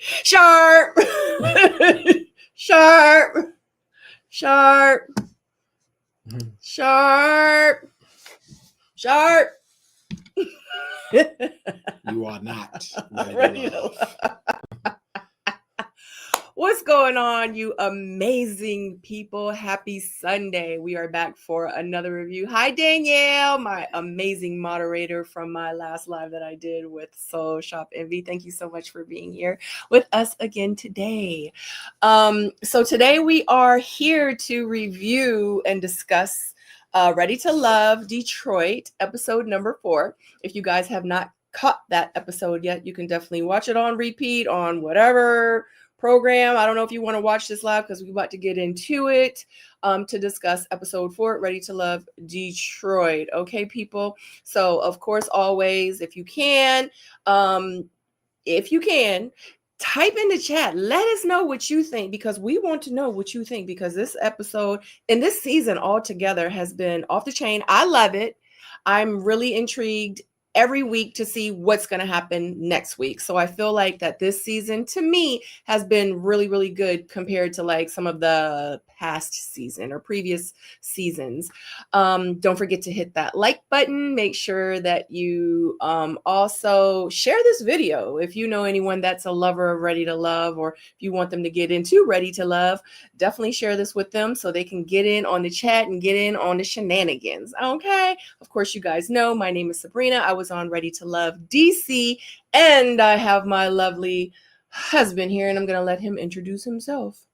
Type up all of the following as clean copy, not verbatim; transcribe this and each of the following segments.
Sharp. Sharp. Sharp. Sharp. Sharp. You are not ready, Ready to to love. What's going on, you amazing people? Happy Sunday. We are back for another review. Hi, Danielle, my amazing moderator from my last live that I did with Soul Shop Envy. Thank you so much for being here with us again today. So today we are here to review and discuss Ready to Love Detroit, episode number 4. If you guys have not caught that episode yet, you can definitely watch it on repeat on whatever program. I don't know if you want to watch this live because we're about to get into it to discuss episode 4, Ready to Love Detroit. Okay, people. So, of course, always, if you can, type in the chat. Let us know what you think because we want to know what you think because this episode and this season altogether has been off the chain. I love it. I'm really intrigued every week to see what's going to happen next week. So I feel like that this season to me has been really, really good compared to like some of the past season or previous seasons. Don't forget to hit that like button. Make sure that you also share this video if you know anyone that's a lover of Ready to Love, or if you want them to get into Ready to Love, definitely share this with them so they can get in on the chat and get in on the shenanigans. Okay. Of course, you guys know my name is Sabrina. I was on Ready to Love DC, and I have my lovely husband here, and I'm going to let him introduce himself.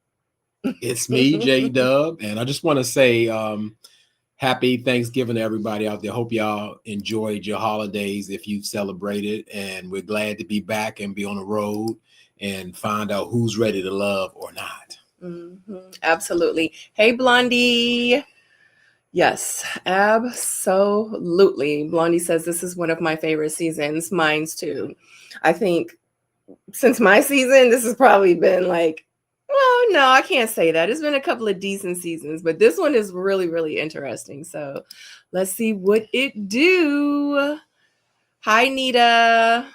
It's me, J Dub, and I just want to say happy Thanksgiving to everybody out there. Hope y'all enjoyed your holidays if you celebrated, and we're glad to be back and be on the road and find out who's ready to love or not. Absolutely. Hey, Blondie. Yes, absolutely. Blondie says this is one of my favorite seasons. Mine's too. I think since my season, this has probably been like, well, no, I can't say that. It's been a couple of decent seasons, but this one is really, really interesting. So let's see what it do. Hi, Nita.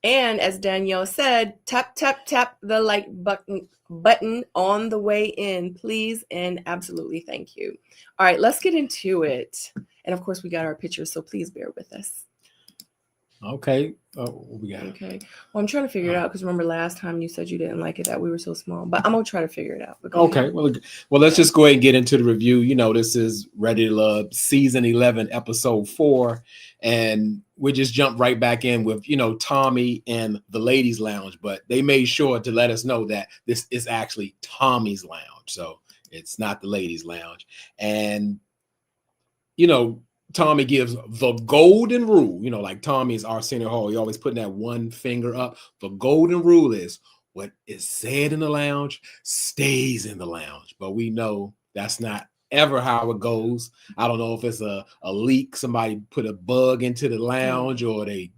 And as Danielle said, tap, tap, tap the like button on the way in, please. And absolutely thank you. All right, let's get into it. And of course, we got our pictures, so please bear with us. Okay. What we got? Okay. Well, I'm trying to figure it out because remember last time you said you didn't like it that we were so small, but I'm gonna try to figure it out. Okay. Well, let's just go ahead and get into the review. You know, this is Ready to Love season 11, episode 4, and we just jump right back in with Tommy and the ladies' lounge. But they made sure to let us know that this is actually Tommy's lounge, so it's not the ladies' lounge. And Tommy gives the golden rule, like Tommy's Arsenio Hall. He always putting that one finger up. The golden rule is what is said in the lounge stays in the lounge. But we know that's not ever how it goes. I don't know if it's a leak. Somebody put a bug into the lounge or they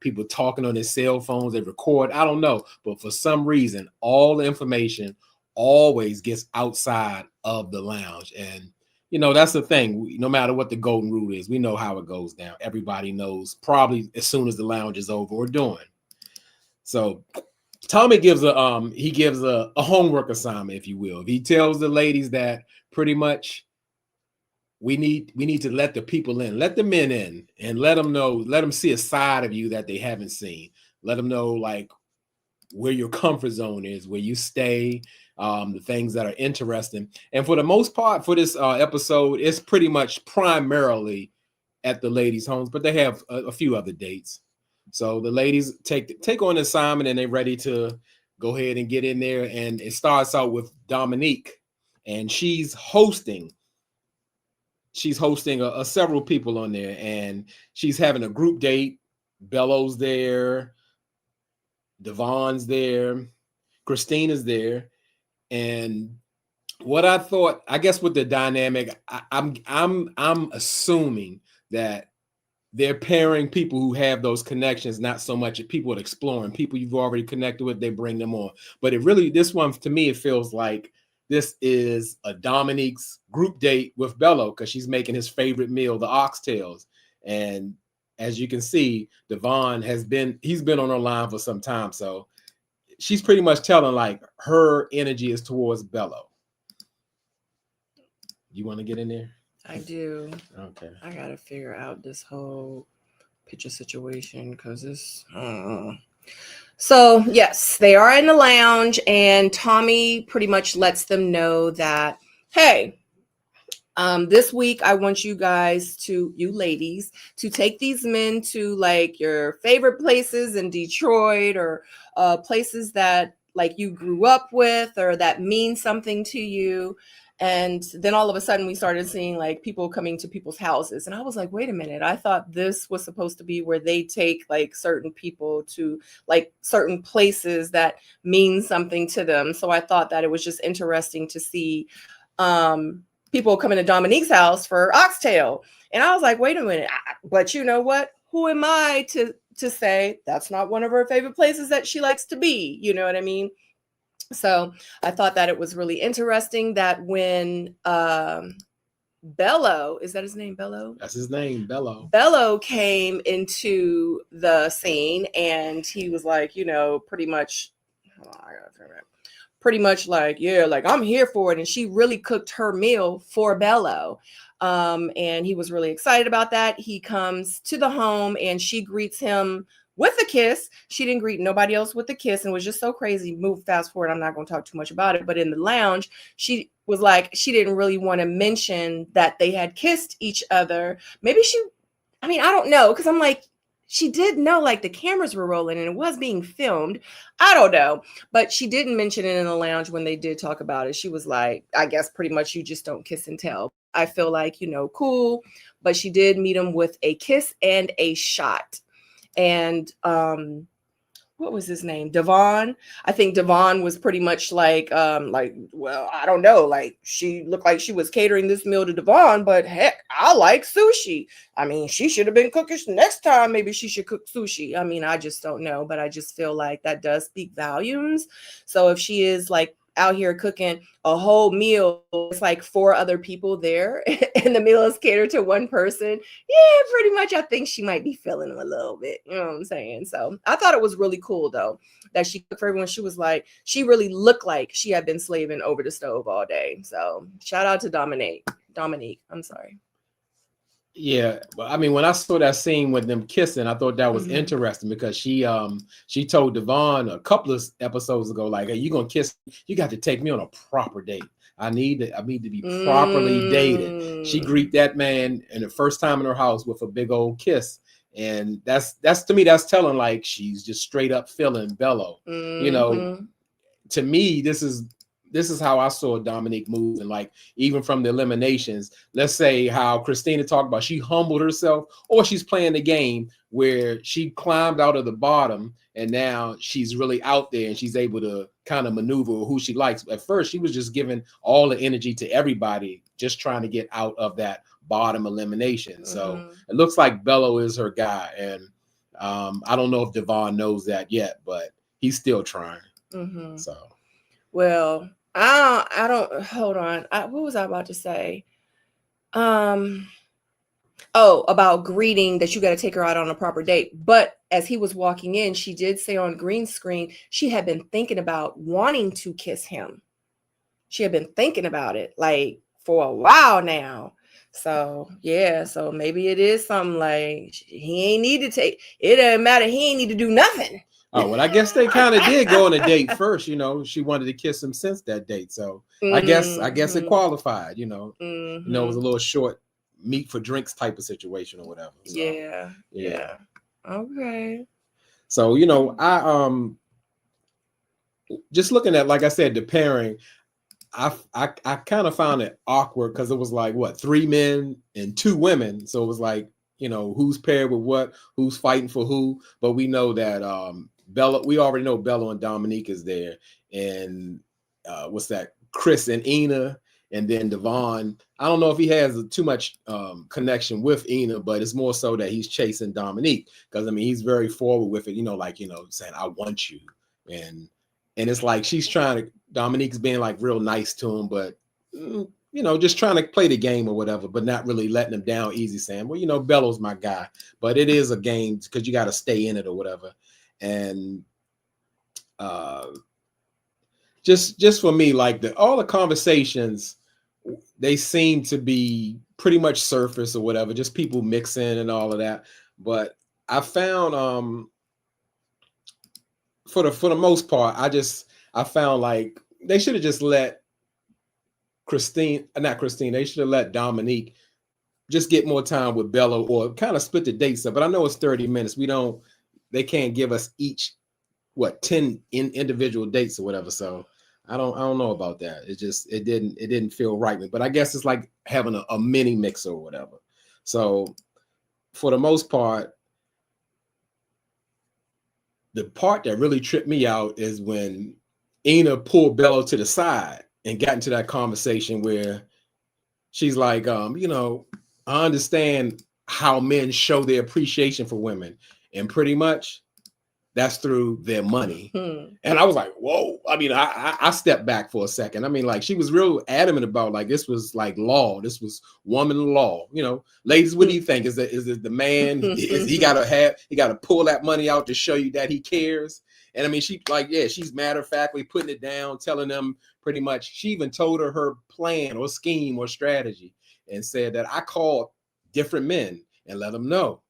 people talking on their cell phones, they record. I don't know. But for some reason, all the information always gets outside of the lounge. And that's the thing. No matter what the golden rule is, we know how it goes down. Everybody knows probably as soon as the lounge is over or doing. So Tommy gives a homework assignment, if you will. He tells the ladies that pretty much we need to let the people in, let the men in, and let them see a side of you that they haven't seen. Let them know like where your comfort zone is, where you stay, the things that are interesting. And for the most part, for this episode, it's pretty much primarily at the ladies' homes, but they have a few other dates. So the ladies take on an assignment and they're ready to go ahead and get in there. And it starts out with Dominique, and she's hosting several people on there, and she's having a group date. Bello's there, Devon's there, Christina's there. And what I thought, I guess with the dynamic, I'm assuming that they're pairing people who have those connections, not so much people exploring. People you've already connected with, they bring them on. But this one, to me, it feels like this is a Dominique's group date with Bello because she's making his favorite meal, the oxtails. And as you can see, Devon he's been on her line for some time. So she's pretty much telling like her energy is towards Bello. You want to get in there? I do. Okay. I gotta figure out this whole picture situation because this. So yes, they are in the lounge, and Tommy pretty much lets them know that, hey, this week I want you ladies, to take these men to like your favorite places in Detroit, or places that like you grew up with or that mean something to you. And then all of a sudden we started seeing like people coming to people's houses. And I was like, wait a minute, I thought this was supposed to be where they take like certain people to like certain places that mean something to them. So I thought that it was just interesting to see people coming to Dominique's house for oxtail. And I was like, wait a minute, but you know what? Who am I to say that's not one of her favorite places that she likes to be? You know what I mean? So I thought that it was really interesting that when Bello, is that his name, Bello? That's his name, Bello. Bello came into the scene, and he was like, you know, pretty much like, yeah, like I'm here for it. And she really cooked her meal for Bello. And he was really excited about that. He comes to the home and she greets him with a kiss. She didn't greet nobody else with a kiss, and was just so crazy. Move fast forward. I'm not going to talk too much about it, but in the lounge, she was like, she didn't really want to mention that they had kissed each other. Maybe I don't know. Cause I'm like, she did know like the cameras were rolling and it was being filmed. I don't know, but she didn't mention it in the lounge when they did talk about it. She was like, I guess pretty much you just don't kiss and tell. I feel like, you know, cool, but she did meet him with a kiss and a shot. And what was his name? Devon. I think Devon was pretty much like, well, I don't know. Like she looked like she was catering this meal to Devon, but heck, I like sushi. I mean, she should have been cooking next time. Maybe she should cook sushi. I mean, I just don't know, but I just feel like that does speak volumes. So if she is like out here cooking a whole meal, it's like 4 other people there, and the meal is catered to one person. Yeah, pretty much. I think she might be feeling him a little bit. You know what I'm saying? So I thought it was really cool though that she cooked for everyone. She was like, she really looked like she had been slaving over the stove all day. So shout out to Dominique. I'm sorry. Yeah, but I mean, when I saw that scene with them kissing, I thought that was interesting because she told Devon a couple of episodes ago, like, hey, you gonna kiss, you got to take me on a proper date. I need to be properly dated. She greet that man in the first time in her house with a big old kiss. And that's to me, that's telling like she's just straight up feeling Bello. You know, to me, this is how I saw Dominique move. And like, even from the eliminations, let's say how Christina talked about, she humbled herself, or she's playing the game where she climbed out of the bottom and now she's really out there and she's able to kind of maneuver who she likes. At first, she was just giving all the energy to everybody, just trying to get out of that bottom elimination. So it looks like Bello is her guy. And I don't know if Devon knows that yet, but he's still trying. So, well, I don't hold on. What was I about to say? About greeting, that you got to take her out on a proper date. But as he was walking in, she did say on green screen she had been thinking about wanting to kiss him. She had been thinking about it like for a while now. So yeah, so maybe it is something like he ain't need to take. It doesn't matter. He ain't need to do nothing. Oh, well, I guess they kind of did go on a date first. You know, she wanted to kiss him since that date. So I guess it qualified, you know. You know, it was a little short meat for drinks type of situation or whatever. So, yeah. Okay. So, you know, I just looking at, like I said, the pairing, I kind of found it awkward because it was like, what, 3 men and 2 women. So it was like, you know, who's paired with what, who's fighting for who. But we know that Bello, we already know Bello and Dominique is there. And what's that? Chris and Ina, and then Devon. I don't know if he has too much connection with Ina, but it's more so that he's chasing Dominique. Because I mean, he's very forward with it, you know, like, you know, saying, I want you. And it's like she's trying to, Dominique's being like real nice to him, but you know, just trying to play the game or whatever, but not really letting him down easy, saying, well, you know, Bello's my guy. But it is a game because you got to stay in it or whatever. And just for me, like all the conversations, they seem to be pretty much surface or whatever, just people mixing and all of that. But I found for the most part, I found like they should have just let they should have let Dominique just get more time with Bella or kind of split the dates up. But I know it's 30 minutes. They can't give us each 10 individual dates or whatever. So I don't know about that. It didn't feel right. But I guess it's like having a mini mix or whatever. So for the most part, the part that really tripped me out is when Ina pulled Bella to the side and got into that conversation where she's like, I understand how men show their appreciation for women, and pretty much that's through their money. And I was like, whoa. I mean, I stepped back for a second. I mean, like, she was real adamant about like this was like law. This was woman law. Ladies, what do you think? Is it the man? He gotta pull that money out to show you that he cares? And I mean, she's matter of factly putting it down, telling them pretty much. She even told her plan or scheme or strategy and said that I called different men and let them know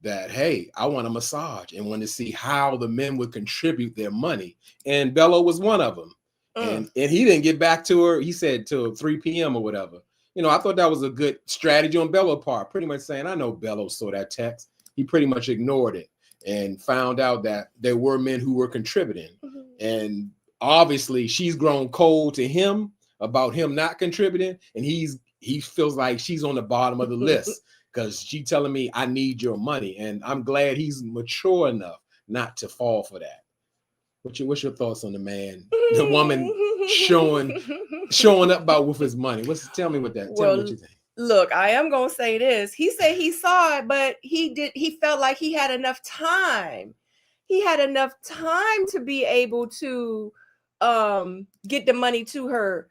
that, hey, I want a massage and want to see how the men would contribute their money. And Bello was one of them. And he didn't get back to her. He said till 3 p.m. or whatever. I thought that was a good strategy on Bello's part, pretty much saying, I know Bello saw that text. He pretty much ignored it and found out that there were men who were contributing. And obviously she's grown cold to him about him not contributing. And he feels like she's on the bottom of the list because she telling me I need your money. And I'm glad he's mature enough not to fall for that. What's your thoughts on the man, the woman showing up about with his money? Tell me what that. Tell me what you think. Look, I am gonna say this. He said he saw it, but he felt like he had enough time. He had enough time to be able to get the money to her.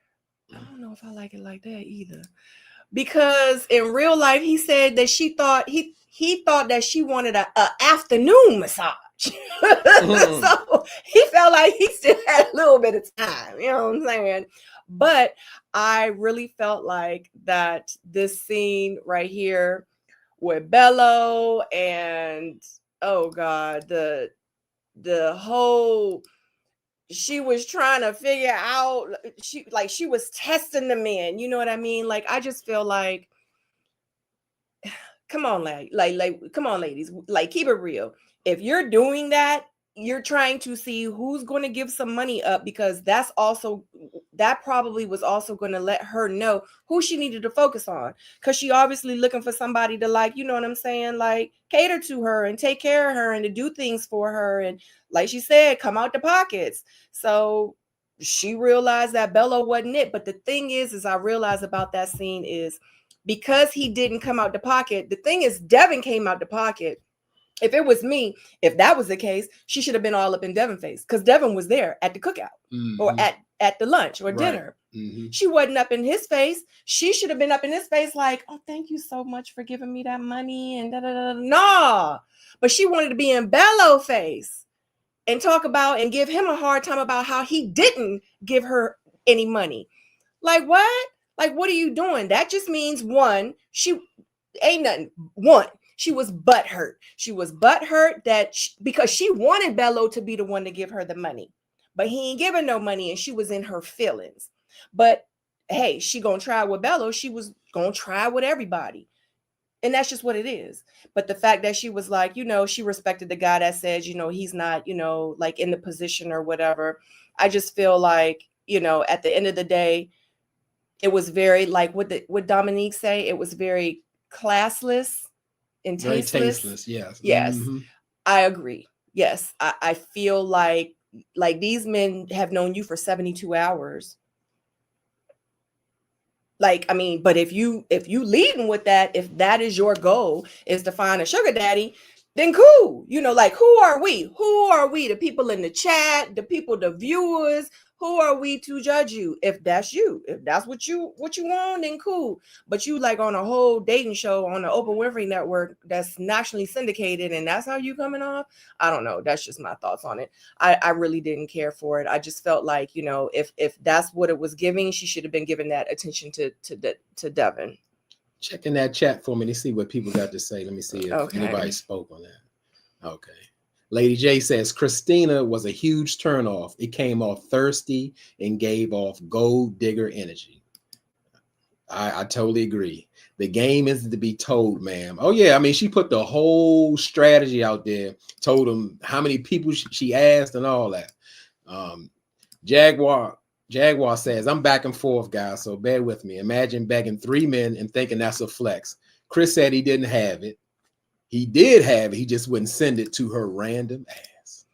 I don't know if I like it like that either. Because in real life, he said that he thought that she wanted a afternoon massage. So he felt like he still had a little bit of time, you know what I'm saying? But I really felt like that this scene right here with Bello and oh God, the whole, she was trying to figure out, she was testing the man, you know what I mean? Like, I just feel like, come on, come on, ladies, like, keep it real. If you're doing that, you're trying to see who's going to give some money up, because that probably was also going to let her know who she needed to focus on, because she obviously looking for somebody to, like, you know what I'm saying, like, cater to her and take care of her and to do things for her, and like she said, come out the pockets. So she realized that Bello wasn't it. But the thing is I realized about that scene is because he didn't come out the pocket. The thing is, Devin came out the pocket. If it was me, if that was the case, she should have been all up in Devin's face, because Devin was there at the cookout or at the lunch or dinner. She wasn't up in his face. She should have been up in his face like, oh, thank you so much for giving me that money and da-da-da. Nah, but she wanted to be in Bello's face and talk about and give him a hard time about how he didn't give her any money. Like, what? Like, what are you doing? That just means, one, she ain't nothing. One, she was butthurt. She was butthurt because she wanted Bello to be the one to give her the money, but he ain't giving no money, and she was in her feelings. But hey, she gonna try with Bello. She was gonna try with everybody, and that's just what it is. But the fact that she was like, she respected the guy that said, he's not, like in the position or whatever. I just feel like, at the end of the day, it was very, like, what Dominique say, it was very classless and tasteless. Very tasteless, yes. Yes, I agree. Yes, I feel like these men have known you for 72 hours. Like, I mean, but if you leading with that, if that is your goal, is to find a sugar daddy, then cool. Like, who are we? Who are we? The people in the chat, the viewers, Who are we to judge you? If that's you, if that's what you want, then cool. But you like on a whole dating show on the Oprah Winfrey Network that's nationally syndicated, and that's how you coming off. I don't know. That's just my thoughts on it. I really didn't care for it. I just felt like, you know, if that's what it was giving, she should have been giving that attention to Devin. Checking that chat for me to see what people got to say. Let me see if anybody spoke on that. Okay. Lady J says Christina was a huge turnoff. It came off thirsty and gave off gold digger energy. I totally agree. The game isn't to be told, ma'am. Oh yeah, I mean, she put the whole strategy out there, told them how many people she asked and all that. Jaguar says, I'm back and forth, guys, so bear with me. Imagine begging 3 men and thinking that's a flex. Chris said he didn't have it. He did have it. He just wouldn't send it to her random ass.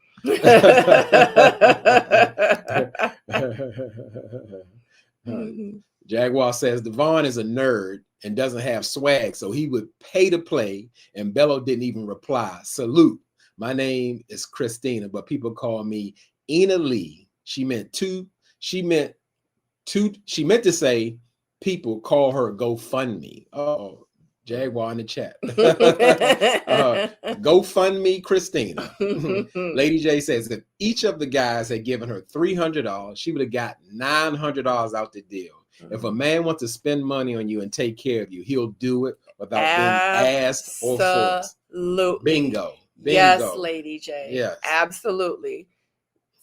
Jaguar says Devon is a nerd and doesn't have swag, so he would pay to play, and Bello didn't even reply. Salute. My name is Christina, but people call me Ina Lee. She meant to say people call her GoFundMe. Oh, Jaguar in the chat. GoFundMe Christina. Lady J says if each of the guys had given her $300, she would have got $900 out the deal. If a man wants to spend money on you and take care of you, he'll do it without being asked or forced. Bingo. Yes, Lady J. Yes. Absolutely.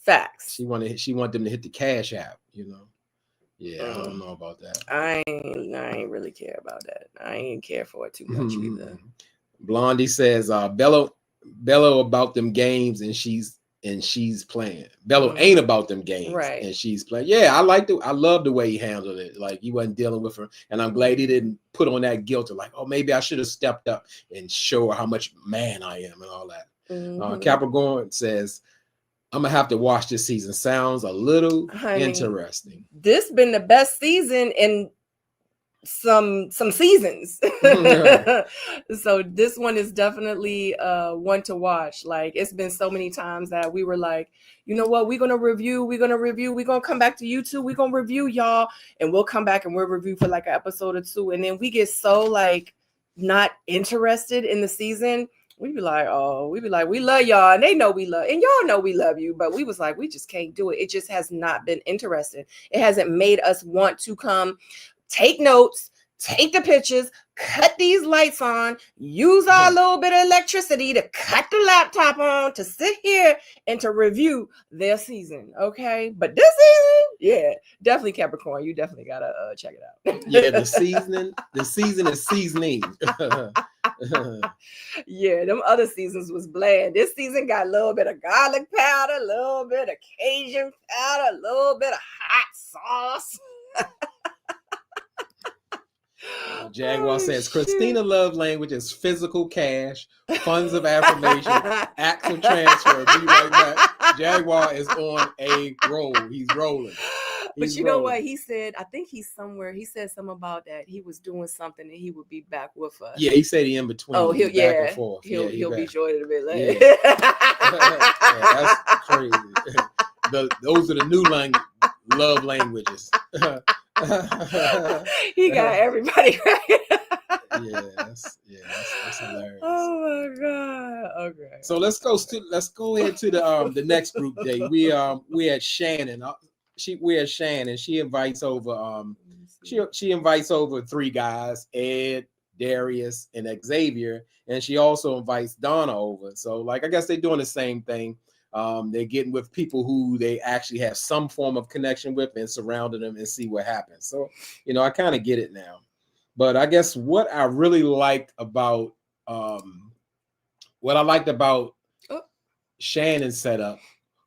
Facts. She wanted them to hit the cash app, you know. Yeah, I don't know about that. I ain't really care about that. I ain't care for it too much either. Blondie says Bello about them games and she's playing. Bello ain't about them games, right? And she's playing. Yeah, I love the way he handled it. Like he wasn't dealing with her, and I'm glad he didn't put on that guilt of like, oh, maybe I should have stepped up and show her how much man I am and all that. Capricorn says, I'm gonna have to watch this season. Sounds a little interesting. This been the best season in some seasons. So this one is definitely one to watch. Like it's been so many times that we were like, you know what, we're gonna come back to YouTube, we're gonna review y'all, and we'll come back and we'll review for like an episode or two, and then we get so like not interested in the season. We be like, we love y'all, and they know we love, and y'all know we love you, but we was like, we just can't do it. It just has not been interesting. It hasn't made us want to come take notes, take the pictures, cut these lights on, use our little bit of electricity to cut the laptop on, to sit here and to review their season. Okay. But this season, yeah, definitely Capricorn. You definitely gotta check it out. Yeah, the season is seasoning. Yeah, them other seasons was bland. This season got a little bit of garlic powder, a little bit of Cajun powder, a little bit of hot sauce. Jaguar says Christina love language is physical cash, funds of affirmation, acts of transfer. Be right back. Jaguar is on a roll. He's rolling. But you know what he said? I think he's somewhere. He said something about that. He was doing something and he would be back with us. Yeah, he said he in between. Oh, back and forth. He'll be joined a bit later. Yeah, that's crazy. Those are the new love languages. He got everybody right. That's hilarious. Oh my god. Okay. So let's go into the next group day. We had Shannon. We're at Shannon. She invites over she invites over 3 guys, Ed, Darius, and Xavier, and she also invites Donna over. So like I guess they're doing the same thing. They're getting with people who they actually have some form of connection with and surrounding them and see what happens. So, you know, I kind of get it now. But I guess what I really liked about Shannon's setup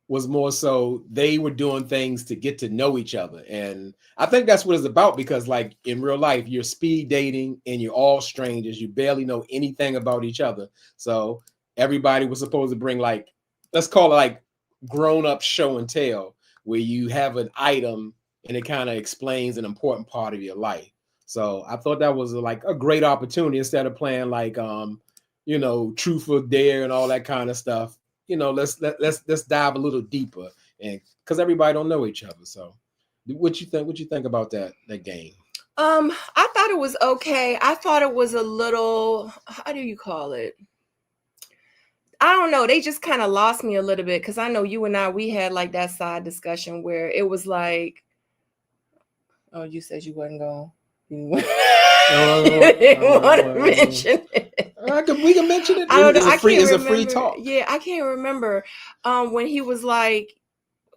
was more so they were doing things to get to know each other. And I think that's what it's about, because like in real life, you're speed dating and you're all strangers. You barely know anything about each other. So everybody was supposed to bring like, let's call it like grown-up show and tell, where you have an item and it kind of explains an important part of your life. So I thought that was like a great opportunity instead of playing like, you know, truth or dare and all that kind of stuff. You know, let's dive a little deeper and because everybody don't know each other. So, what you think about that game? I thought it was okay. I thought it was a little, how do you call it? I don't know. They just kind of lost me a little bit because I know you and we had like that side discussion where it was like, oh, you said you wasn't going. You didn't want to mention it. We can mention it. I don't know. It's a free talk. Yeah, I can't remember. When he was like,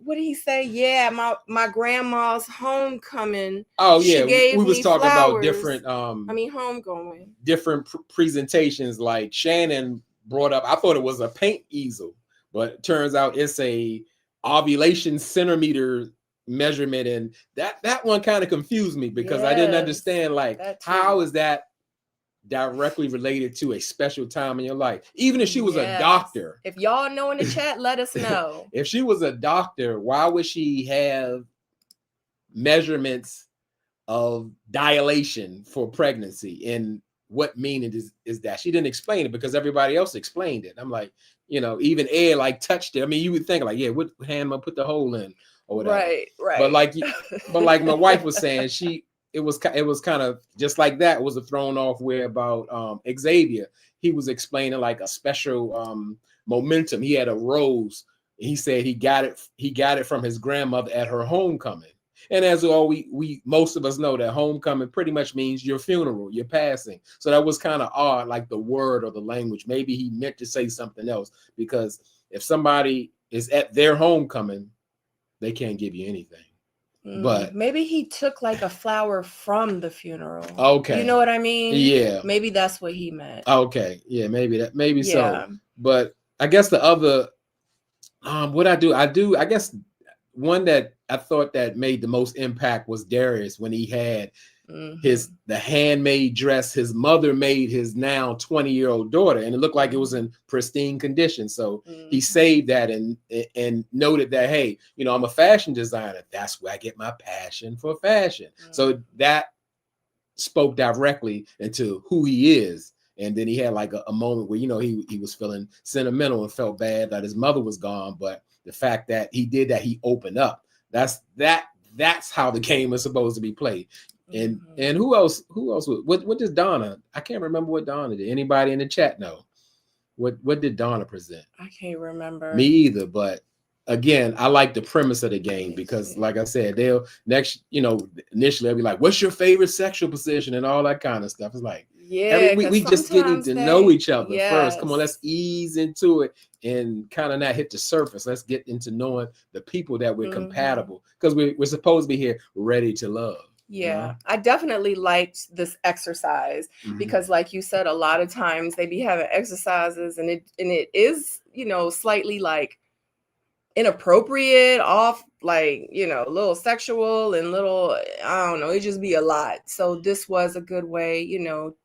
what did he say? Yeah, my grandma's homecoming. Oh yeah, we was talking flowers. about different. Homegoing. Different presentations. Like Shannon brought up. I thought it was a paint easel, but it turns out it's a ovulation centimeter measurement, and that one kind of confused me because I didn't understand like how is that directly related to a special time in your life. Even if she was a doctor, if y'all know in the chat, let us know. If she was a doctor, why would she have measurements of dilation for pregnancy, and what meaning is that? She didn't explain it because everybody else explained it. I'm like, even Ed like touched it. I mean, you would think like, yeah, what hand I put the hole in or whatever. Right. But like my wife was saying, it was kind of just like that. It was a thrown off way about Xavier. He was explaining like a special momentum. He had a rose. He said he got it from his grandmother at her homecoming. And as all we most of us know, that homecoming pretty much means your funeral, your passing. So that was kind of odd, like the word or the language. Maybe he meant to say something else, because if somebody is at their homecoming, they can't give you anything. But maybe he took like a flower from the funeral. Okay. You know what I mean? Yeah. Maybe that's what he meant. Okay. Yeah, maybe so. But I guess the other what I guess one that I thought that made the most impact was Darius, when he had the handmade dress his mother made his now 20-year-old daughter, and it looked like it was in pristine condition. So he saved that and noted that, hey, I'm a fashion designer. That's where I get my passion for fashion. So that spoke directly into who he is. And then he had like a moment where he was feeling sentimental and felt bad that his mother was gone, but the fact that he did that, he opened up. That's how the game is supposed to be played. And who else what does Donna? I can't remember what Donna did. Anybody in the chat know? What did Donna present? I can't remember. Me either, but again, I like the premise of the game because, like I said, they'll initially they'll be like, what's your favorite sexual position and all that kind of stuff. It's like, we just getting to know each other first. Come on, let's ease into it and kind of not hit the surface. Let's get into knowing the people that we're compatible, because we're supposed to be here ready to love. Yeah, I definitely liked this exercise because, like you said, a lot of times they be having exercises and it is, slightly like inappropriate, off, like, a little sexual and little, I don't know, it just be a lot. So this was a good way,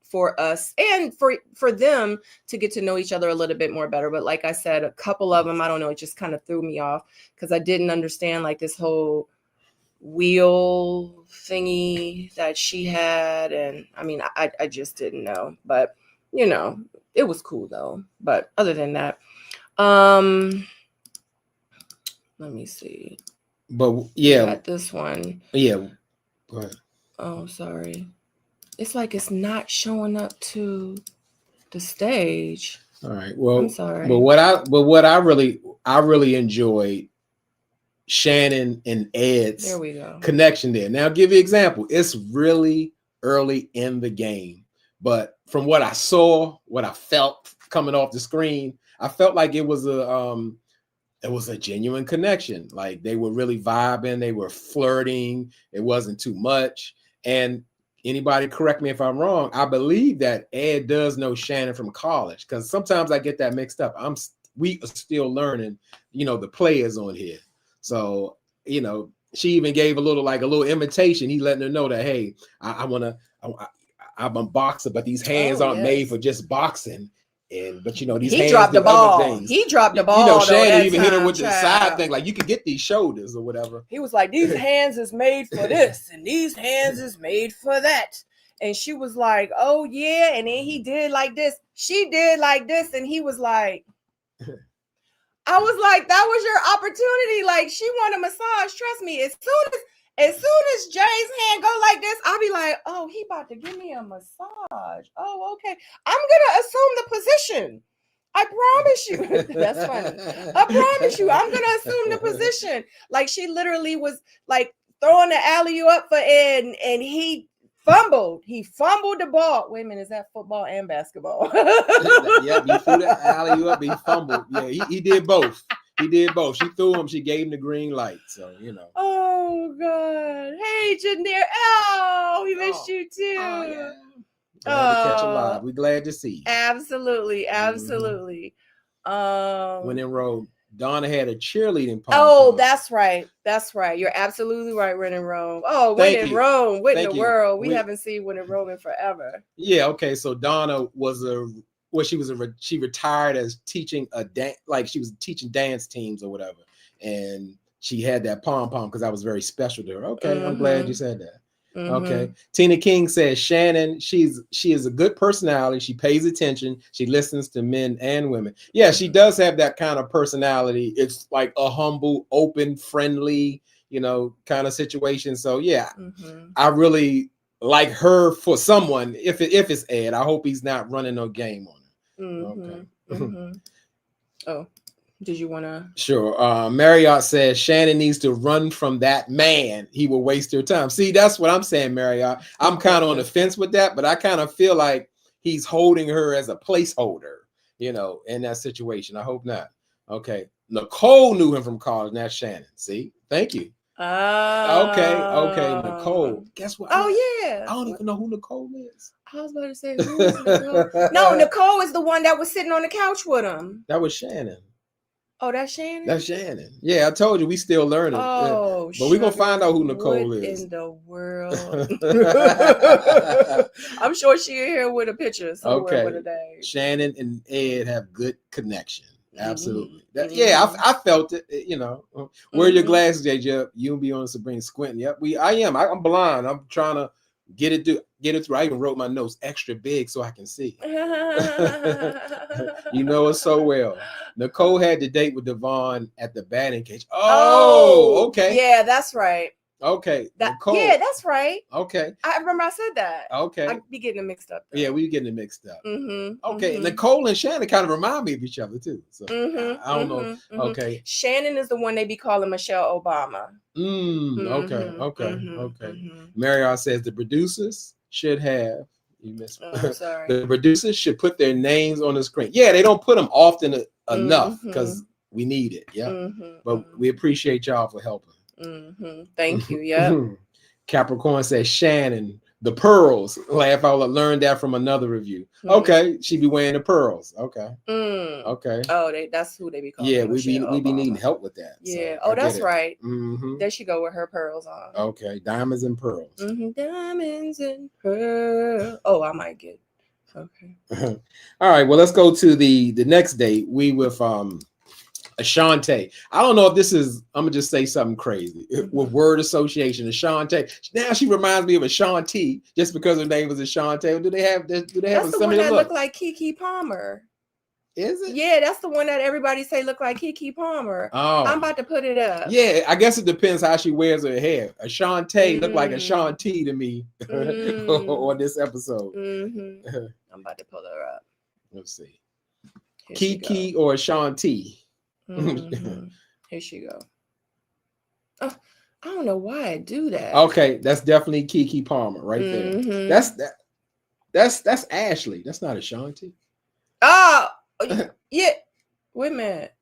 for us and for them to get to know each other a little bit more better. But like I said, a couple of them, I don't know, it just kind of threw me off because I didn't understand like this whole wheel thingy that she had. And I mean, I just didn't know, but it was cool though. But other than that, let me see. But yeah, got this one. Yeah. Go ahead. Oh, sorry. It's like it's not showing up to the stage. All right. Well, I'm sorry. But what I really enjoyed Shannon and Ed's connection there. Now, I'll give you an example. It's really early in the game, but from what I saw, what I felt coming off the screen, I felt like it was a genuine connection. Like they were really vibing, they were flirting. It wasn't too much. And anybody correct me if I'm wrong, I believe that Ed does know Shannon from college, because sometimes I get that mixed up. We are still learning, the players on here. So, she even gave a little imitation. He letting her know that, hey, I'm a boxer, but these hands aren't made for just boxing. But these he hands dropped the ball. Things. He dropped the ball. Shannon even hit her with the side thing, like you could get these shoulders or whatever. He was like, these hands is made for this, and these hands is made for that. And she was like, oh yeah. And then he did like this. She did like this, and he was like, I was like, that was your opportunity. like, she want a massage. Trust me, as soon as Jay's hand go like this, I'll be like, oh, he about to give me a massage. Oh, okay. I'm gonna assume the position. I promise you. That's funny. I promise you, I'm gonna assume the position. Like, she literally was like throwing the alley-oop for Ed, and he fumbled. He fumbled the ball. Wait a minute, is that football and basketball? Yeah, he threw the alley-oop, he fumbled. Yeah, he did both. He did both. She threw him. She gave him the green light. So, you know. Oh, God. Hey, Janair. Oh, we missed you too. Oh, yeah. Glad to catch you live. We're glad to see you. Absolutely. Absolutely. When in Rome, Donna had a cheerleading pom. Oh, that's right. That's right. You're absolutely right, When in Rome. Oh, When in Rome. What in the world? We haven't seen When in Rome in forever. Yeah, okay. So Donna was she retired as teaching a dance, like she was teaching dance teams or whatever, and she had that pom because I was very special to her. Okay, I'm glad you said that. Okay, Tina King says Shannon, she is a good personality. She pays attention. She listens to men and women. Yeah, she does have that kind of personality. It's like a humble, open, friendly, kind of situation. So yeah, I really like her for someone. If it's Ed, I hope he's not running no game on her. Okay. Oh, did you want to? Sure. Marriott says Shannon needs to run from that man. He will waste her time. See, that's what I'm saying, Marriott. I'm kind of on the fence with that, but I kind of feel like he's holding her as a placeholder, in that situation. I hope not. Okay. Nicole knew him from college, not Shannon. See? Thank you. Okay, Nicole. Guess what? Oh, yeah. I don't even know who Nicole is. I was about to say, who is Nicole? No, Nicole is the one that was sitting on the couch with him. That was Shannon. Oh, that's Shannon? That's Shannon. Yeah, I told you we still learning. Oh, but we're going to find out who Nicole is. In the world? I'm sure she'll here with a picture somewhere with a day. Shannon and Ed have good connection. Absolutely. Yeah, I felt it. Wear your glasses, JJ. You'll be on Sabrina squinting. Yep, I'm blind. I'm trying to get it through. I even wrote my notes extra big so I can see. You know it so well. Nicole had the date with Devon at the batting cage. Oh, okay. Yeah, that's right. Okay. Nicole. Yeah, that's right. Okay. I remember I said that. Okay. I'd be getting it mixed up. Yeah, we getting it mixed up. Okay. Nicole and Shannon kind of remind me of each other too. So I don't know. Okay. Shannon is the one they be calling Michelle Obama. Okay. Marriott says the producers should have. You missed. Oh, sorry. The producers should put their names on the screen. Yeah, they don't put them often enough because we need it. Yeah. But we appreciate y'all for helping. Thank you. Yeah. Capricorn says Shannon, the pearls. Laugh out. Learned that from another review. Okay, she be wearing the pearls. Okay. Okay. Oh, that's who they be calling. Yeah, we be needing help with that. Yeah. So that's right. There she go with her pearls on. Okay, diamonds and pearls. Diamonds and pearls. Oh, I might get. Okay. All right. Well, let's go to the next date. We with Ashante. I don't know if this is, I'm gonna just say something crazy with word association. Ashante. Now she reminds me of Ashanti just because her name was Ashante. Do they have that's the one that look like Keke Palmer? Is it? Yeah, that's the one that everybody say look like Keke Palmer. Oh, I'm about to put it up. Yeah, I guess it depends how she wears her hair. Ashante look like Ashanti to me on this episode. I'm about to pull her up. Let's see. Keke or Ashanti. Here she go. Oh, I don't know why I do that. Okay, that's definitely Keke Palmer right there. That's Ashley. That's not Ashanti. Oh, yeah. Wait a minute.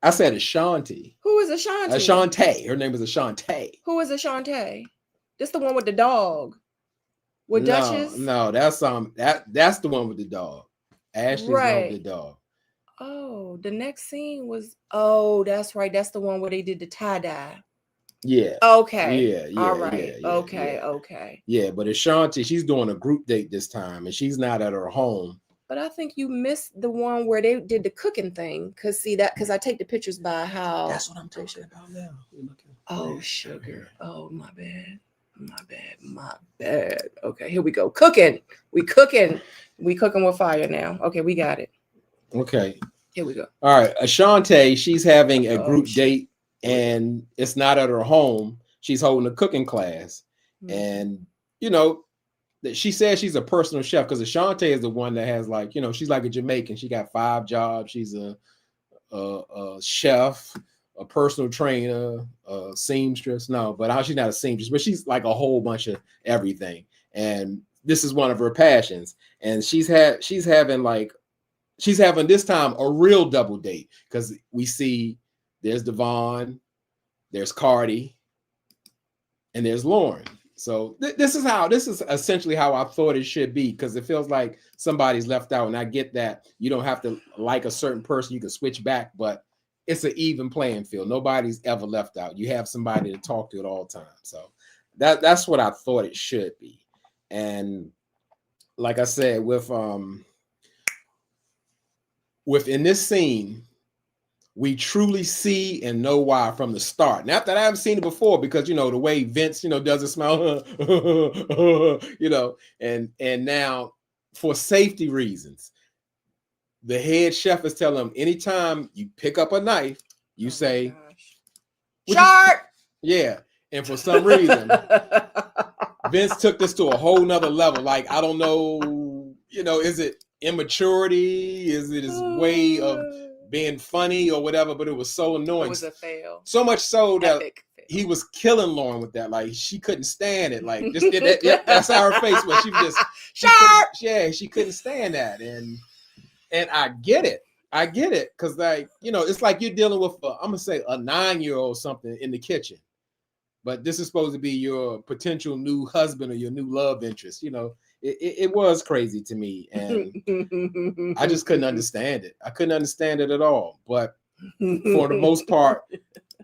I said Ashanti. Who is Ashanti? Ashante. Her name is Ashante. Who is Ashante? This the one with the dog. With Duchess? No, that's that's the one with the dog. Ashley's right. With the dog. Oh, the next scene was. Oh, that's right. That's the one where they did the tie-dye. Yeah. Okay. Yeah. All right. Okay. Yeah, but Ashanti, she's doing a group date this time, and she's not at her home. But I think you missed the one where they did the cooking thing. Because I take the pictures by how. That's what I'm talking about now. Oh, sugar. Oh, my bad. My bad. Okay, here we go. Cooking. We cooking with fire now. Okay, we got it. Okay. Here we go. All right. Ashante, she's having a group date and it's not at her home. She's holding a cooking class, and you know, she says she's a personal chef because Ashante is the one that has like, you know, she's like a Jamaican. She got 5 jobs. She's a chef, a personal trainer, a seamstress. No, but she's not a seamstress, but she's like a whole bunch of everything. And this is one of her passions. And she's having this time a real double date because we see there's Devon, there's Cardi, and there's Lauren. So this is essentially how I thought it should be, because it feels like somebody's left out. And I get that you don't have to like a certain person, you can switch back, but it's an even playing field. Nobody's ever left out. You have somebody to talk to at all times. So that's what I thought it should be. And like I said, within this scene, we truly see and know why from the start. Not that I haven't seen it before, because, you know, the way Vince, you know, does a smile, you know, and now for safety reasons, the head chef is telling him, anytime you pick up a knife, you say, sharp. Yeah. And for some reason, Vince took this to a whole nother level. Like, I don't know, you know, is it immaturity? Is it his way of being funny or whatever? But it was so annoying. It was a fail. So much so that he was killing Lauren with that. Like, she couldn't stand it. Like, just get that. Yep, that's how her face was. She couldn't stand that. And I get it. Because, like, you know, it's like you're dealing with I'm gonna say a 9-year-old something in the kitchen, but this is supposed to be your potential new husband or your new love interest. You know, it was crazy to me, and I just couldn't understand it. I couldn't understand it at all. But for the most part,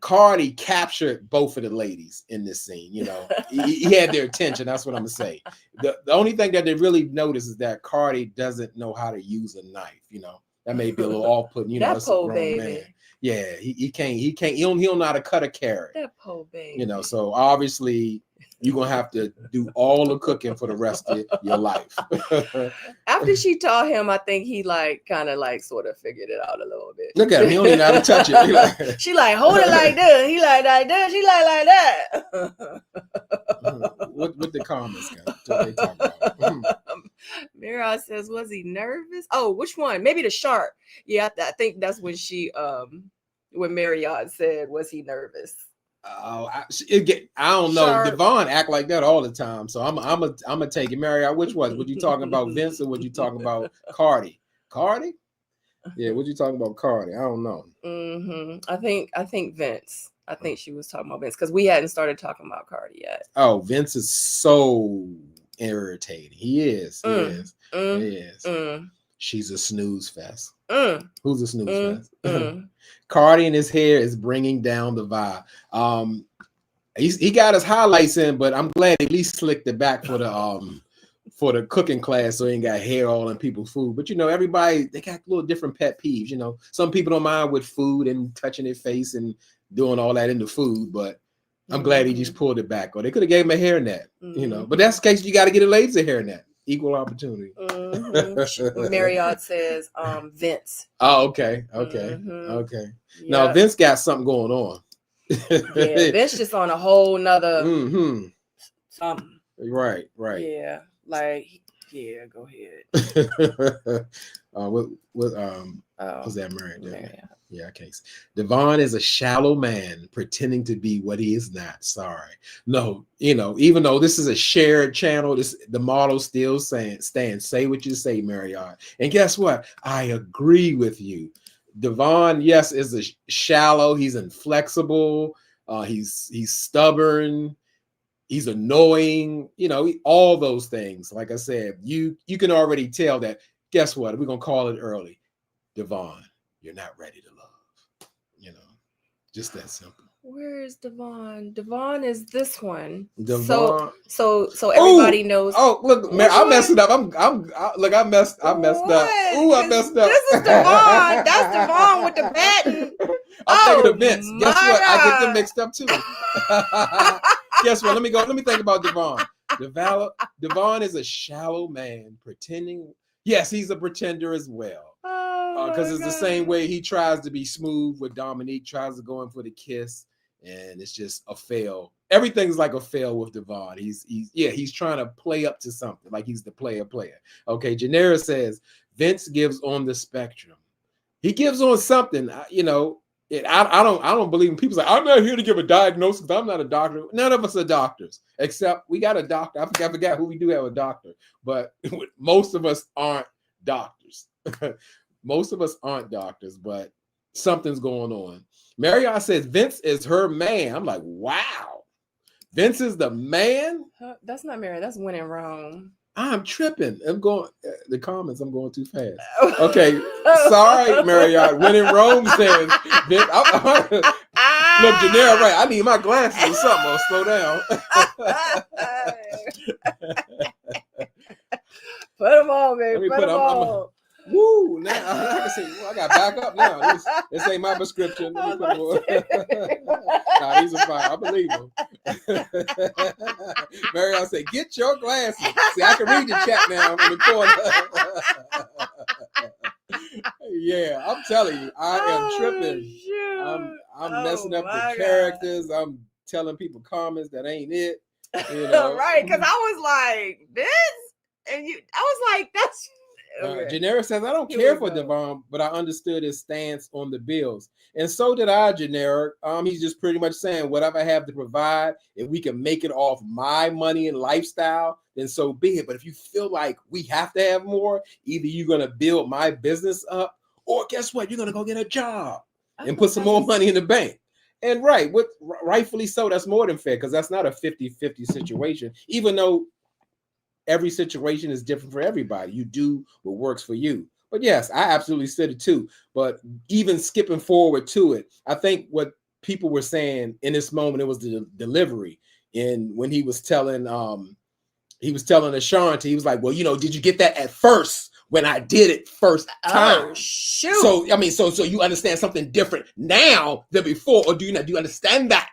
Cardi captured both of the ladies in this scene. You know, he had their attention. That's what I'm gonna say. The only thing that they really notice is that Cardi doesn't know how to use a knife. You know, that may be a little off-putting. You know, that poor baby. Man. Yeah, he don't know how to cut a carrot. That poor baby. You know, so obviously you're gonna have to do all the cooking for the rest of your life. After she taught him, I think he kind of sort of figured it out a little bit. Look at him, he don't even know how to touch it. She like, hold it like this. He like that. She like that. What the comments got? What they talking about? Mira says, was he nervous? Oh, which one? Maybe the shark. Yeah, I think that's when when Marriott said, was he nervous? Oh, I don't know. Sharp. Devon act like that all the time, so I'm gonna take it. Marriott, which was? Were you talking about Vince or were you talking about Cardi? Cardi? Yeah, what you talking about, Cardi? I don't know. I think Vince. I think she was talking about Vince because we hadn't started talking about Cardi yet. Oh, Vince is so irritating. He is. He is. She's a snooze fest. Who's a snooze fest? Cardi in his hair is bringing down the vibe. He got his highlights in, but I'm glad he at least slicked it back for the cooking class, so he ain't got hair all in people's food. But you know, everybody, they got little different pet peeves. You know, some people don't mind with food and touching their face and doing all that in the food, but I'm glad he just pulled it back. Or they could have gave him a hairnet, you know. But that's the case, you got to get a lazy hairnet. Equal opportunity. Marriott says Vince. Oh, okay. Okay. Yep. Now Vince got something going on. Yeah, Vince just on a whole nother something. Right. Yeah. Go ahead. Was that Marriott? Yeah, I can't. Devon is a shallow man pretending to be what he is not. Sorry. No, you know, even though this is a shared channel, the motto still stand. Say what you say, Marriott. And guess what? I agree with you. Devon, yes, is a shallow. He's inflexible. He's stubborn. He's annoying. You know, all those things. Like I said, you can already tell that. Guess what? We're gonna call it early. Devon, you're not ready to love. You know, just that simple. Where is Devon? Devon is this one. Devon. So everybody knows. Oh, look, man, I messed it up. I messed up. Ooh, I messed up. This is Devon. That's Devon with the baton. I'm thinking of Vince. Guess what? I get them mixed up too. Guess what? Let me think about Devon. Devon is a shallow man pretending. Yes, he's a pretender as well. Because it's the same way he tries to be smooth with Dominique, tries to go in for the kiss, and it's just a fail. Everything's like a fail with Devon. He's trying to play up to something, like he's the player. Okay, Janera says Vince gives on the spectrum. He gives on something, you know. I don't believe in people say I'm not here to give a diagnosis. I'm not a doctor. None of us are doctors, except we got a doctor. I forgot who we do have a doctor, but most of us aren't doctors. Most of us aren't doctors, but something's going on. Marriott says Vince is her man. I'm like, wow, Vince is the man. That's not Marriott. That's When in Rome. I'm tripping. I'm going the comments. I'm going too fast. Okay, sorry, Marriott. When in Rome says, Vince, look, Janelle, right? I need my glasses or something. I'll slow down. Put them on, baby. Put them on. Woo! Now I can see. I got back up now. This ain't my prescription. Let me put them on. Nah, these are fine. I believe him. Marriott said, "Get your glasses." See, I can read the chat now in the corner. Yeah, I'm telling you, I am tripping. Shoot. I'm messing up the characters. God. I'm telling people comments that ain't it. You know? Right? Because I was like, this, and I was like, that's. Okay. Janera says, I don't care for Devon, but I understood his stance on the bills. And so did I, Janera. He's just pretty much saying, whatever I have to provide, if we can make it off my money and lifestyle, then so be it. But if you feel like we have to have more, either you're going to build my business up, or guess what? You're going to go get a job and put some more money in the bank. And rightfully so, that's more than fair, because that's not a 50-50 situation, even though every situation is different for everybody. You do what works for you. But yes, I absolutely said it too. But even skipping forward to it, I think what people were saying in this moment, it was the delivery. And when he was telling Ashanti, he was like, well, you know, did you get that at first when I did it first time? Oh, shoot. So, I mean, so you understand something different now than before, or do you understand that?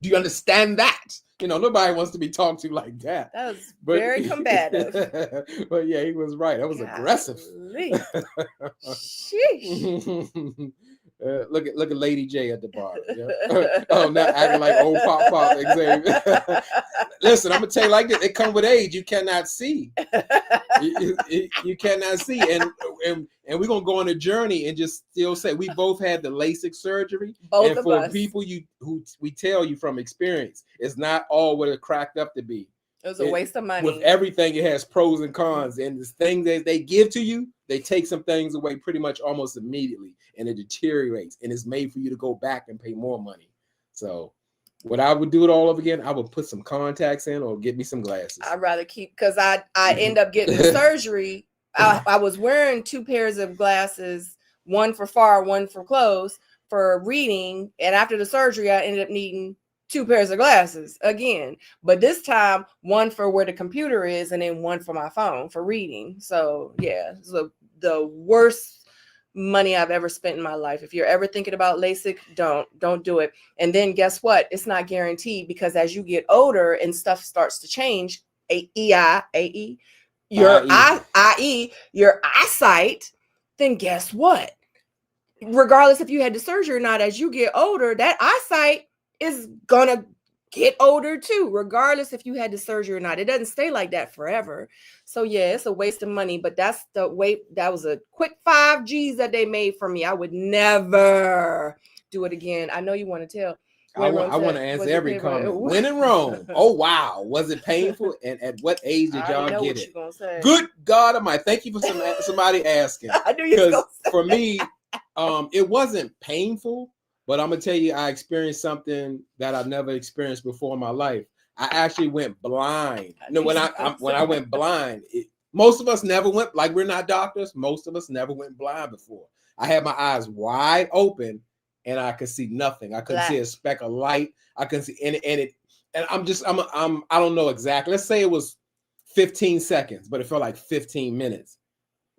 Do you understand that? You know, nobody wants to be talked to like that. That was very combative. But yeah, he was right. That was aggressive. Sheesh. Look at Lady J at the bar. Yeah. Oh, not acting like old pop Xavier. Listen, I'm gonna tell you like this: it comes with age. You cannot see. You cannot see, and we're gonna go on a journey and just still say we both had the LASIK surgery. Both and of for us. people who we tell you from experience, it's not all what it cracked up to be. It was a waste of money. With everything, it has pros and cons, and the things that they give to you, they take some things away pretty much almost immediately, and it deteriorates, and it's made for you to go back and pay more money. So, what I would do it all over again, I would put some contacts in or get me some glasses. I'd rather keep, because I end up getting the surgery. I was wearing 2 pairs of glasses, one for far, one for close, for reading, and after the surgery, I ended up needing 2 pairs of glasses again, but this time one for where the computer is and then one for my phone for reading. So yeah, so the worst money I've ever spent in my life. If you're ever thinking about LASIK, don't do it. And then guess what? It's not guaranteed, because as you get older and stuff starts to change, your eyesight, then guess what? Regardless if you had the surgery or not, as you get older, that eyesight is gonna get older too, regardless if you had the surgery or not. It doesn't stay like that forever. So yeah, it's a waste of money, but that's the way. That was a quick 5 G's that they made for me. I would never do it again. I know you want to tell. I want to answer every comment. When in Rome. Oh wow, was it painful? And at what age did y'all get it? Good God Almighty! Thank you for somebody asking. I knew you were gonna say. For me, it wasn't painful. But I'm gonna tell you, I experienced something that I've never experienced before in my life. I actually went blind. When I went blind, most of us never went. Like, we're not doctors. Most of us never went blind before. I had my eyes wide open, and I could see nothing. I couldn't see a speck of light. I couldn't see and I don't know exactly. Let's say it was 15 seconds, but it felt like 15 minutes.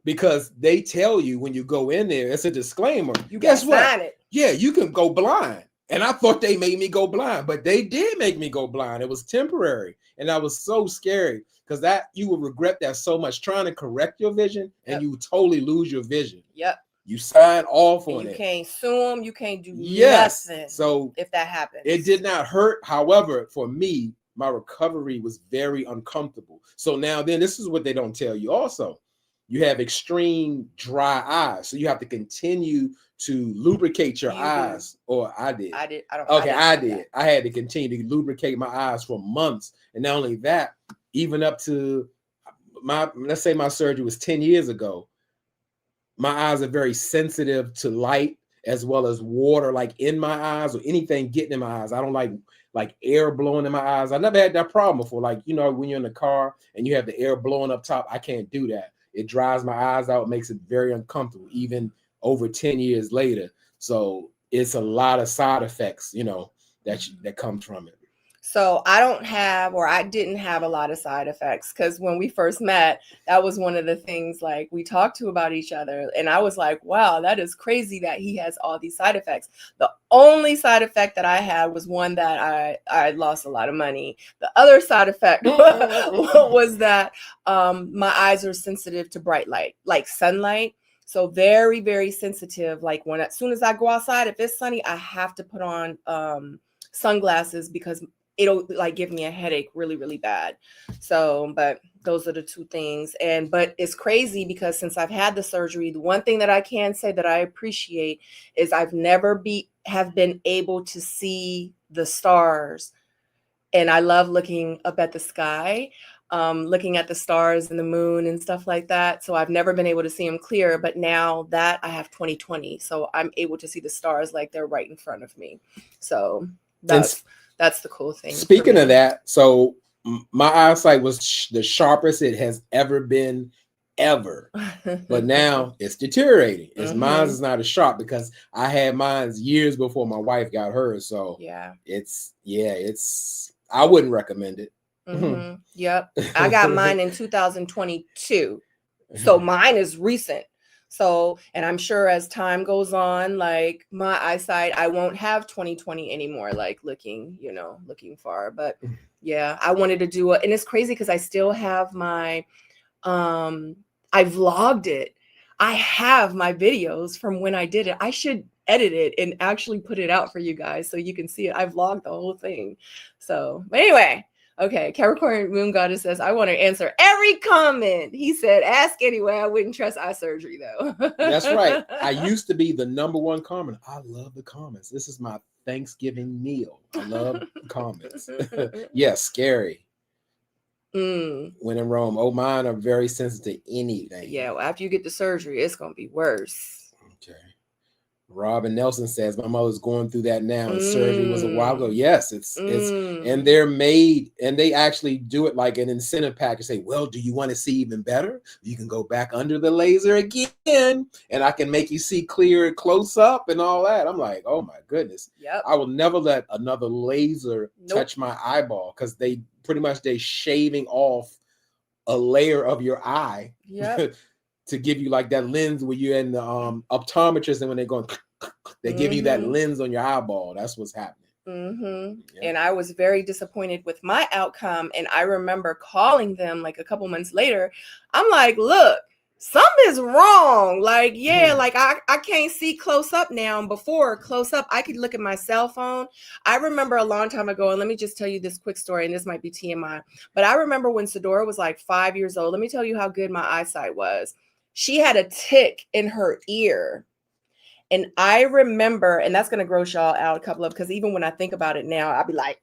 Because they tell you when you go in there, it's a disclaimer. You guess what? Yeah, you can go blind. And I thought they made me go blind, but they did make me go blind. It was temporary. And that was so scary, because that you would regret that so much, trying to correct your vision and you totally lose your vision. Yep. You sign off And on you it. can't sue them. You can't do Yes. nothing. So if that happens, it did not hurt. However, for me, my recovery was very uncomfortable. So now then, this is what they don't tell you also. You have extreme dry eyes. So you have to continue to lubricate your eyes. Or I did. I did. I don't. Okay, I did. did. I had to continue to lubricate my eyes for months. And not only that, even up to let's say my surgery was 10 years ago, my eyes are very sensitive to light as well as water, like in my eyes or anything getting in my eyes. I don't like air blowing in my eyes. I never had that problem before. Like, you know, when you're in the car and you have the air blowing up top, I can't do that. It dries my eyes out, makes it very uncomfortable, even over 10 years later. So it's a lot of side effects, you know, that comes from it. So I didn't have a lot of side effects, because when we first met, that was one of the things like we talked to about each other. And I was like, wow, that is crazy that he has all these side effects. The only side effect that I had was one that I lost a lot of money. The other side effect was that my eyes are sensitive to bright light, like sunlight. So very, very sensitive. Like as soon as I go outside, if it's sunny, I have to put on sunglasses because it'll like give me a headache really, really bad. So, but those are the two things. But it's crazy because since I've had the surgery, the one thing that I can say that I appreciate is I've never have been able to see the stars. And I love looking up at the sky, looking at the stars and the moon and stuff like that. So I've never been able to see them clear, but now that I have 20/20, so I'm able to see the stars like they're right in front of me. So that's the cool thing. Speaking of that, so my eyesight was the sharpest it has ever been, ever. But now it's deteriorating. Mine is not as sharp because I had mine years before my wife got hers. So it's I wouldn't recommend it. Yep. I got mine in 2022. So mine is recent. So, and I'm sure as time goes on, like my eyesight, I won't have 20/20 anymore, like looking far. But yeah, I wanted to do and it's crazy because I still have my, I vlogged it. I have my videos from when I did it. I should edit it and actually put it out for you guys so you can see it. I vlogged the whole thing. So, but anyway. Okay, Capricorn Moon Goddess says, I want to answer every comment. He said, ask anyway. I wouldn't trust eye surgery, though. That's right. I used to be the #1 comment. I love the comments. This is my Thanksgiving meal. I love comments. Yes, scary. When in Rome. Oh, mine are very sensitive to anything. Yeah, well, after you get the surgery, it's going to be worse. Okay. Robin Nelson says my mother's going through that now, and surgery was a while ago. Yes, it's and they're made, and they actually do it like an incentive package. Say, well, do you want to see even better? You can go back under the laser again, and I can make you see clear close up and all that. I'm like, oh my goodness. Yep. I will never let another laser touch my eyeball because they pretty much shaving off a layer of your eye. Yep. To give you like that lens where you're in the optometrist, and when they're going, they give you that lens on your eyeball. That's what's happening. Yeah. And I was very disappointed with my outcome. And I remember calling them like a couple months later. I'm like, look, something is wrong. Like, like I can't see close up now. And before close up, I could look at my cell phone. I remember a long time ago, and let me just tell you this quick story, and this might be TMI, but I remember when Sadora was like 5 years old. Let me tell you how good my eyesight was. She had a tick in her ear. And I remember, and that's going to gross y'all out a couple of, because even when I think about it now, I'll be like,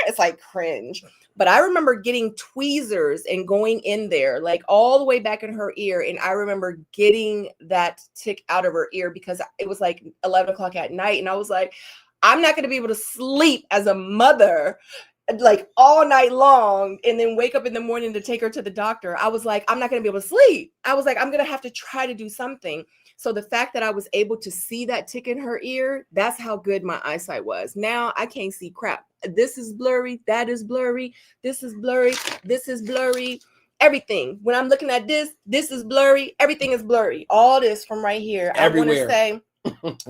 it's like cringe. But I remember getting tweezers and going in there, like all the way back in her ear. And I remember getting that tick out of her ear because it was like 11 o'clock at night. And I was like, I'm not going to be able to sleep as a mother like all night long and then wake up in the morning to take her to the doctor. I was like, I'm not going to be able to sleep. I was like, I'm going to have to try to do something. So the fact that I was able to see that tick in her ear, that's how good my eyesight was. Now I can't see crap. This is blurry. That is blurry. This is blurry. This is blurry. Everything. When I'm looking at this is blurry. Everything is blurry. All this from right here. Everywhere. I want to say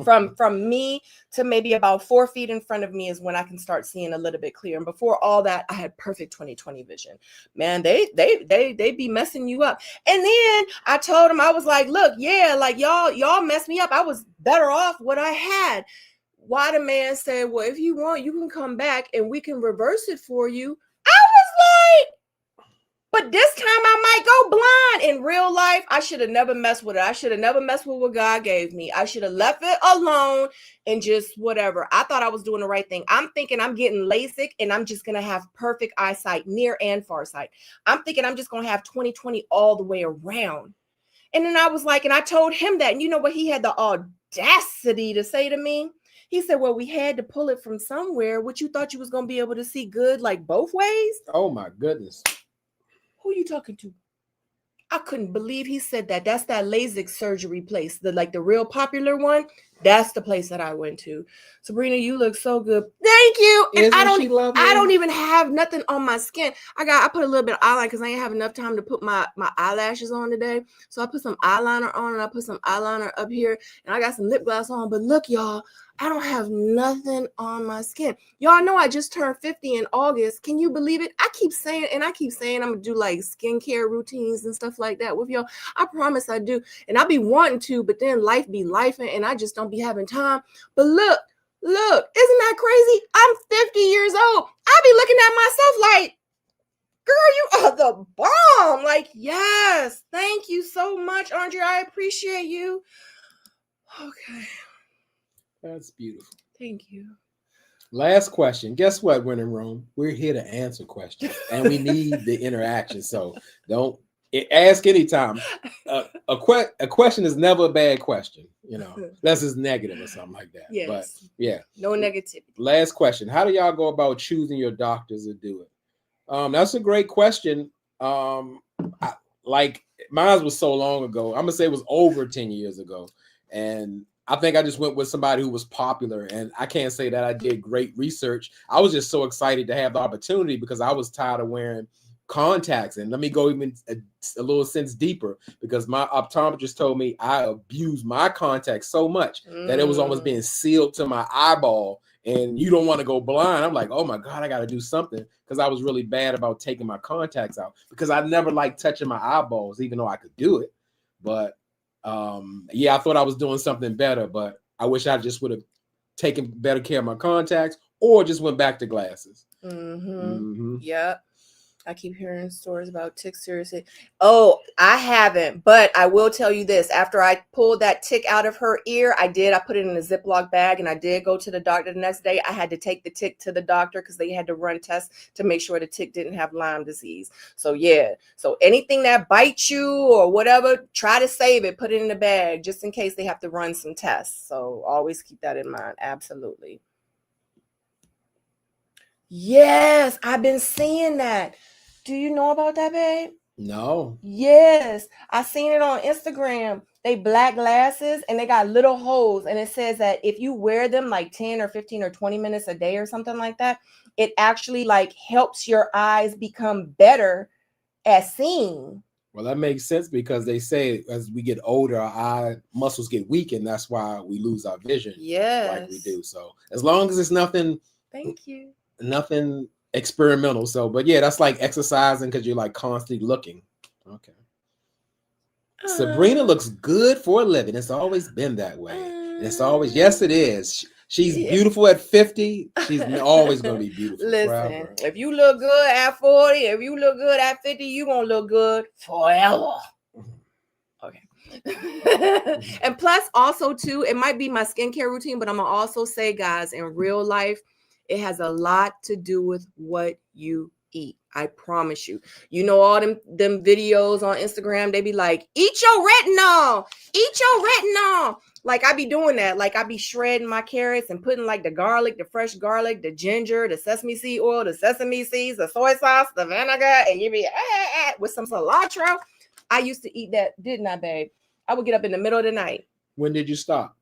From me to maybe about 4 feet in front of me is when I can start seeing a little bit clear. And before all that, I had perfect 20/20 vision. Man, they be messing you up. And then I told him, I was like, look, yeah, like y'all messed me up. I was better off what I had. Why the man said, well, if you want, you can come back and we can reverse it for you. I was like, but this time I might go blind. In real life, I should have never messed with it. I should have never messed with what God gave me. I should have left it alone and just whatever. I thought I was doing the right thing. I'm thinking I'm getting LASIK and I'm just going to have perfect eyesight, near and far sight. I'm thinking I'm just going to have 20/20 all the way around. And then I was like, and I told him that, and you know what he had the audacity to say to me? He said, well, we had to pull it from somewhere. What, you thought you was going to be able to see good like both ways? Oh my goodness. Who are you talking to? I couldn't believe he said that. That's that LASIK surgery place, the real popular one. That's the place that I went to. Sabrina, you look so good. Thank you. And I don't even have nothing on my skin. I put a little bit of eyeliner because I didn't have enough time to put my eyelashes on today. So I put some eyeliner on and I put some eyeliner up here and I got some lip gloss on. But look, y'all, I don't have nothing on my skin. Y'all know I just turned 50 in August. Can you believe it? I keep saying I'm gonna do like skincare routines and stuff like that with y'all. I promise I do. And I be wanting to, but then life be lifing and I just don't be having time. But look, isn't that crazy? I'm 50 years old. I be looking at myself like, girl, you are the bomb. Like, yes, thank you so much, Andrea. I appreciate you. Okay. That's beautiful. Thank you. Last question. Guess what, Winning Room? We're here to answer questions and we need the interaction. So don't ask anytime. A question is never a bad question, unless it's negative or something like that. Yes. But yeah. No negativity. Last question. How do y'all go about choosing your doctors to do it? That's a great question. Mine was so long ago. I'm gonna say it was over 10 years ago. And I think I just went with somebody who was popular, and I can't say that I did great research. I was just so excited to have the opportunity because I was tired of wearing contacts. And let me go even a little sense deeper, because my optometrist told me I abused my contacts so much that it was almost being sealed to my eyeball, and you don't want to go blind. I'm like, oh my God, I got to do something, because I was really bad about taking my contacts out because I never liked touching my eyeballs, even though I could do it. But I thought I was doing something better, but I wish I just would have taken better care of my contacts or just went back to glasses. Yep. I keep hearing stories about tick, seriously. Oh, I haven't, but I will tell you this. After I pulled that tick out of her ear, I put it in a Ziploc bag and I did go to the doctor the next day. I had to take the tick to the doctor because they had to run tests to make sure the tick didn't have Lyme disease. So yeah. So anything that bites you or whatever, try to save it, put it in the bag just in case they have to run some tests. So always keep that in mind. Absolutely. Yes, I've been seeing that. Do you know about that, babe? No. Yes, I seen it on Instagram. They black glasses and they got little holes, and it says that if you wear them like 10 or 15 or 20 minutes a day or something like that, it actually like helps your eyes become better at seeing. Well, that makes sense because they say as we get older, our eye muscles get weak, and that's why we lose our vision. Yes, like we do. So as long as it's nothing. Thank you. Nothing experimental. So, but yeah, that's like exercising because you're like constantly looking. Okay. Sabrina looks good for a living. It's always been that way. And it's always, yes, it is. She's beautiful at 50. She's always going to be beautiful. Listen, forever. If you look good at 40, if you look good at 50, you're going to look good forever. Okay. And plus also too, it might be my skincare routine, but I'm going to also say, guys, in real life, it has a lot to do with what you eat. I promise you. You know, all them videos on Instagram, they be like, eat your retinol. Eat your retinol. Like I be doing that. Like I be shredding my carrots and putting like the garlic, the fresh garlic, the ginger, the sesame seed oil, the sesame seeds, the soy sauce, the vinegar, and you be with some cilantro. I used to eat that, didn't I, babe? I would get up in the middle of the night. When did you stop?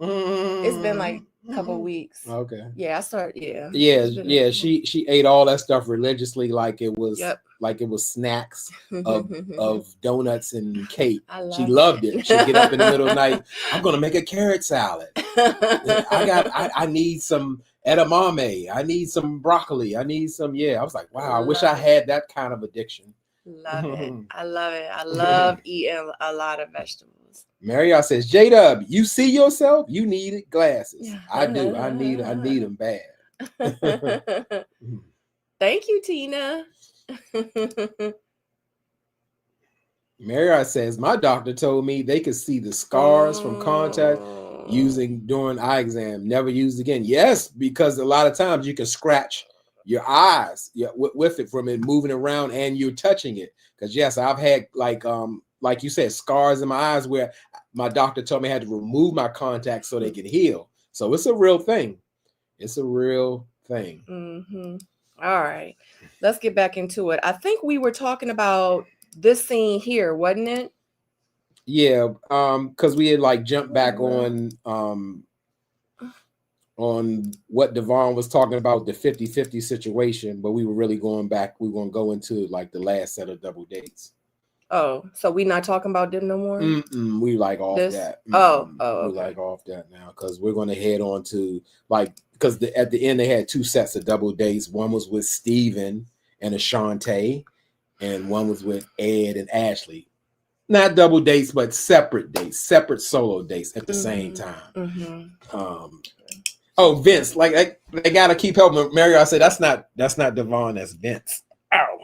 It's been like a couple weeks. Okay. Yeah, I started. Yeah. She ate all that stuff religiously, like it was like it was snacks of donuts and cake. She love loved it. She'd get up in the middle of the night. I'm gonna make a carrot salad. I need some edamame. I need some broccoli. I need some. Yeah, I was like, wow. I wish I had that kind of addiction. Love it. I love it. I love eating a lot of vegetables. Marriott says, J-Dub, you see yourself? You needed glasses. I do. I need them bad. Thank you, Tina. Marriott says, my doctor told me they could see the scars from contact using during eye exam. Never used again. Yes, because a lot of times you can scratch your eyes with it from it moving around and you're touching it. Because yes, I've had like you said, scars in my eyes where my doctor told me I had to remove my contacts so they can heal. So it's a real thing. It's a real thing. Mm-hmm. All right, let's get back into it. I think we were talking about this scene here, wasn't it? Yeah, because we had like jumped back on what Devon was talking about, the 50-50 situation, but we were really going back. We were going to go into like the last set of double dates. Oh, so we not talking about them no more? We like off that. Okay. We like off that now because we're going to head on to like, because at the end they had two sets of double dates. One was with Steven and Ashante, and one was with Ed and Ashley. Not double dates, but separate dates, separate solo dates at the same time. Oh, Vince, like they gotta keep helping. Mario, I said that's not Devon, that's Vince. Ow.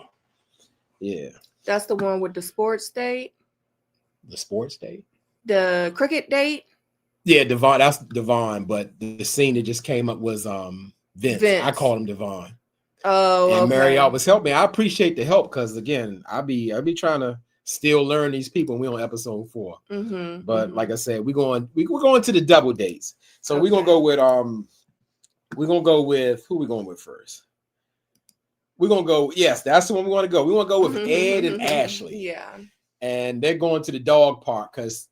Yeah. That's the one with the sports date. The sports date? The cricket date? Yeah, Devon, that's Devon, but the scene that just came up was Vince. I called him Devon. Oh, and Marriott was helping. I appreciate the help because again, I be trying to still learn these people. We're on episode 4. But like I said, we're going to the double dates. So we're gonna go with who we going with first? We're gonna go, yes, that's the one we want to go. We want to go with Ed and Ashley. Yeah. And they're going to the dog park because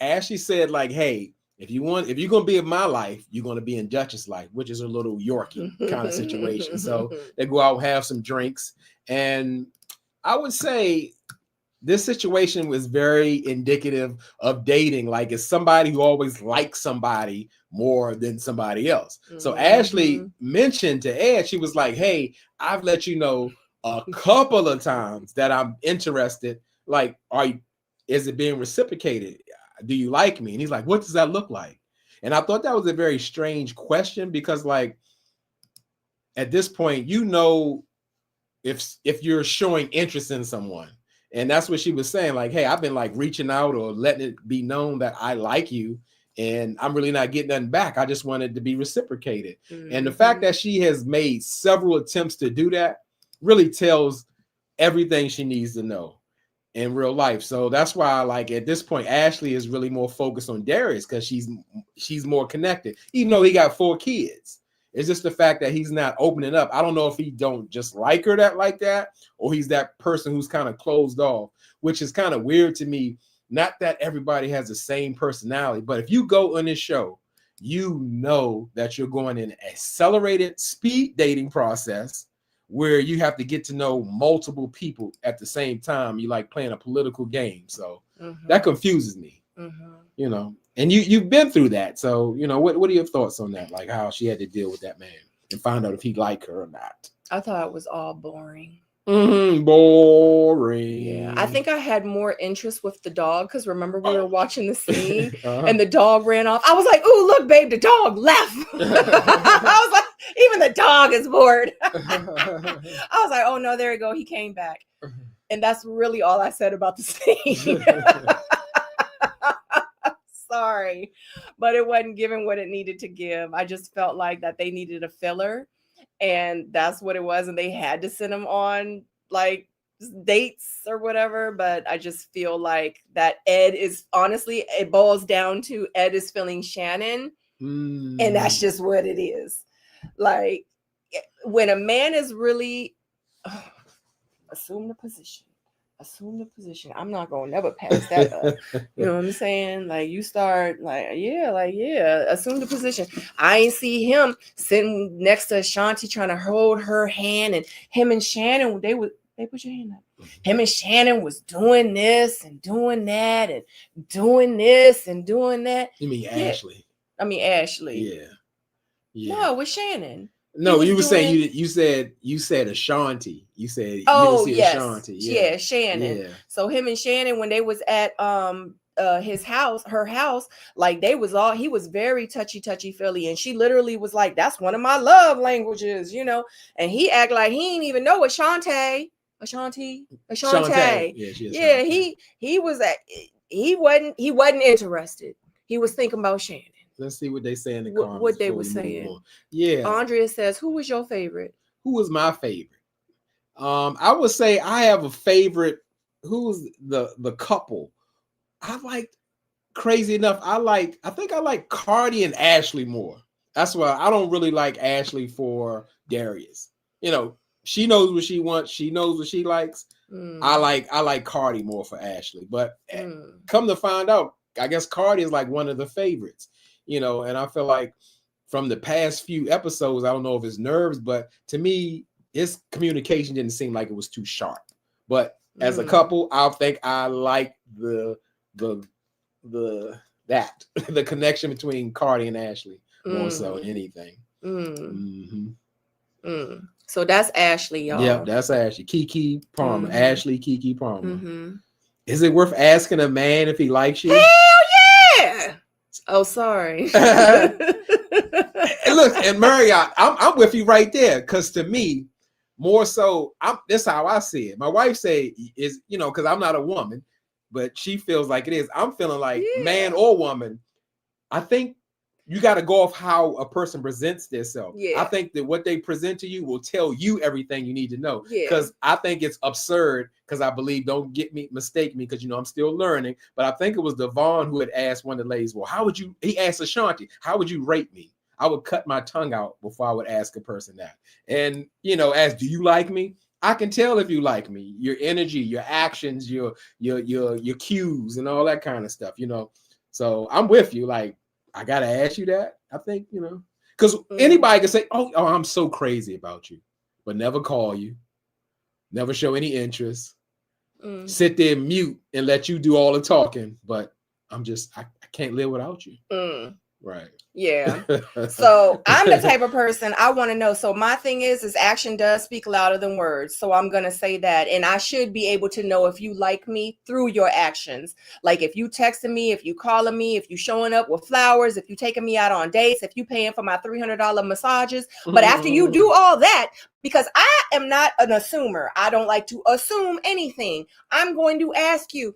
Ashley said, like, hey, if you're gonna be in my life, you're gonna be in Dutch's life, which is a little Yorkie kind of situation. So they go out, have some drinks, and I would say this situation was very indicative of dating. Like it's somebody who always likes somebody more than somebody else. So Ashley mentioned to Ed, she was like, hey, I've let you know a couple of times that I'm interested. Like, is it being reciprocated? Do you like me? And he's like, what does that look like? And I thought that was a very strange question because like at this point, you know, if you're showing interest in someone. And that's what she was saying. Like, hey, I've been like reaching out or letting it be known that I like you and I'm really not getting nothing back. I just wanted to be reciprocated. And the fact that she has made several attempts to do that really tells everything she needs to know in real life. So that's why, like at this point, Ashley is really more focused on Darius because she's more connected, even though he got 4 kids. It's just the fact that he's not opening up. I don't know if he don't just like her like that, or he's that person who's kind of closed off, which is kind of weird to me. Not that everybody has the same personality, but if you go on this show, you know that you're going in an accelerated speed dating process where you have to get to know multiple people at the same time. You like playing a political game. So that confuses me, you know, and you've been through that. So, you know, what are your thoughts on that? Like how she had to deal with that man and find out if he liked her or not. I thought it was all boring. Boring. Yeah, I think I had more interest with the dog because remember we were watching the scene and the dog ran off. I was like, "Ooh, look, babe, the dog left." I was like, even the dog is bored. I was like, "Oh no, there you go, he came back," and that's really all I said about the scene. Sorry, but it wasn't giving what it needed to give. I just felt like that they needed a filler. And that's what it was. And they had to send him on like dates or whatever. But I just feel like that Ed is honestly, it boils down to Ed is feeling Shannon. And that's just what it is. Like when a man is really assume the position. I'm not gonna never pass that up. You know what I'm saying? Like you start assume the position. I ain't see him sitting next to Ashanti trying to hold her hand, and him and Shannon, Hey, put your hand up. Him and Shannon was doing this and doing that and doing this and doing that. You mean Ashley? I mean Ashley. Yeah. Yeah. No, with Shannon. No, you were saying you said Ashanti. You said yes. Ashanti. Yeah, Shannon. Yeah. So him and Shannon, when they was at his house, her house, like he was very touchy feely, and she literally was like, that's one of my love languages, you know. And he act like he didn't even know Ashanti. Yeah, he wasn't interested. He was thinking about Shannon. Let's see what they say in the comments. What they were saying. Yeah. Andrea says, who was your favorite? Who was my favorite? I would say I have a favorite. Who's the couple? I like, crazy enough, I think I like Cardi and Ashley more. That's why I don't really like Ashley for Darius. You know, she knows what she wants. She knows what she likes. I like Cardi more for Ashley. But come to find out, I guess Cardi is like one of the favorites. You know, and I feel like from the past few episodes, I don't know if it's nerves, but to me, his communication didn't seem like it was too sharp. But as a couple, I think I like the connection between Cardi and Ashley more so than anything. So that's Ashley, y'all. Yep, that's Ashley. Keke Palmer. Ashley Keke Palmer. Is it worth asking a man if he likes you? Hell yeah! Oh, sorry. And look, and Marriott, I'm with you right there, because to me, more so, that's how I see it. My wife say is, you know, because I'm not a woman, but she feels like it is. I'm feeling like man or woman, I think you got to go off how a person presents themselves. I think that what they present to you will tell you everything you need to know. Because I think it's absurd, because I believe, don't mistake me, because, you know, I'm still learning, but I think it was Devon who had asked one of the ladies, well, he asked Ashanti, how would you rate me? I would cut my tongue out before I would ask a person that. And, you know, do you like me? I can tell if you like me, your energy, your actions, your cues and all that kind of stuff, you know? So I'm with you. Like, I got to ask you that. I think, you know, because anybody can say, oh, I'm so crazy about you, but never call you, never show any interest, sit there mute and let you do all the talking. But I can't live without you. Right. Yeah. So I'm the type of person, I want to know. So my thing is action does speak louder than words. So I'm going to say that. And I should be able to know if you like me through your actions. Like if you texting me, if you calling me, if you showing up with flowers, if you taking me out on dates, if you paying for my $300 massages. But after you do all that, because I am not an assumer, I don't like to assume anything. I'm going to ask you,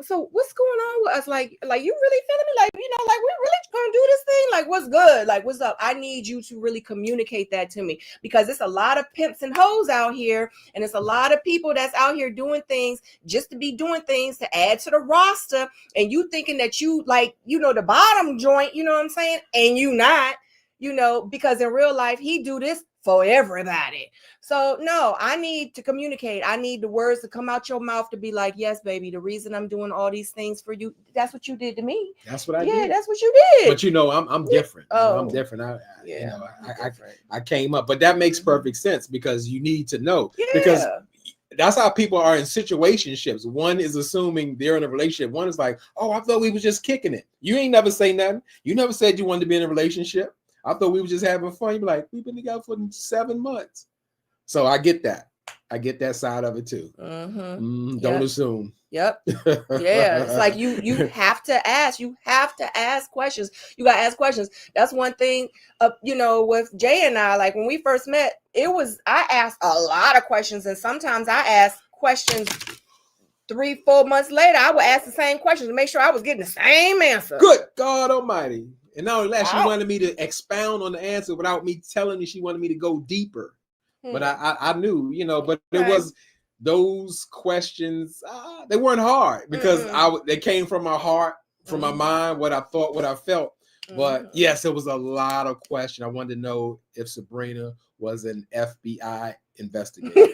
so what's going on with us? Like you really feeling me? Like, you know, like we're really gonna do this thing? Like, what's good? Like, what's up? I need you to really communicate that to me, because it's a lot of pimps and hoes out here, and it's a lot of people that's out here doing things just to be doing things to add to the roster, and you thinking that you, like, you know, the bottom joint, you know what I'm saying? And you not, you know, because in real life he do this for everybody. So no, I need to communicate. I need the words to come out your mouth to be like, yes, baby, the reason I'm doing all these things for you, that's what you did to me. That's what I did. Yeah, that's what you did. But you know, I'm different. Oh, I'm different. I came up, but that makes perfect sense, because you need to know, because that's how people are in situationships. One is assuming they're in a relationship. One is like, oh, I thought we were just kicking it. You ain't never say nothing. You never said you wanted to be in a relationship. I thought we were just having fun. You'd be like, we've been together for 7 months. So I get that. I get that side of it too. Don't assume. Yep. Yeah. It's like you have to ask. You have to ask questions. You got to ask questions. That's one thing, you know, with Jay and I, like when we first met, I asked a lot of questions, and sometimes I asked questions 3-4 months later. I would ask the same questions to make sure I was getting the same answer. Good God Almighty. And not only that, she wanted me to expound on the answer without me telling me. She wanted me to go deeper. But I knew, you know, but it was those questions, they weren't hard, because they came from my heart, from my mind, what I thought, what I felt. But yes, it was a lot of questions. I wanted to know if Sabrina was an FBI investigator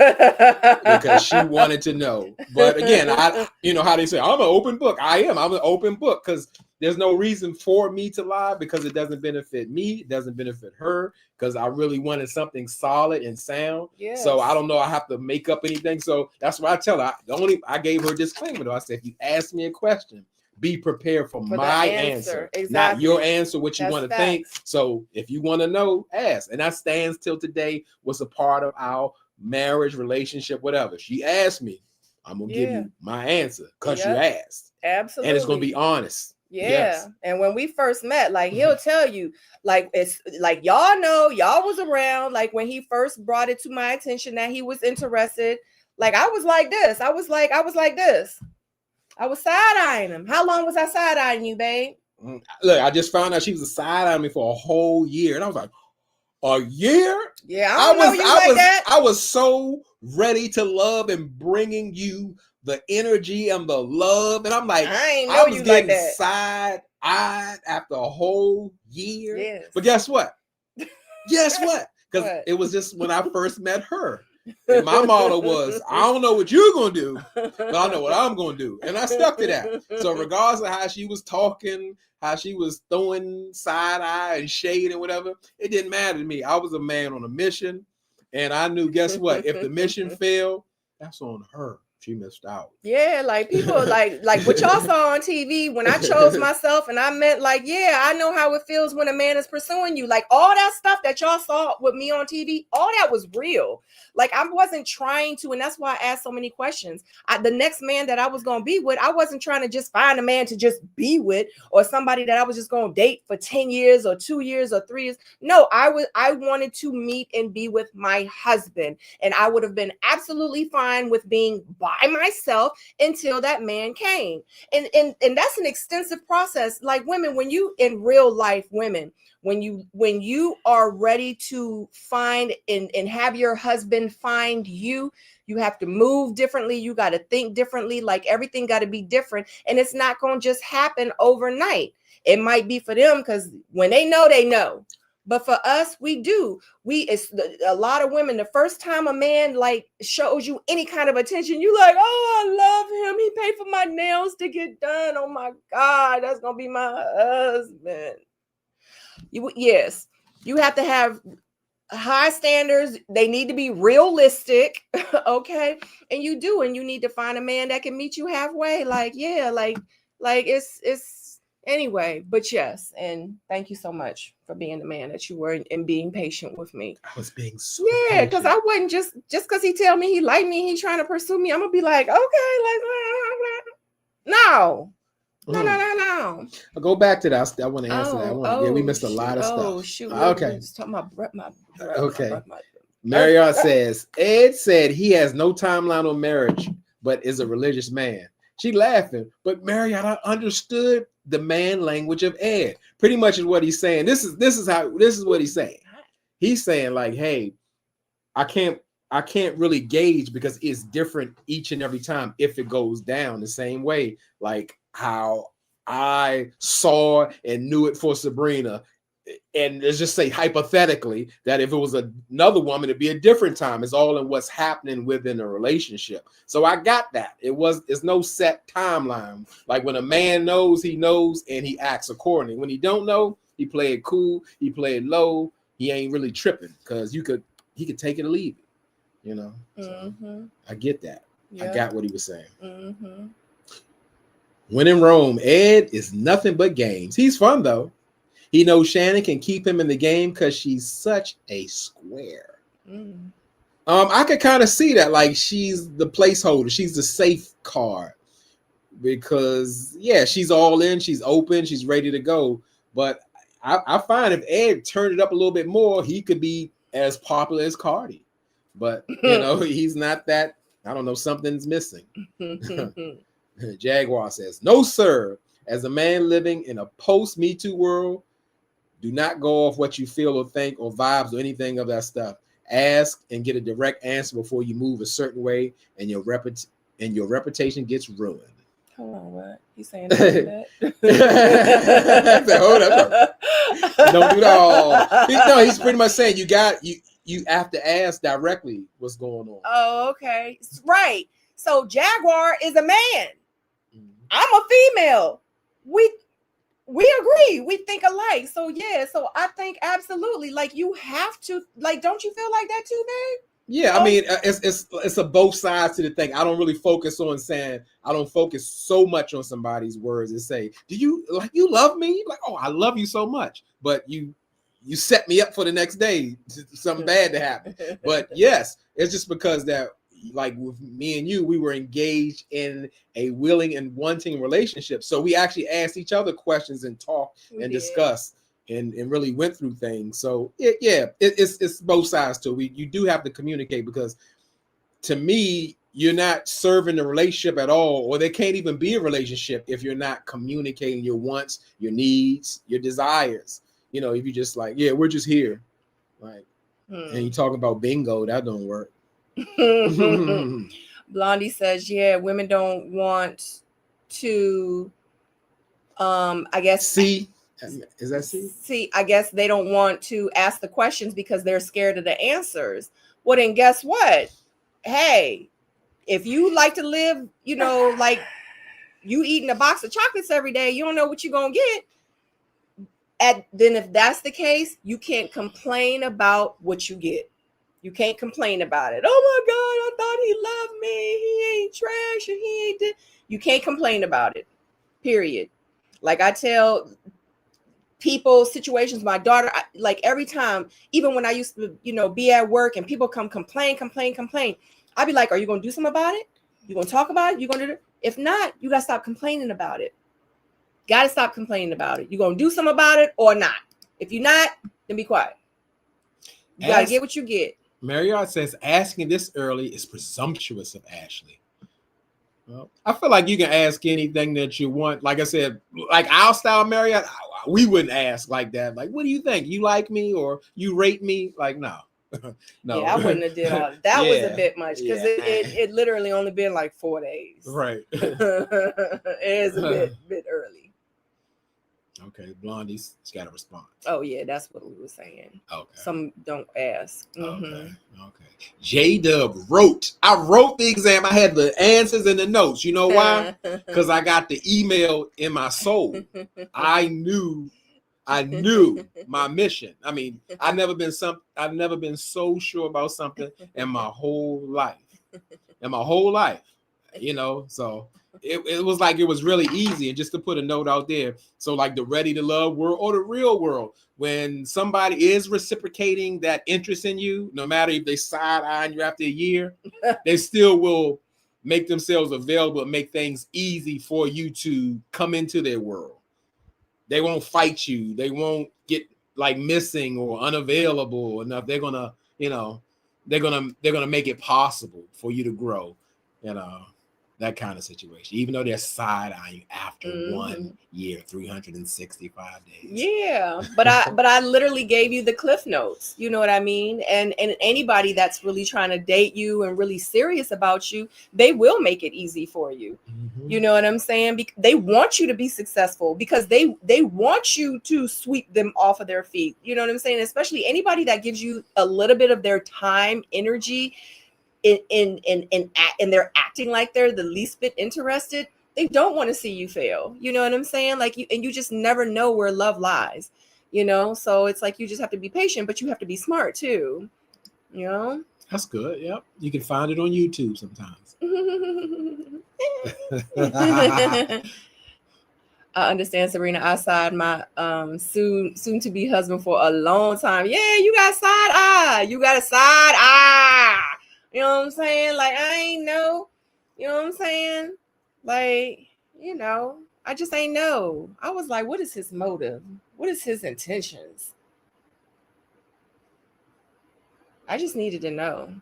because she wanted to know. But again, how they say, I'm an open book. I'm an open book because there's no reason for me to lie because it doesn't benefit me. It doesn't benefit her because I really wanted something solid and sound. Yes. So I don't know. I have to make up anything. So that's why I tell her. I gave her a disclaimer though. I said, if you ask me a question, be prepared for my answer. Exactly. Not your answer, what you want to think. So if you want to know, ask. And that stands till today, was a part of our marriage, relationship, whatever. She asked me, I'm going to give you my answer because you asked. Absolutely. And it's going to be honest. Yeah. Yes. And when we first met, like he'll tell you, like it's like y'all know, y'all was around, like when he first brought it to my attention that he was interested. Like I was like this. I was like this. I was side-eyeing him. How long was I side-eyeing you, babe? Look, I just found out she was side-eyeing me for a whole year. And I was like, a year? Yeah, I was so ready to love and bringing you the energy and the love. And I'm like, I was getting side-eyed after a whole year. Yes. But guess what? Guess what? Because it was just when I first met her. And my motto was, I don't know what you're going to do, but I know what I'm going to do. And I stuck to that. So regardless of how she was talking, how she was throwing side eye and shade and whatever, it didn't matter to me. I was a man on a mission. And I knew, guess what? If the mission failed, that's on her. She missed out. Yeah, like people like what y'all saw on TV when I chose myself, and I meant like, yeah, I know how it feels when a man is pursuing you. Like all that stuff that y'all saw with me on TV, all that was real. Like I wasn't trying to, and that's why I asked so many questions. The next man that I was gonna be with, I wasn't trying to just find a man to just be with, or somebody that I was just gonna date for 10 years or 2 years or 3 years. No, I wanted to meet and be with my husband, and I would have been absolutely fine with being by myself until that man came. And that's an extensive process. Like women, when you in real life, women, when you are ready to find and have your husband find you, you have to move differently. You got to think differently. Like everything got to be different. And it's not going to just happen overnight. It might be for them because when they know, they know. But for us, we do. It's a lot of women. The first time a man like shows you any kind of attention, you like, oh, I love him. He paid for my nails to get done. Oh my God, that's gonna be my husband. Yes, you have to have high standards. They need to be realistic, okay? And you do, and you need to find a man that can meet you halfway. Like, yeah, like it's. Anyway, but yes, and thank you so much for being the man that you were and being patient with me. I was being so patient. Because I wasn't just because he tell me he liked me, he trying to pursue me, I'm gonna be like, okay, like no. No. I'll go back to that. I want to answer that. We missed a lot of stuff. Oh shoot! Okay. Talking about my okay. Marriott says Ed said he has no timeline on marriage, but is a religious man. She laughing, but Marriott, I understood the man language of Ed. Pretty much is what he's saying. This is what he's saying. He's saying like, hey, I can't really gauge because it's different each and every time if it goes down the same way, like how I saw and knew it for Sabrina. And let's just say hypothetically that if it was another woman, it'd be a different time. It's all in what's happening within a relationship. So I got that. It's no set timeline. Like when a man knows, he knows, and he acts accordingly. When he don't know, he play it cool, he play it low. He ain't really tripping because he could take it or leave it. You know. So I get that. Yeah. I got what he was saying. Mm-hmm. When in Rome, Ed is nothing but games. He's fun though. He knows Shannon can keep him in the game because she's such a square. I could kind of see that. Like she's the placeholder. She's the safe card because, yeah, she's all in. She's open. She's ready to go. But I find if Ed turned it up a little bit more, he could be as popular as Cardi. But, he's not that. I don't know. Something's missing. Jaguar says, no, sir. As a man living in a post-Me Too world, do not go off what you feel or think or vibes or anything of that stuff. Ask and get a direct answer before you move a certain way, and your reputation gets ruined. Hold on, what? You saying that? I said, hold up. Don't do that all. He's pretty much saying you have to ask directly what's going on. Oh, okay. Right. So Jaguar is a man. I'm a female. We agree. We think alike. So yeah. So I think absolutely, like, you have to, like, don't you feel like that too, babe? Yeah, I mean, it's a both sides to the thing. I don't really focus on saying, I don't focus so much on somebody's words and say, do you love me? Like, oh, I love you so much. But you set me up for the next day, something bad to happen. But yes, it's just because that, like with me and you, we were engaged in a willing and wanting relationship. So we actually asked each other questions and talked and discussed and really went through things. So it's both sides to it. You do have to communicate, because to me, you're not serving the relationship at all, or there can't even be a relationship if you're not communicating your wants, your needs, your desires. You know, if you just like, yeah, we're just here, like, and you talking about bingo, that don't work. Blondie says, yeah, women don't want to, I guess. See, is that see? See, I guess they don't want to ask the questions because they're scared of the answers. Well, then guess what? Hey, if you like to live, you know, like you eating a box of chocolates every day, you don't know what you're going to get. Then if that's the case, you can't complain about what you get. You can't complain about it. Oh my God, I thought he loved me. He ain't trash and he ain't this. You can't complain about it. Period. Like I tell people, situations, my daughter, like every time, even when I used to, you know, be at work and people come complain, I'd be like, are you going to do something about it? You going to talk about it? You going to do it? If not, you got to stop complaining about it. Got to stop complaining about it. You going to do something about it or not? If you're not, then be quiet. You got to get what you get. Marriott says asking this early is presumptuous of Ashley. Well, I feel like you can ask anything that you want. Like I said, like our style, Marriott, we wouldn't ask like that. Like, what do you think? You like me or you rate me? Like, no. No. Yeah, I wouldn't have did all that. That was a bit much because it literally only been like 4 days. Right. It is a bit early. Okay, Blondie's got a response. Oh yeah, that's what we were saying. Okay. Some don't ask. Okay. J-Dub wrote. I wrote the exam. I had the answers and the notes. You know why? Because I got the email in my soul. I knew my mission. I mean, I've never been so sure about something in my whole life. You know, so it was like it was really easy. And just to put a note out there, so like the ready to love world or the real world, when somebody is reciprocating that interest in you, no matter if they side-eyeing you after a year, they still will make themselves available and make things easy for you to come into their world. They won't fight you. They won't get like missing or unavailable enough. They're gonna, you know, they're gonna make it possible for you to grow, you know. That kind of situation, even though they're side-eyeing after 1 year, 365 days. Yeah, but I literally gave you the cliff notes. You know what I mean? And anybody that's really trying to date you and really serious about you, they will make it easy for you. Mm-hmm. You know what I'm saying? They want you to be successful because they want you to sweep them off of their feet. You know what I'm saying? Especially anybody that gives you a little bit of their time, energy, and they're acting like they're the least bit interested. They don't want to see you fail. You know what I'm saying? Like you just never know where love lies, you know? So it's like, you just have to be patient, but you have to be smart too. You know? That's good. Yep. You can find it on YouTube sometimes. I understand, Serena. I side my soon to be husband for a long time. Yeah, you got side eye. You got a side eye. You know what I'm saying? Like, I ain't know. You know what I'm saying? Like, you know, I just ain't know. I was like, what is his motive? What is his intentions? I just needed to know.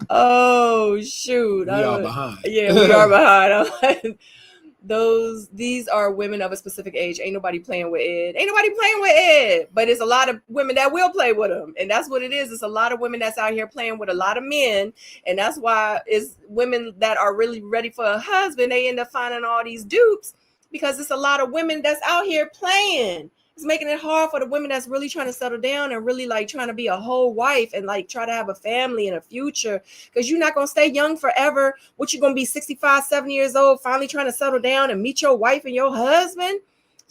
Oh, shoot. We are behind. Yeah, we are behind. These are women of a specific age. Ain't nobody playing with Ed. Ain't nobody playing with Ed. But it's a lot of women that will play with him. And that's what it is. It's a lot of women that's out here playing with a lot of men. And that's why it's women that are really ready for a husband. They end up finding all these dupes because it's a lot of women that's out here playing. It's making it hard for the women that's really trying to settle down and really like trying to be a whole wife and like try to have a family and a future, because you're not going to stay young forever. What, you're going to be 65, 70 years old, finally trying to settle down and meet your wife and your husband?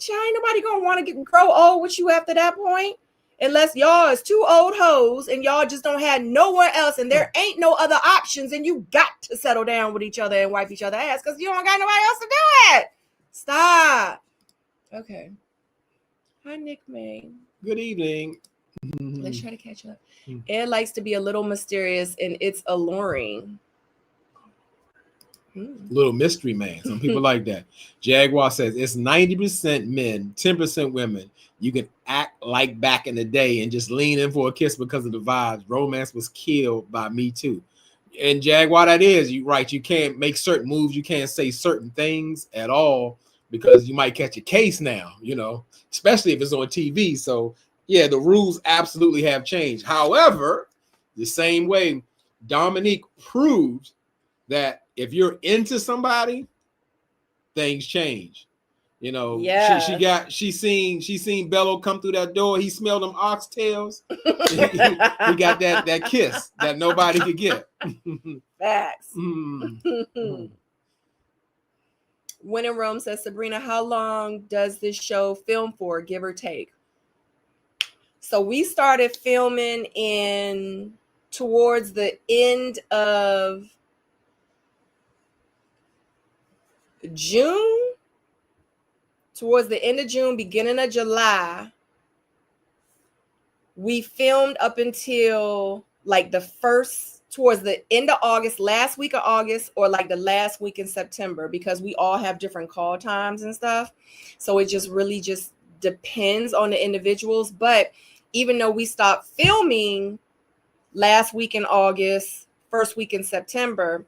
Ain't nobody going to want to grow old with you after that point, unless y'all is two old hoes and y'all just don't have nowhere else and there ain't no other options and you got to settle down with each other and wipe each other's ass because you don't got nobody else to do it. Stop. Okay. Hi, Nick May. Good evening. Let's try to catch up. Ed likes to be a little mysterious and it's alluring. Little mystery man. Some people like that. Jaguar says it's 90% men, 10% women. You can act like back in the day and just lean in for a kiss because of the vibes. Romance was killed by Me Too. And Jaguar, that is, you right. You can't make certain moves. You can't say certain things at all because you might catch a case now, you know, especially if it's on TV. So, yeah, the rules absolutely have changed. However, the same way Dominique proved that if you're into somebody, things change. You know, yeah. she seen Bello come through that door. He smelled them oxtails. he got that kiss that nobody could get. Facts. When in Rome says, Sabrina, how long does this show film for, give or take? So we started filming towards the end of June, beginning of July. We filmed up until like towards the end of August, last week of August, or like the last week in September, because we all have different call times and stuff. So it just really just depends on the individuals. But even though we stopped filming last week in August, first week in September,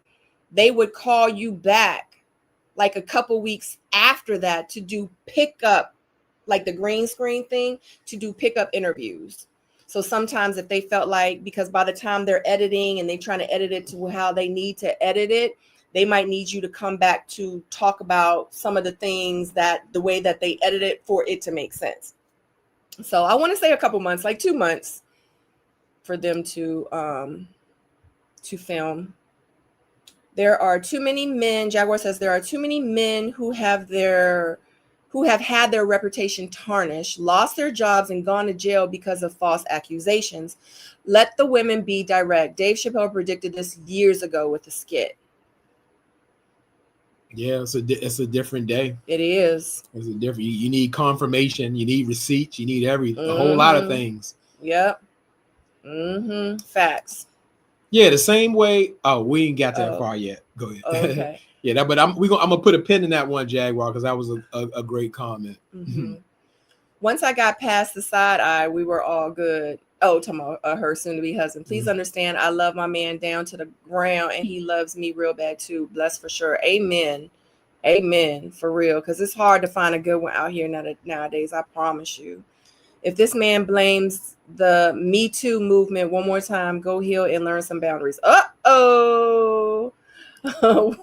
they would call you back like a couple weeks after that to do pickup, like the green screen thing, to do pickup interviews. So sometimes if they felt like, because by the time they're editing and they're trying to edit it to how they need to edit it, they might need you to come back to talk about some of the things that the way that they edit it for it to make sense. So I want to say a couple months, like 2 months for them to film. There are too many men, Jaguar says, there are too many men who have had their reputation tarnished, lost their jobs, and gone to jail because of false accusations. Let the women be direct. Dave Chappelle predicted this years ago with a skit. Yeah, it's a different day. It is. It's a different. You need confirmation. You need receipts. You need a whole lot of things. Yep. Facts. Yeah, the same way. Oh, we ain't got that far yet. Go ahead. Okay. Yeah, but I'm gonna put a pin in that one, Jaguar, because that was a great comment. Once I got past the side eye, we were all good. Oh, talking about her soon-to-be husband. Please understand, I love my man down to the ground, and he loves me real bad too. Blessed for sure. Amen. Amen. For real, because it's hard to find a good one out here nowadays. I promise you. If this man blames the Me Too movement one more time, go heal and learn some boundaries. Uh-oh.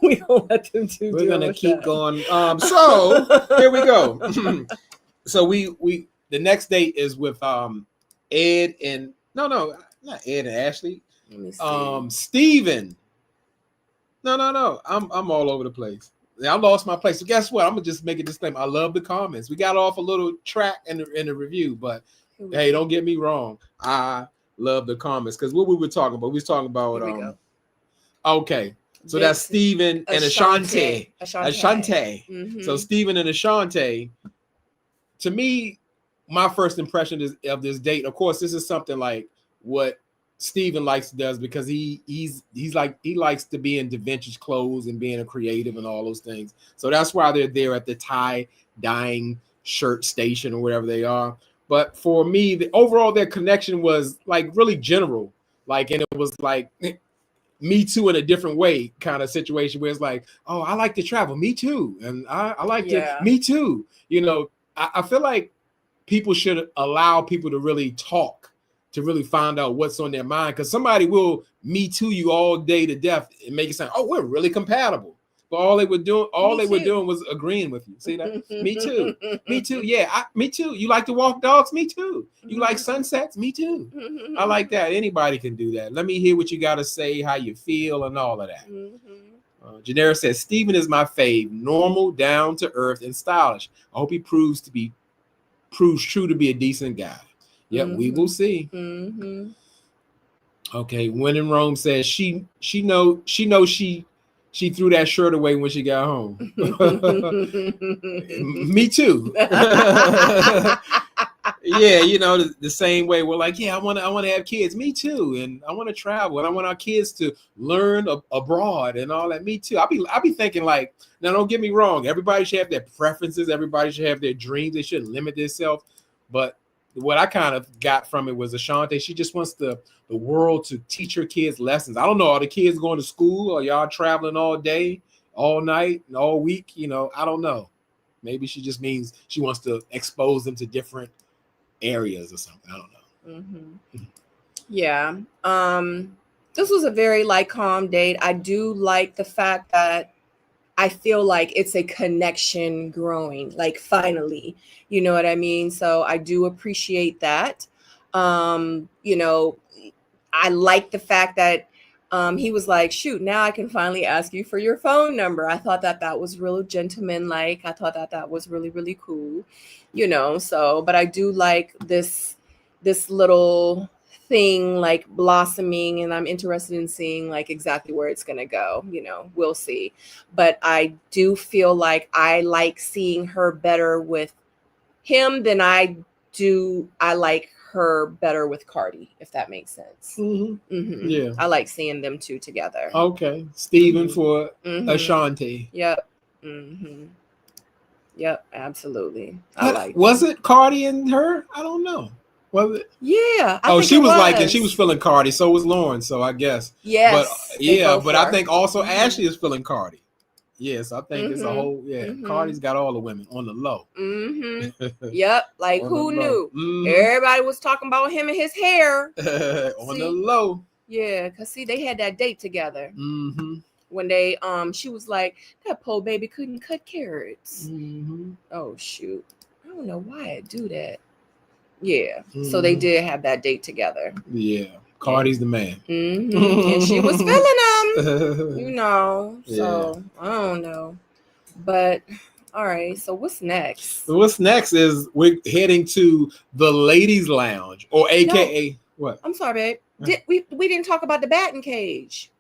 We don't let them do. We're gonna keep going. So here we go. So we the next date is with Ed and not Ed and Ashley. Let me see. Steven. No. I'm all over the place. I lost my place. So guess what? I'm gonna just make a disclaimer. I love the comments. We got off a little track in the review, but hey, don't get me wrong. I love the comments because what we were talking about. We was talking about okay. So that's Steven and Ashante. Ashante. So Steven and Ashante. To me, my first impression of this date. Of course, this is something like what Steven does because he likes to be in vintage clothes and being a creative and all those things. So that's why they're there at the tie dyeing shirt station or wherever they are. But for me, overall their connection was like really general. Like, and it was like Me Too in a different way kind of situation where it's like, oh, I like to travel. Me too. And I like to, me too. You know, I feel like people should allow people to really talk, to really find out what's on their mind. Because somebody will me too you all day to death and make it sound, oh, we're really compatible. But all they were doing was agreeing with you. See that? Me too. Me too. Yeah, me too. You like to walk dogs? Me too. You like sunsets? Me too. I like that. Anybody can do that. Let me hear what you got to say, how you feel, and all of that. Janera says, Steven is my fave. Normal, down to earth, and stylish. I hope he proves true to be a decent guy. Yep, we will see. Okay, When in Rome says she knows she threw that shirt away when she got home. Me too. Yeah, you know, the same way we're like, yeah, I want to have kids. Me too. And I want to travel, and I want our kids to learn abroad and all that. Me too. I'll be thinking like, now don't get me wrong, everybody should have their preferences, everybody should have their dreams, they shouldn't limit themselves. But what I kind of got from it was Ashante, she just wants the world to teach her kids lessons. I don't know, are the kids going to school, or y'all traveling all day, all night, and all week? You know, I don't know. Maybe she just means she wants to expose them to different areas or something. I don't know. Yeah. This was a very calm date. I do like the fact that I feel like it's a connection growing, finally, you know what I mean? So I do appreciate that. You know, I like the fact that he was like, shoot, now I can finally ask you for your phone number. I thought that was real gentleman-like. I thought that was really, really cool, you know? So, but I do like this little thing blossoming, and I'm interested in seeing exactly where it's going to go. You know, we'll see. But I do feel like I like seeing her better with him than I like her better with Cardi, if that makes sense. Yeah, I like seeing them two together. Okay, Steven for Ashante. Yep. Yep, absolutely. Was it Cardi and her? I don't know. Was it? Yeah. She was liking. She was feeling Cardi. So was Lauren. So I guess. Yes. But I think also Ashley is feeling Cardi. Yes, I think it's a whole. Yeah, Cardi's got all the women on the low. Yep. Who knew? Everybody was talking about him and his hair on the low. Yeah, cause see, they had that date together. When they she was like, that poor baby couldn't cut carrots. Oh shoot! I don't know why I do that. Yeah, so they did have that date together. Yeah, Cardi's the man. And she was feeling him, you know. So I don't know, but all right. So what's next? What's next is we're heading to the ladies' lounge, or AKA what? I'm sorry, babe. We didn't talk about the batting cage.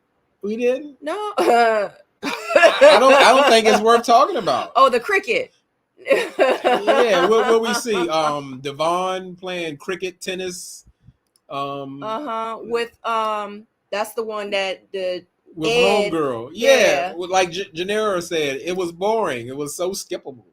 We didn't. No. I don't think it's worth talking about. Oh, the cricket. Yeah, what we see? Devon playing cricket, tennis. With that's the one that with homegirl. Yeah. Like Janera said, it was boring. It was so skippable.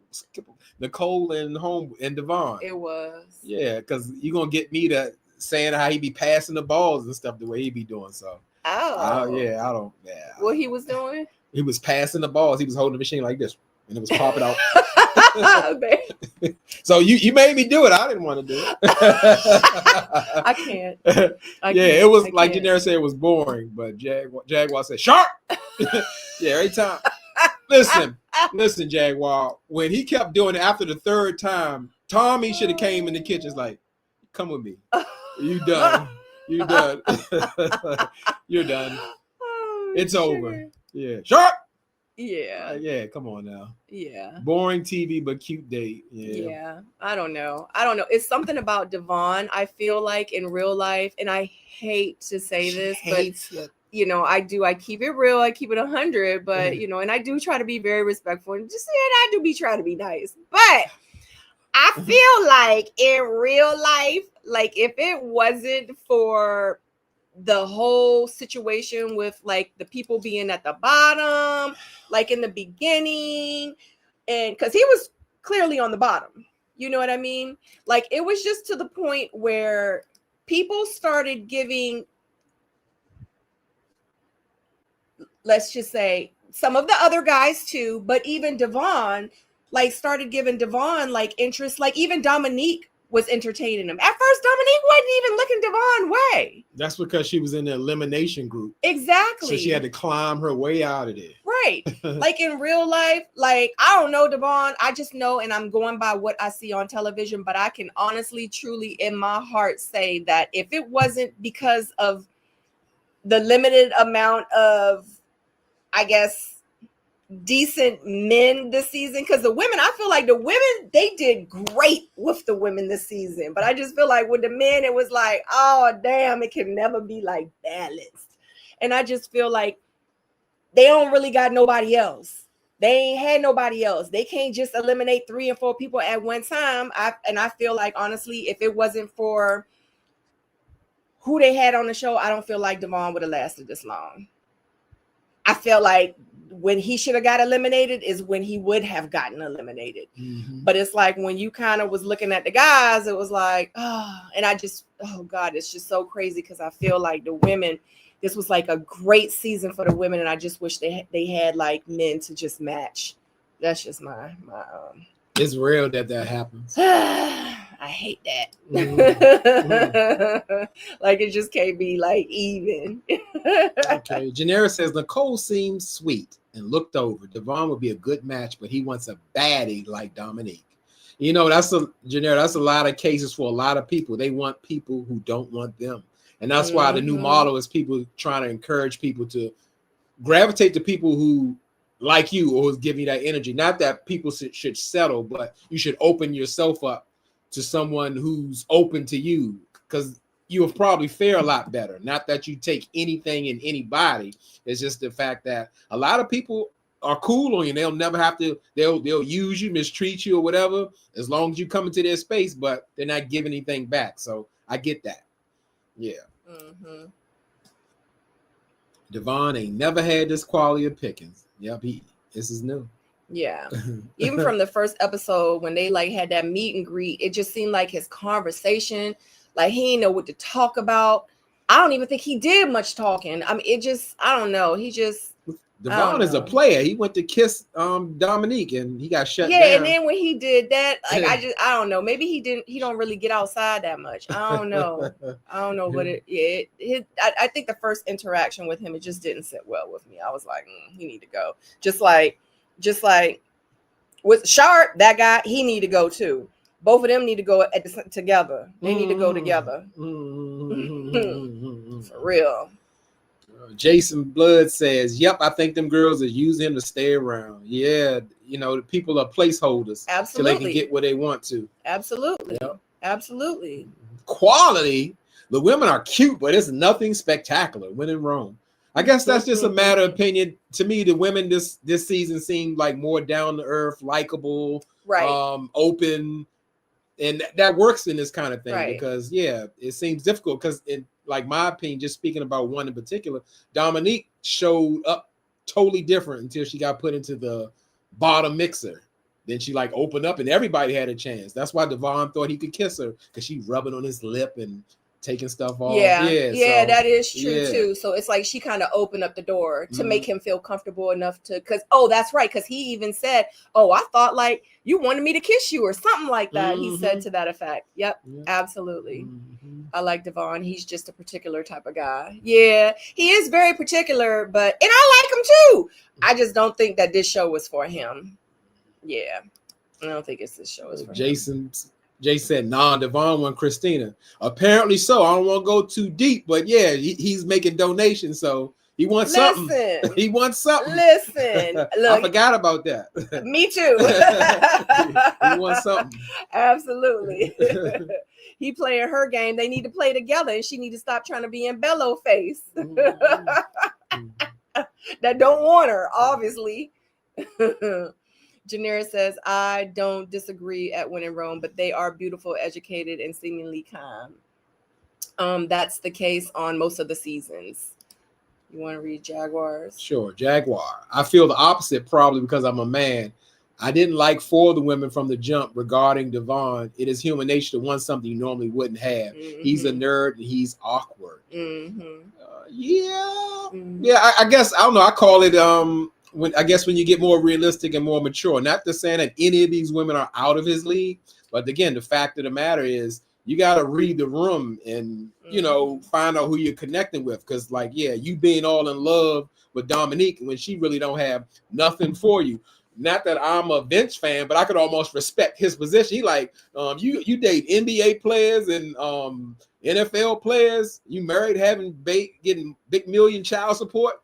Nicole and Devon. It was. Yeah, because you're gonna get me to saying how he be passing the balls and stuff the way he be doing. So yeah, I don't. Yeah. What he was doing? He was passing the balls. He was holding the machine like this, and it was popping out. So you made me do it. I didn't want to do it. I can't. It was like Janera said, it was boring, but Jaguar said sharp. Yeah, every time. Listen, Jaguar. When he kept doing it after the third time, Tommy should have came in the kitchen like, come with me. You done. You done. You're done. Oh, it's over. Yeah. Sharp. Yeah. Come on now. Yeah. Boring TV, but cute date. Yeah. I don't know. It's something about Devon. I feel like in real life, and I hate to say this, but you know, I keep it real. I keep it 100, but you know, and I do try to be very respectful, and just I do be trying to be nice, but I feel like in real life, if it wasn't for the whole situation with the people being at the bottom, in the beginning, and because he was clearly on the bottom, you know what I mean? It was just to the point where people started giving let's just say some of the other guys too, but even Devon, like started giving Devon like interest. Like even Dominique was entertaining him. At first, Dominique wasn't even looking Devon way. That's because she was in the elimination group. Exactly. So she had to climb her way out of there. Right. Like in real life, like I don't know Devon. I just know, and I'm going by what I see on television, but I can honestly, truly in my heart say that if it wasn't because of the limited amount of, I guess, decent men this season, because the women, I feel like the women, they did great with the women this season, but I just feel like with the men, it was like, oh damn, it can never be like balanced. And I just feel like they don't really got nobody else. They ain't had nobody else. They can't just eliminate 3 and 4 people at one time. I feel like honestly, if it wasn't for who they had on the show, I don't feel like Devon would have lasted this long. I feel like when he should have got eliminated is when he would have gotten eliminated. Mm-hmm. But it's like when you kind of was looking at the guys, it was like, oh, and I just, oh God, it's just so crazy because I feel like the women, this was like a great season for the women, and I just wish they had like men to just match. That's just my It's real that happens. I hate that. Mm-hmm. Like it just can't be like even. Okay. Janera says Nicole seems sweet and looked over. Devon would be a good match, but he wants a baddie like Dominique. You know, that's a lot of cases for a lot of people. They want people who don't want them. And that's why the new model is people trying to encourage people to gravitate to people who like you or who's giving you that energy. Not that people should settle, but you should open yourself up to someone who's open to you, because you'll probably fare a lot better. Not that you take anything in anybody. It's just the fact that a lot of people are cool on you. They'll never have to, they'll use you, mistreat you or whatever, as long as you come into their space, but they're not giving anything back. So I get that. Yeah. Mm-hmm. Devon ain't never had this quality of pickings. Yep, this is new. Yeah. Even from the first episode when they like had that meet and greet, it just seemed like his conversation, like he didn't know what to talk about. I don't even think he did much talking. I mean, it just, I don't know. He just, Devon is a player. He went to kiss Dominique and he got shut down. Yeah, and then when he did that, like I don't know. Maybe he don't really get outside that much. I don't know. But I think the first interaction with him, it just didn't sit well with me. I was like, he need to go. Just like with Sharp, that guy, he need to go too. Both of them need to go together. They need to go together. For real. Jason Blood says, yep, I think them girls are using him to stay around. Yeah, you know, the people are placeholders. Absolutely. So they can get what they want to. Absolutely. Yep. Absolutely. Quality. The women are cute, but it's nothing spectacular. When in Rome. I guess that's just a matter of opinion. To me, the women this season seemed like more down to earth, likable, right, open. And that works in this kind of thing, right, because it seems difficult because like my opinion, just speaking about one in particular, Dominique showed up totally different until she got put into the bottom mixer. Then she like opened up and everybody had a chance. That's why Devon thought he could kiss her, because she rubbing on his lip and taking stuff off. Yeah, so, that is true too. So it's like she kind of opened up the door to make him feel comfortable enough to, because that's right, because he even said, oh, I thought like you wanted me to kiss you or something like that. He said to that effect. Yep. Absolutely. I like Devon. He's just a particular type of guy. Yeah, he is very particular, and I like him too. I just don't think that this show was for him. Yeah, I don't think this show is for him. Jay said, nah, Devon won Christina. Apparently so. I don't want to go too deep, but yeah, he's making donations, so he wants something. He wants something. Listen, look, I forgot about that. Me too. He wants something. Absolutely. He playing her game. They need to play together, and she need to stop trying to be in Bello face. That don't want her, obviously. Janera says, I don't disagree at When in Rome, but they are beautiful, educated, and seemingly calm. That's the case on most of the seasons. You want to read Jaguars? Sure, Jaguar. I feel the opposite, probably because I'm a man. I didn't like 4 of the women from the jump regarding Devon. It is human nature to want something you normally wouldn't have. He's a nerd and he's awkward. Yeah. I guess I don't know. I call it when you get more realistic and more mature. Not to say that any of these women are out of his league, but again, the fact of the matter is you got to read the room and find out who you're connecting with. Because you being all in love with Dominique when she really don't have nothing for you. Not that I'm a Vince fan, but I could almost respect his position. He like, you date NBA players and NFL players. You married, getting big million child support.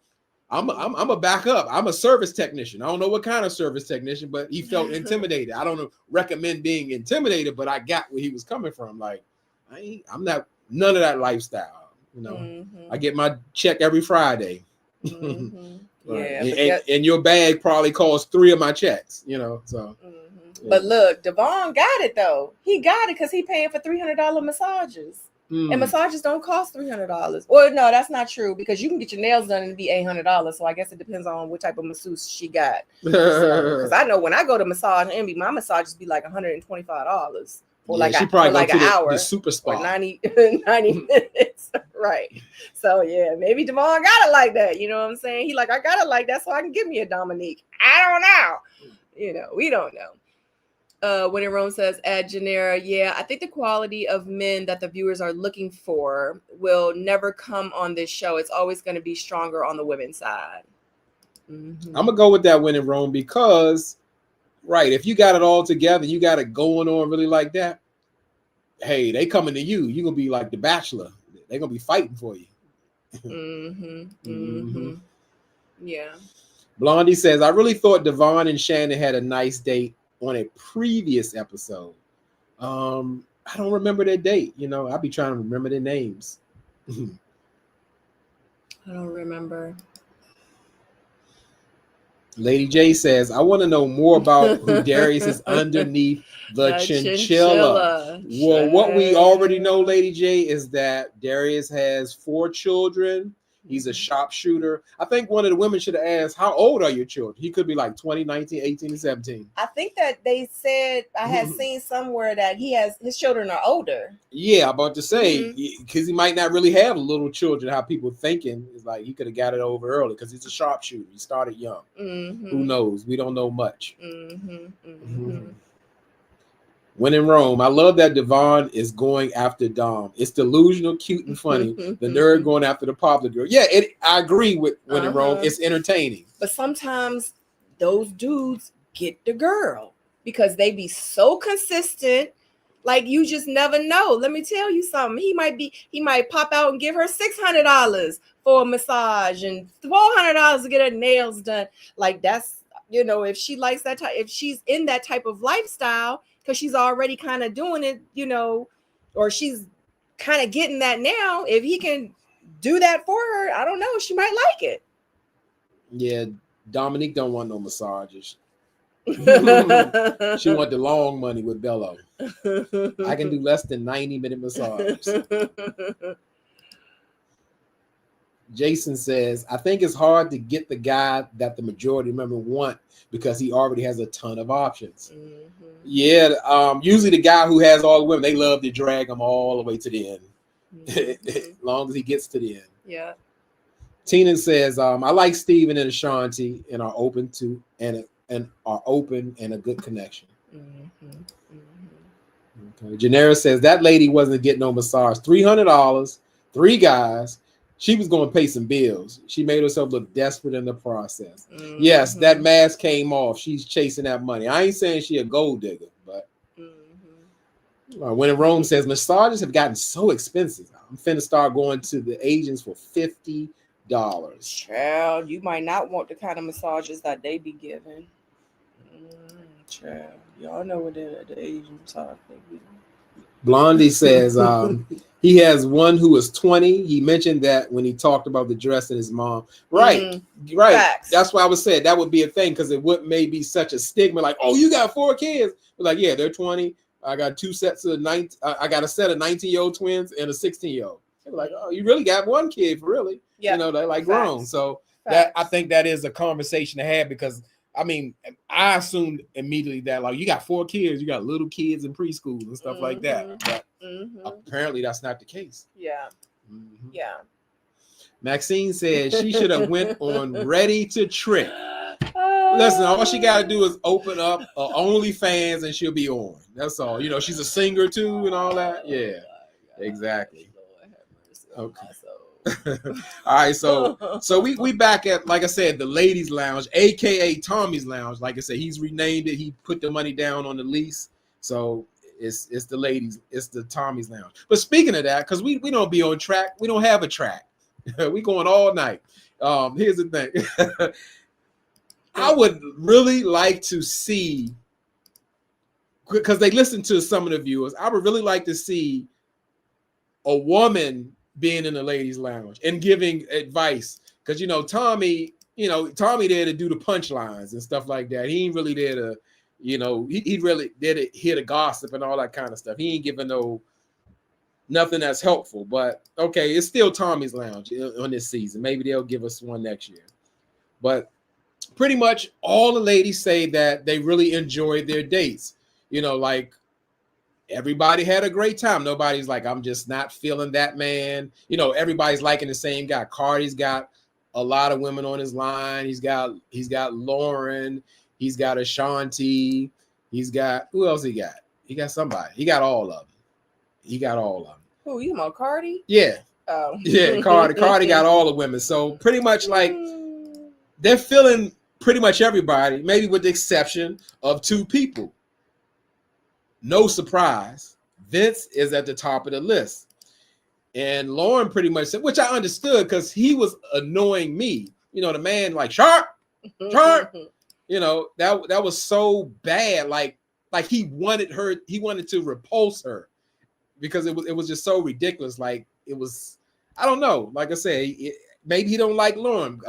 I'm a backup. I'm a service technician. I don't know what kind of service technician, but he felt intimidated. I don't recommend being intimidated, but I got where he was coming from. Like, I'm not none of that lifestyle. I get my check every Friday. Yeah, and your bag probably costs 3 of my checks, so. Yeah. But look, Devon got it though. He got it because he paying for $300 massages, and massages don't cost $300. Well, no, that's not true because you can get your nails done and it'd be $800. So I guess it depends on what type of masseuse she got. Because I know when I go to massage, my massages be like $125. Or she probably like an hour, the super spa, 90 minutes, right? So yeah, maybe Devon got it like that. You know what I'm saying? He like, I got it like that, so I can give me a Dominique. I don't know. We don't know. When Rome says, "Add Janera, yeah, I think the quality of men that the viewers are looking for will never come on this show. It's always going to be stronger on the women's side." I'm gonna go with that when in Rome because. Right. If you got it all together, you got it going on really like that. Hey, they coming to you. You're going to be like the Bachelor. They're going to be fighting for you. Yeah. Blondie says, I really thought Devon and Shannon had a nice date on a previous episode. I don't remember their date. I'll be trying to remember their names. I don't remember. Lady J says, I want to know more about who Darius is underneath the chinchilla. Well, what we already know, Lady J, is that Darius has 4 children. He's a sharpshooter. I think one of the women should have asked, how old are your children? He could be like 20, 19, 18, and 17. I think that they said, I had seen somewhere that his children are older. Yeah, I'm about to say, because he might not really have little children, how people thinking is like he could have got it over early because he's a sharpshooter. He started young. Who knows? We don't know much. When in Rome, I love that Devon is going after Dom. It's delusional, cute, and funny. The nerd going after the popular girl. Yeah, I agree with When in Rome. It's entertaining. But sometimes those dudes get the girl because they be so consistent. Like you just never know. Let me tell you something. He might pop out and give her $600 for a massage and $400 to get her nails done. Like that's, if she likes that type, if she's in that type of lifestyle, because she's already kind of doing it, or she's kind of getting that now. If he can do that for her, I don't know. She might like it. Yeah, Dominique don't want no massages. She want the long money with Bello. I can do less than 90-minute massages. Jason says, I think it's hard to get the guy that the majority of women want because he already has a ton of options. Yeah, usually the guy who has all the women, they love to drag them all the way to the end. As long as he gets to the end. Yeah. Tina says, I like Steven and Ashanti and are open to and a good connection. Okay. Janera says that lady wasn't getting no massage. $300, 3 guys. She was going to pay some bills. She made herself look desperate in the process. Yes, that mask came off. She's chasing that money. I ain't saying she a gold digger, but When in Rome says massages have gotten so expensive. I'm finna start going to the agents for $50. Child, you might not want the kind of massages that they be giving. Child, y'all know what the agents are. Blondie says he has one who is 20. He mentioned that when he talked about the dress and his mom. Right. Facts. That's why I was saying that would be a thing because it would maybe such a stigma like, oh, you got 4 kids. But like, yeah, they're 20. I got 2 sets of 19. I got a set of 19-year-old twins and a 16-year-old. They're like, oh, you really got 1 kid for really? Yeah. They're like grown. So that I think that is a conversation to have because I mean, I assumed immediately that like you got 4 kids, you got little kids in preschool and stuff like that. But apparently that's not the case. Yeah. Mhm. Yeah. Maxine said she should have went on Ready to Trick. Listen, all she got to do is open up OnlyFans and she'll be on. That's all. You know, she's a singer too and all that. Yeah, exactly. Okay. All right, so we back at, like I said, the ladies' lounge, aka Tommy's lounge. Like I said, he's renamed it. He put the money down on the lease, so it's the ladies, it's the Tommy's lounge. But speaking of that, because we don't be on track, we don't have a track. We going all night. Here's the thing. I would really like to see, because they listen to some of the viewers, I would really like to see a woman being in the ladies' lounge and giving advice. Because, you know, Tommy there to do the punchlines and stuff like that. He ain't really there to, you know, he really there to hear the gossip and all that kind of stuff. He ain't giving nothing that's helpful. But, okay, it's still Tommy's lounge on this season. Maybe they'll give us one next year. But pretty much all the ladies say that they really enjoyed their dates. You know, like, everybody had a great time. Nobody's like, I'm just not feeling that man. You know, everybody's liking the same guy. Cardi's got a lot of women on his line. He's got Lauren. He's got Ashanti. He's got, who else he got? He got somebody. He got all of them. Who, you about Cardi? Yeah. Oh. Yeah, Cardi got all the women. So pretty much like they're feeling pretty much everybody, maybe with the exception of 2 people. No surprise, Vince is at the top of the list. And Lauren pretty much said, which I understood because he was annoying me. You know, the man like, sharp. You know, that was so bad. Like he wanted to repulse her because it was just so ridiculous. Like it was, I don't know. Like I said, maybe he don't like Lauren.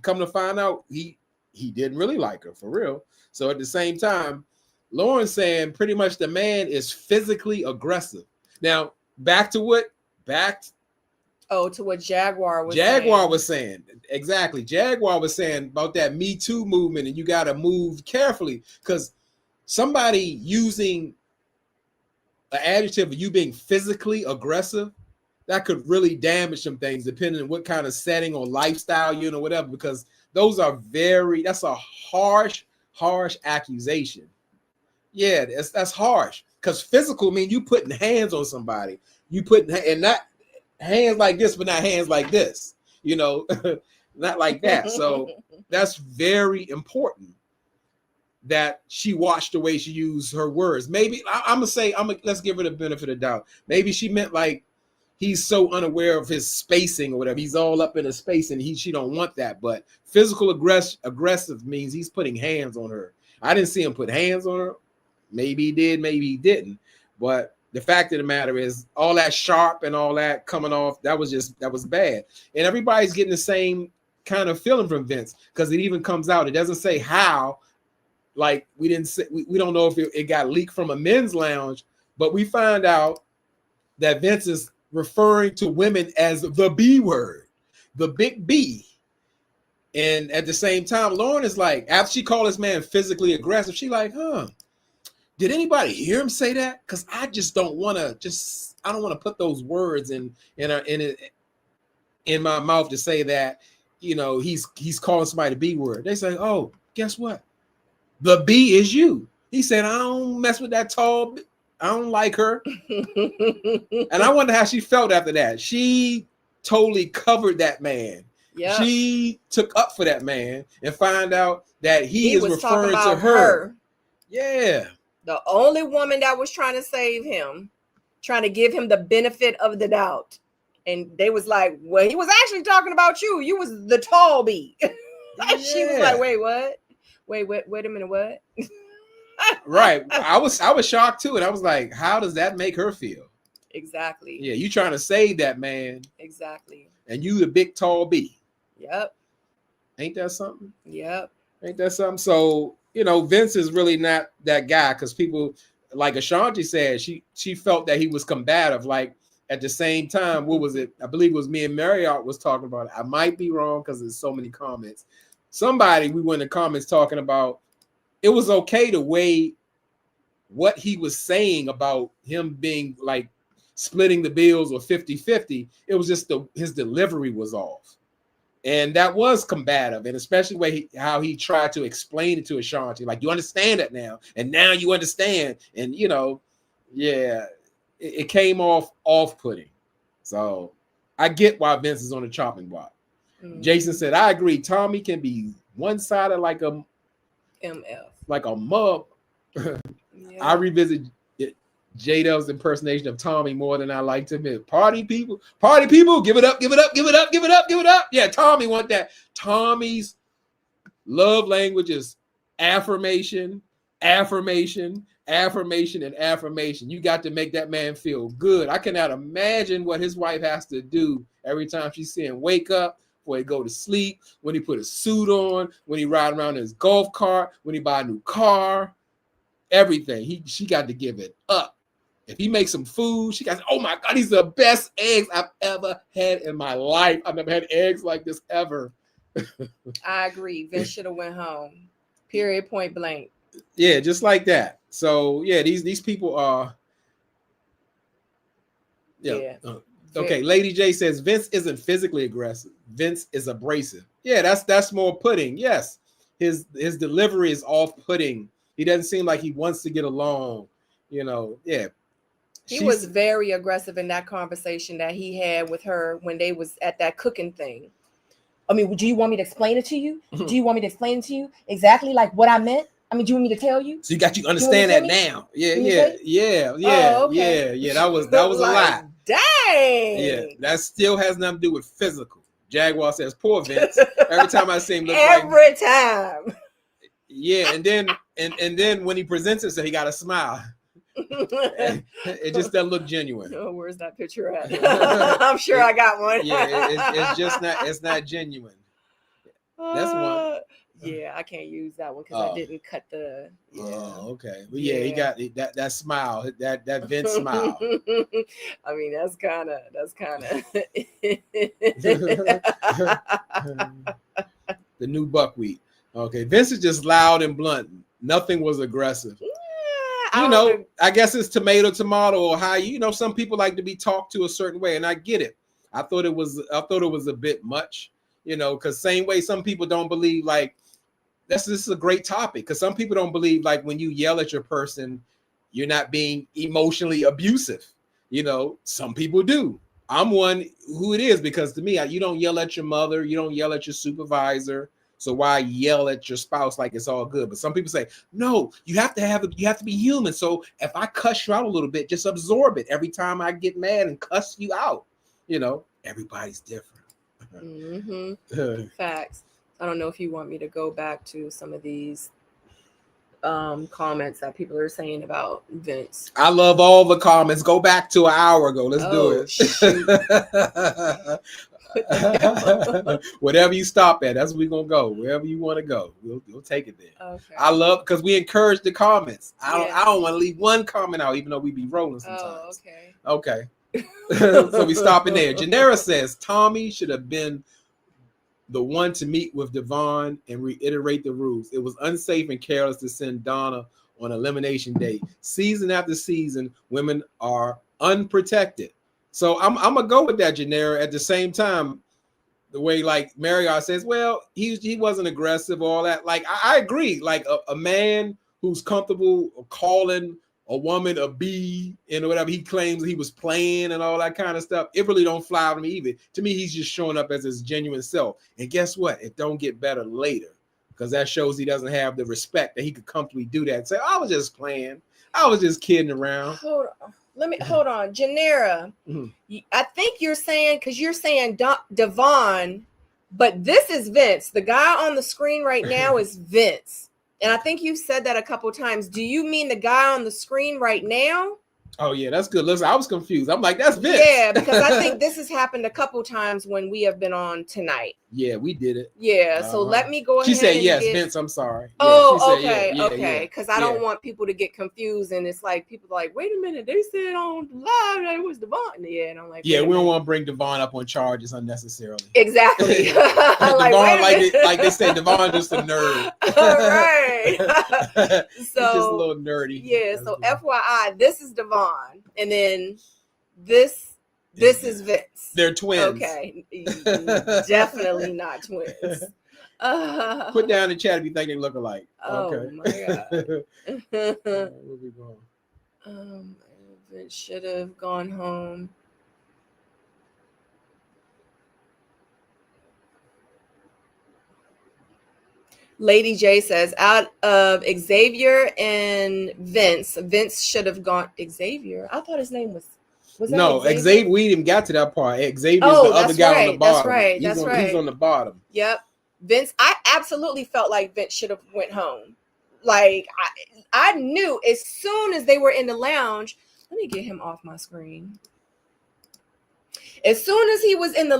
Come to find out, he didn't really like her for real. So at the same time, Lauren's saying pretty much the man is physically aggressive. Now, to what Jaguar was saying. Exactly. Jaguar was saying about that Me Too movement, and you got to move carefully because somebody using an adjective of you being physically aggressive, that could really damage some things depending on what kind of setting or lifestyle you're in or whatever, because those are that's a harsh accusation. Yeah, that's harsh because physical mean you putting hands on somebody. You putting, and not hands like this, but not hands like this, you know, not like that. So that's very important that she watched the way she used her words. Maybe let's give her the benefit of the doubt. Maybe she meant like he's so unaware of his spacing or whatever. He's all up in a space and she don't want that. But physical aggressive means he's putting hands on her. I didn't see him put hands on her. Maybe he did, maybe he didn't. But the fact of the matter is all that sharp and all that coming off, that was bad. And everybody's getting the same kind of feeling from Vince because it even comes out. It doesn't say how. Like we don't know if it got leaked from a men's lounge, but we find out that Vince is referring to women as the B word, the big B. And at the same time, Lauren is like, after she called this man physically aggressive, she like, did anybody hear him say that? Because I just don't want to put those words in my mouth to say that, you know, he's calling somebody the B word. They say, oh, guess what? The B is you. He said, I don't mess with that tall. I don't like her. And I wonder how she felt after that. She totally covered that man. Yep. She took up for that man and find out that he is referring to her. Yeah. The only woman that was trying to save him, trying to give him the benefit of the doubt. And they was like, well, he was actually talking about you. You was the tall B. Yeah. She was like, wait, what? Wait a minute, what? Right. I was shocked too. And I was like, how does that make her feel? Exactly. Yeah, you trying to save that man. Exactly. And you the big tall B. Yep. Ain't that something? Yep. Ain't that something? So, you know, Vince is really not that guy because people, like Ashanti said, she felt that he was combative. Like at the same time, what was it? I believe it was me and Marriott was talking about it. I might be wrong because there's so many comments. somebody we went in the comments talking about it was okay to weigh what he was saying about him being like splitting the bills or 50-50. It was just his delivery was off. And that was combative, and especially how he tried to explain it to Ashanti. Like, you understand it now, and now you understand. And, you know, yeah, it came off-putting. So I get why Vince is on the chopping block. Mm-hmm. Jason said, I agree. Tommy can be one-sided like a MF. Like a mug. Yeah. I revisit J-Dub's impersonation of Tommy more than I like to admit. Party people, give it up, give it up, give it up, give it up, give it up. Yeah, Tommy want that. Tommy's love language is affirmation, affirmation, affirmation, and affirmation. You got to make that man feel good. I cannot imagine what his wife has to do every time she's seeing wake up, before he go to sleep, when he put a suit on, when he ride around in his golf cart, when he buy a new car, everything. She got to give it up. If he makes some food, she got, oh my God, these are the best eggs I've ever had in my life. I've never had eggs like this ever. I agree. Vince should have went home. Period. Point blank. Yeah, just like that. So yeah, these people are. Yeah. Okay. Lady J says Vince isn't physically aggressive. Vince is abrasive. Yeah, that's more pudding. Yes, his delivery is off-putting. He doesn't seem like he wants to get along. You know. Yeah. He was very aggressive in that conversation that he had with her when they was at that cooking thing. I mean, do you want me to explain it to you? Do you want me to explain it to you exactly like what I meant? I mean, do you want me to tell you? So you understand that now? Yeah. Oh, okay. Yeah. That was like, a lot. Dang. Yeah, that still has nothing to do with physical. Jaguar says, "Poor Vince." Every time I see him, every time. Yeah, and then when he presents it, so he got a smile. It just doesn't look genuine. Oh, where's that picture at? I'm sure I got one. Yeah, it's just not. It's not genuine. That's one. Yeah, I can't use that one because I didn't cut the. Yeah. Oh, okay. Well, yeah, he got that smile, that Vince smile. I mean, that's kind of. The new buckwheat. Okay, Vince is just loud and blunt. Nothing was aggressive. You know, I guess it's tomato, or how some people like to be talked to a certain way, and I get it. I thought it was a bit much, because same way some people don't believe like. This is a great topic because some people don't believe like when you yell at your person, you're not being emotionally abusive. Some people do. I'm one who it is because to me, you don't yell at your mother, you don't yell at your supervisor. So why yell at your spouse like it's all good? But some people say, no, you have to be human. So if I cuss you out a little bit, just absorb it. Every time I get mad and cuss you out, everybody's different. Mm-hmm. Facts. I don't know if you want me to go back to some of these comments that people are saying about Vince. I love all the comments. Go back to an hour ago. Let's do it. Whatever you stop at, that's where we're going to go. Wherever you want to go, we'll take it there. Okay. I love because we encourage the comments. I don't want to leave one comment out, even though we be rolling sometimes. Oh, okay. So we stopping there. Janera says Tommy should have been the one to meet with Devon and reiterate the rules. It was unsafe and careless to send Donna on elimination day. Season after season, women are unprotected. So I'm gonna go with that, Janera. At the same time, the way like Marriott says, well, he wasn't aggressive, all that. Like I agree. Like a man who's comfortable calling a woman a B and whatever he claims he was playing and all that kind of stuff, it really don't fly to me either. To me, he's just showing up as his genuine self. And guess what? It don't get better later because that shows he doesn't have the respect that he could comfortably do that and say, I was just playing. I was just kidding around. Hold on. Janera, I think you're saying, because you're saying Devon, but this is Vince. The guy on the screen right now is Vince. And I think you said that a couple of times. Do you mean the guy on the screen right now? Oh yeah, that's good. Listen, I was confused. I'm like, that's Vince. Yeah, because I think this has happened a couple times when we have been on tonight. Yeah, we did it. Yeah, so let me go ahead. She said and yes, get... Vince. I'm sorry. Yeah, Oh, she said, okay, yeah, okay. yeah, Because I don't want people to get confused, and it's like people are like, wait a minute, they said on live that it was Devon. Yeah, and I'm like, yeah, we don't want to bring Devon up on charges unnecessarily. Exactly. Devon, like they say, Devon just a nerd. Right. So he's just a little nerdy. Yeah. So FYI, this is Devon, and then this is Vince. They're twins. Okay, definitely not twins. Put down in the chat if you think they look alike. Oh okay. my god. Where we going? Vince should have gone home. Lady J says, out of Xavier and Vince should have gone. Xavier? I thought his name was that no, Xavier? We didn't got to that part. Xavier's the other guy on the bottom. That's right. He's on the bottom. Yep. Vince, I absolutely felt like Vince should have went home. Like, I knew as soon as they were in the lounge. Let me get him off my screen. As soon as he was in the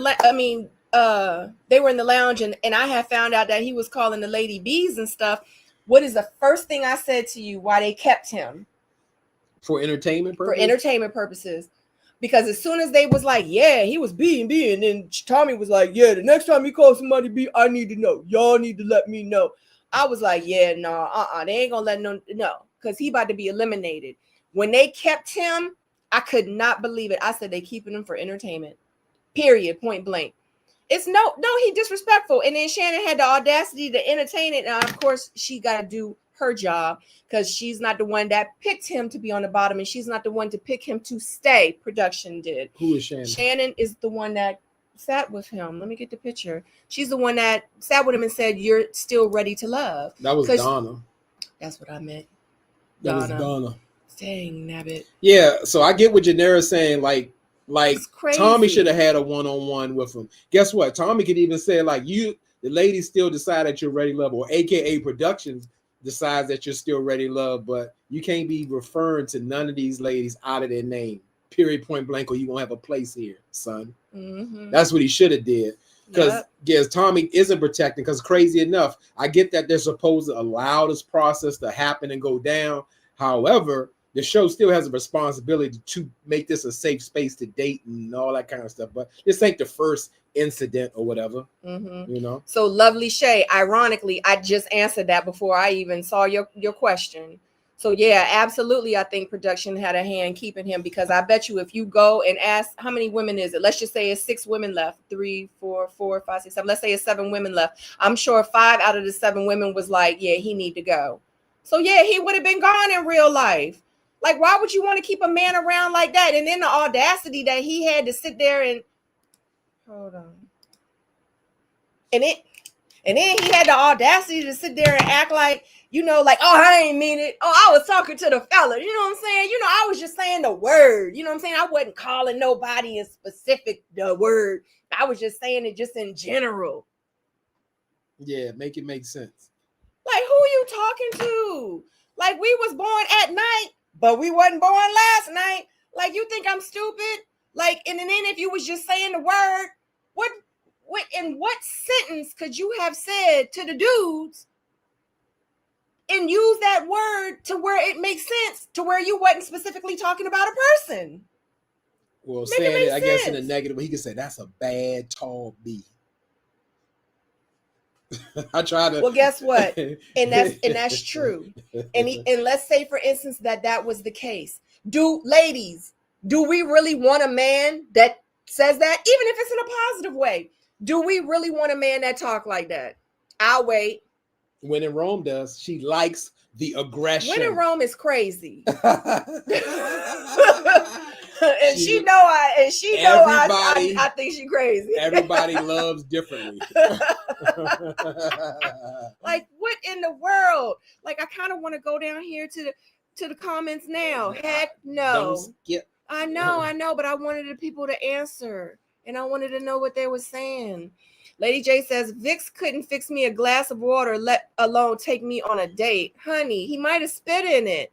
they were in the lounge and I had found out that he was calling the lady bees and stuff. What is the first thing I said to you? Why they kept him? For entertainment purposes? For entertainment purposes. Because as soon as they was like, yeah, he was B, and then Tommy was like, yeah, the next time he calls somebody B, I need to know. Y'all need to let me know. I was like, yeah, no, they ain't gonna let no, because he about to be eliminated. When they kept him, I could not believe it. I said they keeping him for entertainment. Period. Point blank. It's no, he disrespectful. And then Shannon had the audacity to entertain it. Now, of course, she got to do her job because she's not the one that picked him to be on the bottom, and she's not the one to pick him to stay. Production did. Who is Shannon? Shannon is the one that sat with him. Let me get the picture. She's the one that sat with him and said, "You're still ready to love." That was Donna. That's what I meant. That was Donna. Dang, nabbit. Yeah, so I get what Janera's saying. Like Tommy should have had a one-on-one with him. Guess what? Tommy could even say, like, the ladies still decide that you're ready to love, or AKA Productions decides that you're still ready to love, but you can't be referring to none of these ladies out of their name. Period, point blank, or you won't have a place here, son. Mm-hmm. That's what he should have did. Because yes, Tommy isn't protecting. Because crazy enough, I get that they're supposed to allow this process to happen and go down. However, the show still has a responsibility to make this a safe space to date and all that kind of stuff. But this ain't the first incident or whatever, you know. So Lovely Shay, ironically, I just answered that before I even saw your question. So yeah, absolutely, I think production had a hand keeping him, because I bet you if you go and ask how many women is it, let's just say it's 6 women left, 3, 4, 5, 6, 7. Let's say it's 7 women left. I'm sure 5 out of the 7 women was like, yeah, he need to go. So yeah, he would have been gone in real life. Like, why would you want to keep a man around like that? And then the audacity that he had to sit there and hold on. And then he had the audacity to sit there and act like, like, oh, I ain't mean it. Oh, I was talking to the fella. You know what I'm saying? I was just saying the word. You know what I'm saying? I wasn't calling nobody in specific the word. I was just saying it just in general. Yeah, make it make sense. Like, who you talking to? Like, we was born at night, but we wasn't born last night. Like, you think I'm stupid? Like, and then if you was just saying the word, what in what sentence could you have said to the dudes and use that word to where it makes sense, to where you wasn't specifically talking about a person? Well, saying it, I guess, in a negative way, he could say that's a bad tall bee. I try to. Well, guess what? And that's true. And let's say, for instance, that was the case. Ladies, do we really want a man that says that, even if it's in a positive way? Do we really want a man that talk like that? I'll wait. When in Rome does, she likes the aggression. When in Rome is crazy. And she know I think she crazy. Everybody loves differently. Like, what in the world? Like, I kind of want to go down here to the comments now. Heck no. I know, but I wanted the people to answer, and I wanted to know what they were saying. Lady J says, Vix couldn't fix me a glass of water, let alone take me on a date. Honey, he might have spit in it.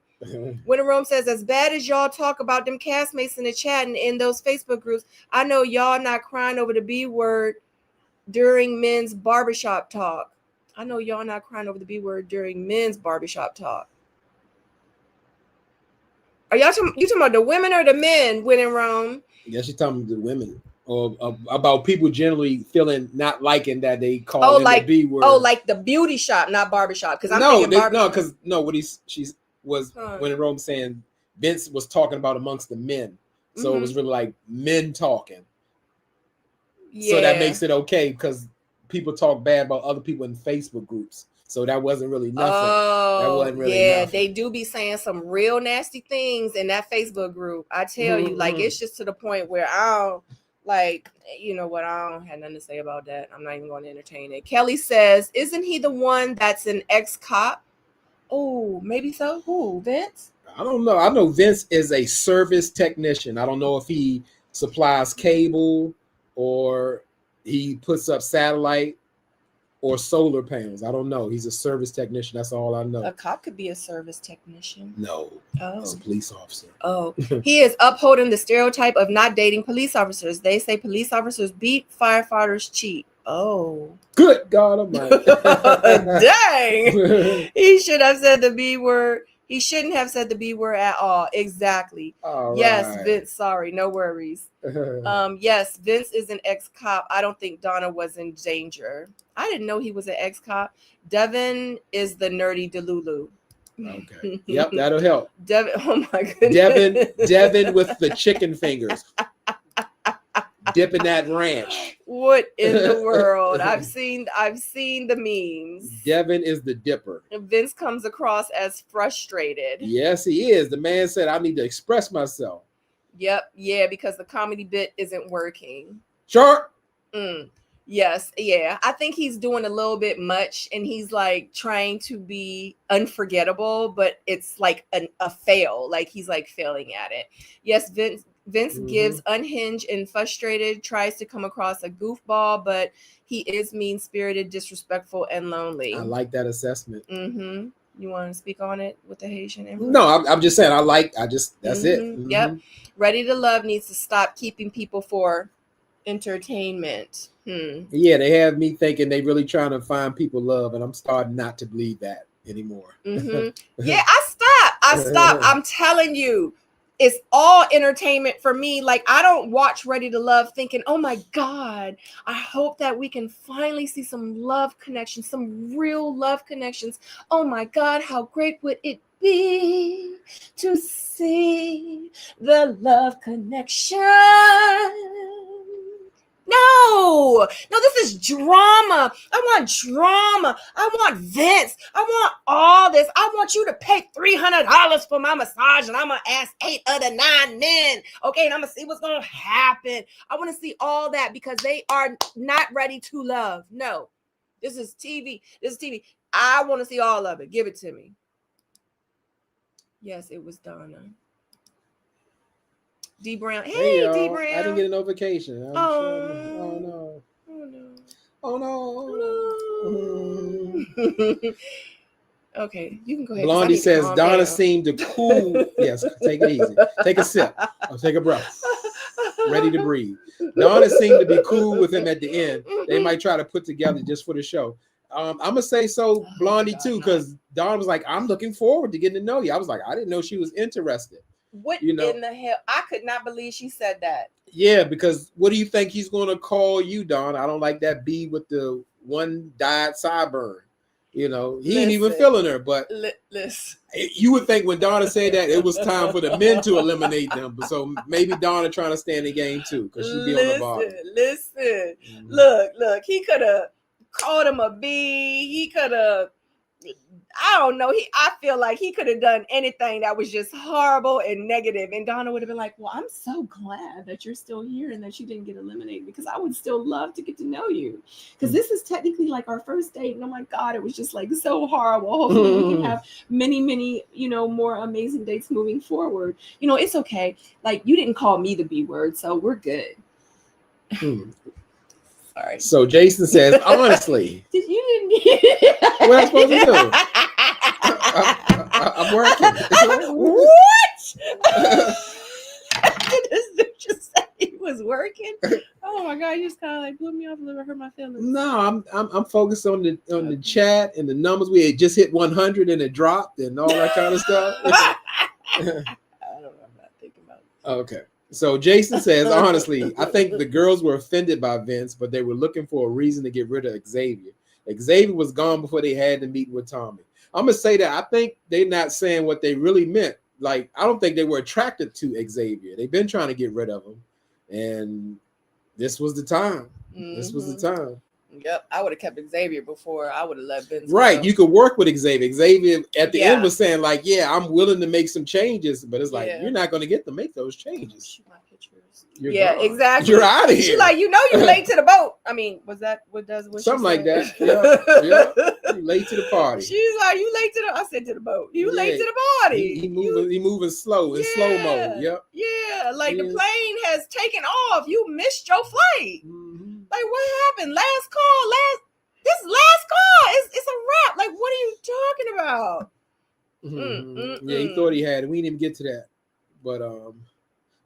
Winter Rome says, as bad as y'all talk about them castmates in the chat and in those Facebook groups, I know y'all not crying over the B word during men's barbershop talk. I know y'all not crying over the B word during men's barbershop talk. Are y'all you talking about the women or the men, Winter Rome? Yeah, she's talking to the women. Or about people generally feeling not liking that they call the B word. Oh, like the beauty shop, not barbershop. Because when Rome saying Vince was talking about amongst the men, so it was really like men talking. Yeah. So that makes it okay because people talk bad about other people in Facebook groups. So that wasn't really nothing. That wasn't really nothing. They do be saying some real nasty things in that Facebook group. I tell you, like it's just to the point where I don't. Like, you know what? I don't have nothing to say about that. I'm not even going to entertain it. Kelly says, isn't he the one that's an ex-cop? Oh, maybe so. Who, Vince? I don't know. I know Vince is a service technician. I don't know if he supplies cable or he puts up satellite or solar panels. I don't know. He's a service technician. That's all I know. A cop could be a service technician. No. Oh. He's a police officer. Oh. He is upholding the stereotype of not dating police officers. They say police officers beat, firefighters cheat. Oh. Good God Almighty. Dang. He should have said the B word. He shouldn't have said the B word at all. Exactly. All yes, right. Vince. Sorry. No worries. Yes, Vince is an ex-cop. I don't think Donna was in danger. I didn't know he was an ex-cop. Devin is the nerdy Delulu. Okay. Yep, that'll help. Devin. Oh my goodness. Devin with the chicken fingers. Dipping that ranch. What in the world? I've seen the memes. Devin is the dipper. Vince comes across as frustrated. Yes, he is. The man said, I need to express myself. Yep. Yeah, because the comedy bit isn't working. Sure. Yes. Yeah. I think he's doing a little bit much and he's like trying to be unforgettable, but it's like a fail. Like he's like failing at it. Yes, Vince gives unhinged and frustrated, tries to come across a goofball, but he is mean-spirited, disrespectful, and lonely. I like that assessment. You want to speak on it with the Haitian influence? No, I'm just saying that's it. Yep. Ready to Love needs to stop keeping people for entertainment. Yeah, they have me thinking they really trying to find people love, and I'm starting not to believe that anymore. Yeah, I stopped. I'm telling you. It's all entertainment for me. Like, I don't watch Ready to Love thinking, oh my God, I hope that we can finally see some love connections, some real love connections. Oh my God, how great would it be to see the love connection? No, this is drama. I want drama. I want Vince. I want all this. I want you to pay $300 for my massage and I'm going to ask 8 of the 9 men. Okay, and I'm going to see what's going to happen. I want to see all that because they are not ready to love. No, this is TV. I want to see all of it. Give it to me. Yes, it was Donna. D Brown. Hey, D Brown. I didn't get a notification. Oh no. Okay, you can go ahead. Blondie says Donna seemed to cool. Yes, take it easy. Take a sip. Or take a breath. Ready to breathe. Donna seemed to be cool with him at the end. They might try to put together just for the show. I'm gonna say so, Blondie too, because Donna was like, "I'm looking forward to getting to know you." I was like, I didn't know she was interested. What in the hell? I could not believe she said that. Yeah, because what do you think he's going to call you, Don? I don't like that B with the one dyed sideburn. You know, he ain't even feeling her. But listen, you would think when Donna said that, it was time for the men to eliminate them. But so maybe Donna trying to stay in the game too, because she'd be on the bottom. Listen, look, he could have called him a B. He could have. I don't know. I feel like he could have done anything that was just horrible and negative. And Donna would have been like, well, I'm so glad that you're still here and that you didn't get eliminated because I would still love to get to know you. Because this is technically like our first date. And oh my God, it was just like so horrible. Hopefully we can have many, many, more amazing dates moving forward. It's okay. Like you didn't call me the B word, so we're good. Sorry. So Jason says, honestly. You didn't. What am I supposed to do? I'm stop working. What? Did this dude just say he was working? Oh my god, you just kind of like blew me off a little, hurt my feelings. No, I'm focused on the chat and the numbers. We had just hit 100 and it dropped and all that kind of stuff. I don't know. I'm not thinking about it. Okay. So Jason says, honestly, I think the girls were offended by Vince, but they were looking for a reason to get rid of Xavier. Xavier was gone before they had to meet with Tommy. I'm gonna say that I think they're not saying what they really meant. Like, I don't think they were attracted to Xavier. They've been trying to get rid of him, and this was the time. This was the time. Yep, I would have kept Xavier before I would have let Vince Right, go. you could work with Xavier. Xavier at the end was saying like, "Yeah, I'm willing to make some changes," but it's like you're not going to get to make those changes. Shoot my pictures. You're gone. Exactly. You're out of here. She's like, you know, you're late to the boat. I mean, was that what does what something like that? Yeah. You late to the party. She's like, you late to the. I said to the boat. You late to the party. He moving slow in slow mo. Yep. Yeah, like the plane has taken off. You missed your flight. Mm-hmm. Like what happened? Last call. This last call. It's a wrap. Like what are you talking about? Mm-hmm. Yeah, he thought he had it. We didn't even get to that. But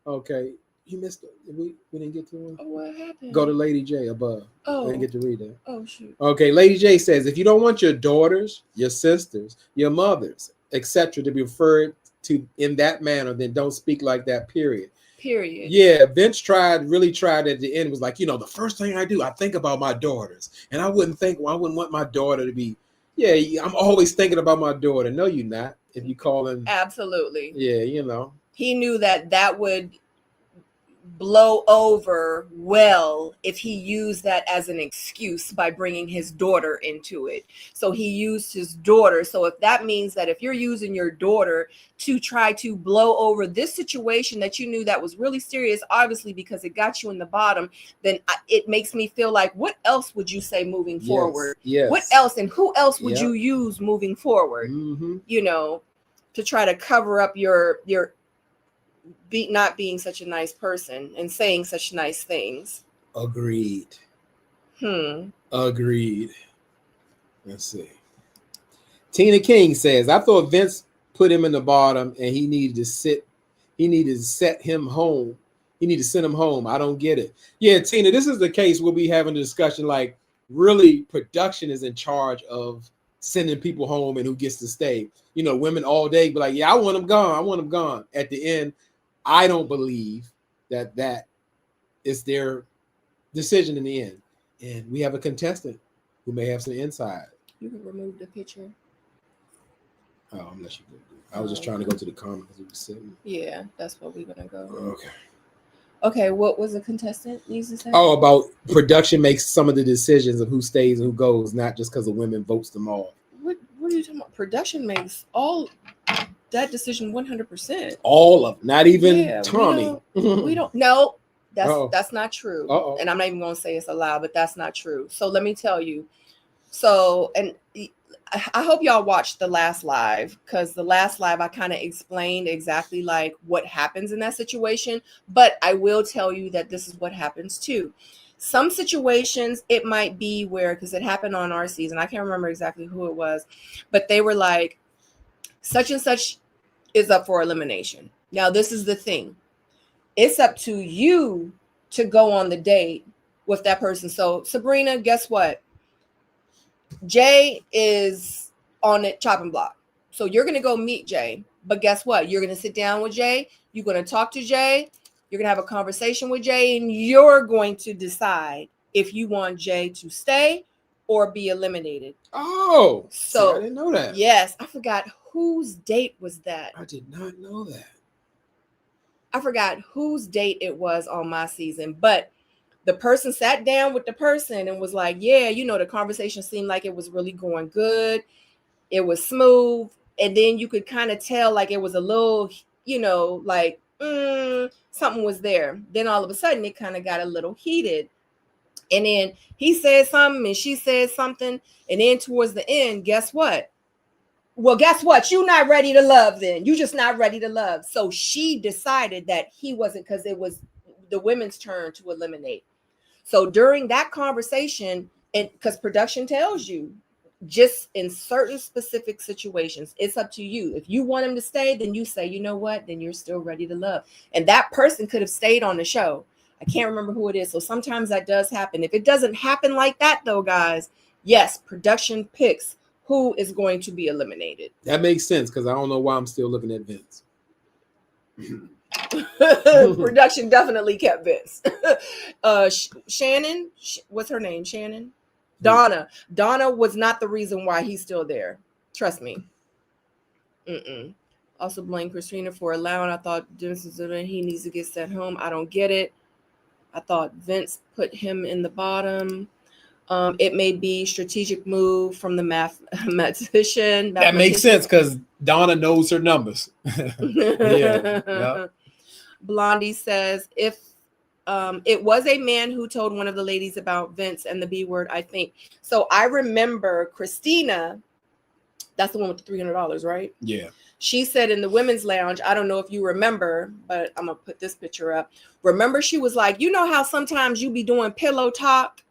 okay. You missed it. We didn't get to one. Oh, what happened? Go to Lady J above. Oh. I didn't get to read that. Oh shoot. Okay, Lady J says, if you don't want your daughters, your sisters, your mothers, etc., to be referred to in that manner, then don't speak like that. Period. Yeah, Vince really tried at the end. Was like, the first thing I do, I think about my daughters, and I wouldn't want my daughter to be. Yeah, I'm always thinking about my daughter. No, you're not. If you call him. Absolutely. Yeah, He knew that would blow over well if he used that as an excuse by bringing his daughter into it. So he used his daughter. So if that means that if you're using your daughter to try to blow over this situation that you knew that was really serious, obviously because it got you in the bottom, then it makes me feel like, what else would you say moving forward? Yes. What else and who else would you use moving forward? Mm-hmm. To try to cover up your not being such a nice person and saying such nice things. Agreed. Agreed. Let's see. Tina King says, I thought Vince put him in the bottom and he needed to set him home. He needed to send him home. I don't get it. Yeah, Tina, this is the case we'll be having a discussion like really production is in charge of sending people home and who gets to stay. Women all day be like, yeah, I want them gone. I want them gone. At the end, I don't believe that is their decision in the end. And we have a contestant who may have some insight. You can remove the picture. Oh, I'm let you go. I was just trying to go to the comments because it was sitting. Yeah, that's what we're gonna go. Okay, what was the contestant needs to say? Oh, about production makes some of the decisions of who stays and who goes, not just because the women votes them all. What are you talking about? Production makes all that decision 100%. All of, not even Tommy. We don't. No, that's not true. And I'm not even going to say it's allowed, but that's not true. So let me tell you. So, and I hope y'all watched the last live, because the last live I kind of explained exactly like what happens in that situation. But I will tell you that this is what happens too. Some situations it might be where, because it happened on our season, I can't remember exactly who it was, but they were like, such and such is up for elimination. Now, this is the thing. It's up to you to go on the date with that person. So, Sabrina, guess what? Jay is on the chopping block. So, you're going to go meet Jay. But guess what? You're going to sit down with Jay. You're going to talk to Jay. You're going to have a conversation with Jay. And you're going to decide if you want Jay to stay or be eliminated. Oh, so I didn't know that. Yes, I forgot whose date was that. I did not know that. I forgot whose date it was on my season, but the person sat down with the person and was like, yeah, the conversation seemed like it was really going good. It was smooth. And then you could kind of tell like it was a little, like something was there. Then all of a sudden it kind of got a little heated. And then he said something and she said something. And then towards the end, guess what? Well, guess what? You're not ready to love then. You're just not ready to love. So she decided that he wasn't, because it was the women's turn to eliminate. So during that conversation, and because production tells you just in certain specific situations. It's up to you. If you want him to stay, then you say, you know what, then you're still ready to love. And that person could have stayed on the show. I can't remember who it is. So sometimes that does happen. If it doesn't happen like that, though, guys, yes, production picks who is going to be eliminated. That makes sense, because I don't know why I'm still looking at Vince. Production definitely kept Vince. Shannon, what's her name? Shannon? Donna. Donna was not the reason why he's still there. Trust me. Also blame Christina for allowing. I thought he needs to get sent home. I don't get it. I thought Vince put him in the bottom. It may be strategic move from the mathematician. That makes sense, because Donna knows her numbers. Yeah. Blondie says, if it was a man who told one of the ladies about Vince and the B word, I think. So I remember Christina, that's the one with the $300, right? Yeah. She said in the women's lounge, I don't know if you remember, but I'm going to put this picture up. Remember, she was like, you know how sometimes you be doing pillow talk?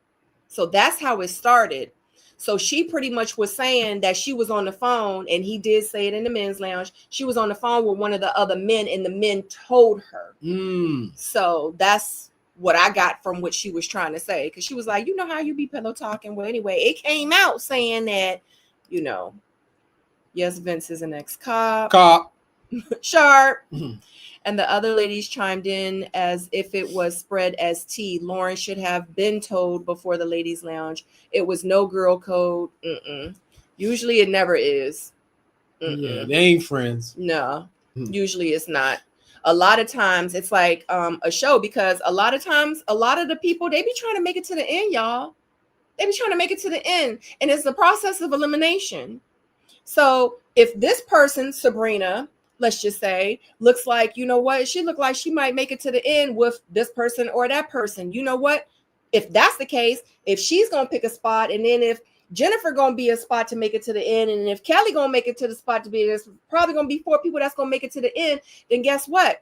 So that's how it started. So she pretty much was saying that she was on the phone, and he did say it in the men's lounge. She was on the phone with one of the other men, and the men told her. So that's what I got from what she was trying to say. Because she was like, you know how you be pillow talking? Well, anyway, it came out saying that, you know, yes, Vince is an ex-cop. Sharp. And the other ladies chimed in as if it was spread as tea. Lauren should have been told before the ladies' lounge. It was no girl code. Usually it never is. Yeah, they ain't friends. No, usually it's not. A lot of times it's like a show, because a lot of times, a lot of the people, they be trying to make it to the end, y'all. They be trying to make it to the end. And it's the process of elimination. So if this person, Sabrina, let's just say, looks like, you know what, she looked like she might make it to the end with this person or that person. You know what? If that's the case, if she's going to pick a spot, and then if Jennifer going to be a spot to make it to the end, and if Kelly going to make it to the spot to be, there's probably going to be 4 people that's going to make it to the end, then guess what?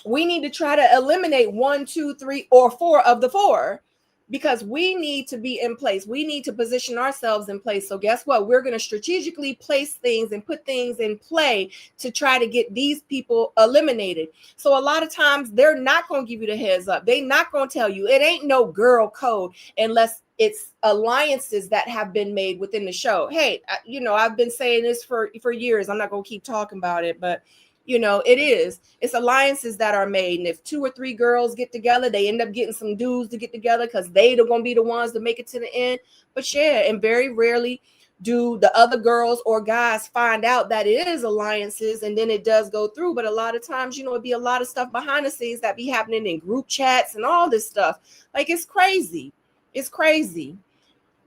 We need to try to eliminate 1, 2, 3, or 4 of the 4. Because we need to be in place. We need to position ourselves in place. So guess what? We're going to strategically place things and put things in play to try to get these people eliminated. So a lot of times they're not going to give you the heads up. They're not going to tell you. It ain't no girl code unless it's alliances that have been made within the show. Hey, you know, I've been saying this for years. I'm not going to keep talking about it, but you know, it's alliances that are made. And if 2 or 3 girls get together, they end up getting some dudes to get together because they're going to be the ones to make it to the end. But yeah, and very rarely do the other girls or guys find out that it is alliances, and then it does go through. But a lot of times, you know, it'd be a lot of stuff behind the scenes that be happening in group chats and all this stuff. Like, it's crazy. It's crazy.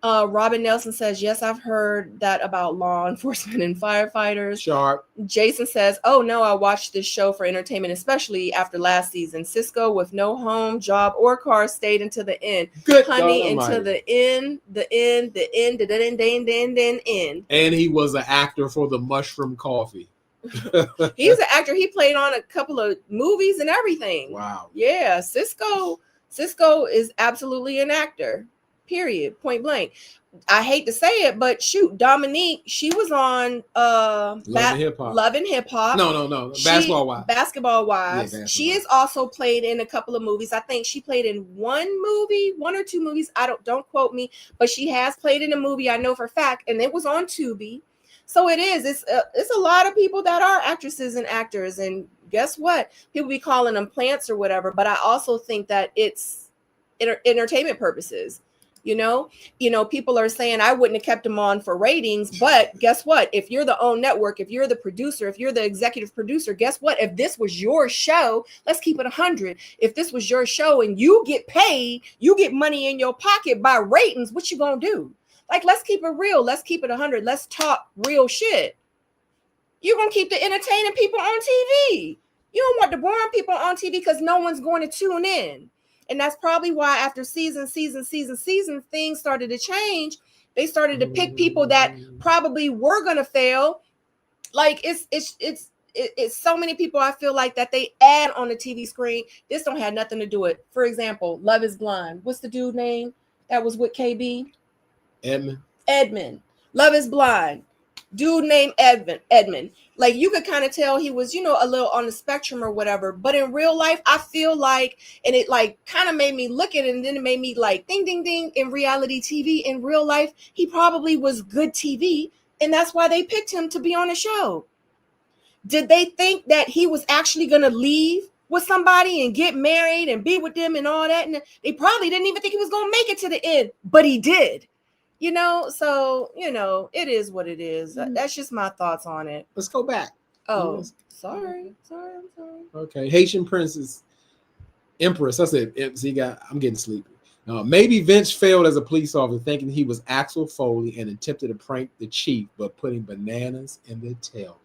Robin Nelson says, yes, I've heard that about law enforcement and firefighters. Sharp. Jason says, oh no, I watched this show for entertainment, especially after last season. Cisco, with no home, job, or car, stayed until the end. Good honey, until the end. And he was an actor for the Mushroom Coffee. He's an actor. He played on a couple of movies and everything. Wow. Yeah, Cisco is absolutely an actor. Period. Point blank. I hate to say it, but shoot, Dominique, she was on Love and Hip Hop. No. Basketball Wives. Yeah, she is also played in a couple of movies. I think she played in 1 or 2 movies. Don't quote me, but she has played in a movie, I know for a fact, and it was on Tubi. So it's a lot of people that are actresses and actors, and guess what? People be calling them plants or whatever, but I also think that it's entertainment purposes. You know, people are saying I wouldn't have kept them on for ratings, but guess what? If you're the own network, if you're the producer, if you're the executive producer, guess what? If this was your show, let's keep it 100. If this was your show and you get paid, you get money in your pocket by ratings, what you gonna do? Like, let's keep it real. Let's keep it 100. Let's talk real shit. You're gonna keep the entertaining people on TV. You don't want the boring people on TV because no one's going to tune in. And that's probably why after season, things started to change. They started to pick people that probably were going to fail. Like, it's so many people I feel like that they add on the TV screen. This don't have nothing to do with it. For example, Love is Blind. What's the dude name that was with KB? Edmund. Love is Blind. Dude named Edmund. Like you could kind of tell he was, a little on the spectrum or whatever. But in real life, I feel like, and it like kind of made me look at it, and then it made me like ding ding ding. In reality TV, in real life, he probably was good TV, and that's why they picked him to be on the show. Did they think that he was actually gonna leave with somebody and get married and be with them and all that? And they probably didn't even think he was gonna make it to the end, but he did. So it is what it is. That's just my thoughts on it. Let's go back. Oh, sorry, I'm sorry. Okay, Haitian Princess Empress. I said, I'm getting sleepy. Maybe Vince failed as a police officer, thinking he was Axel Foley and attempted to prank the chief, but putting bananas in the tailpipe.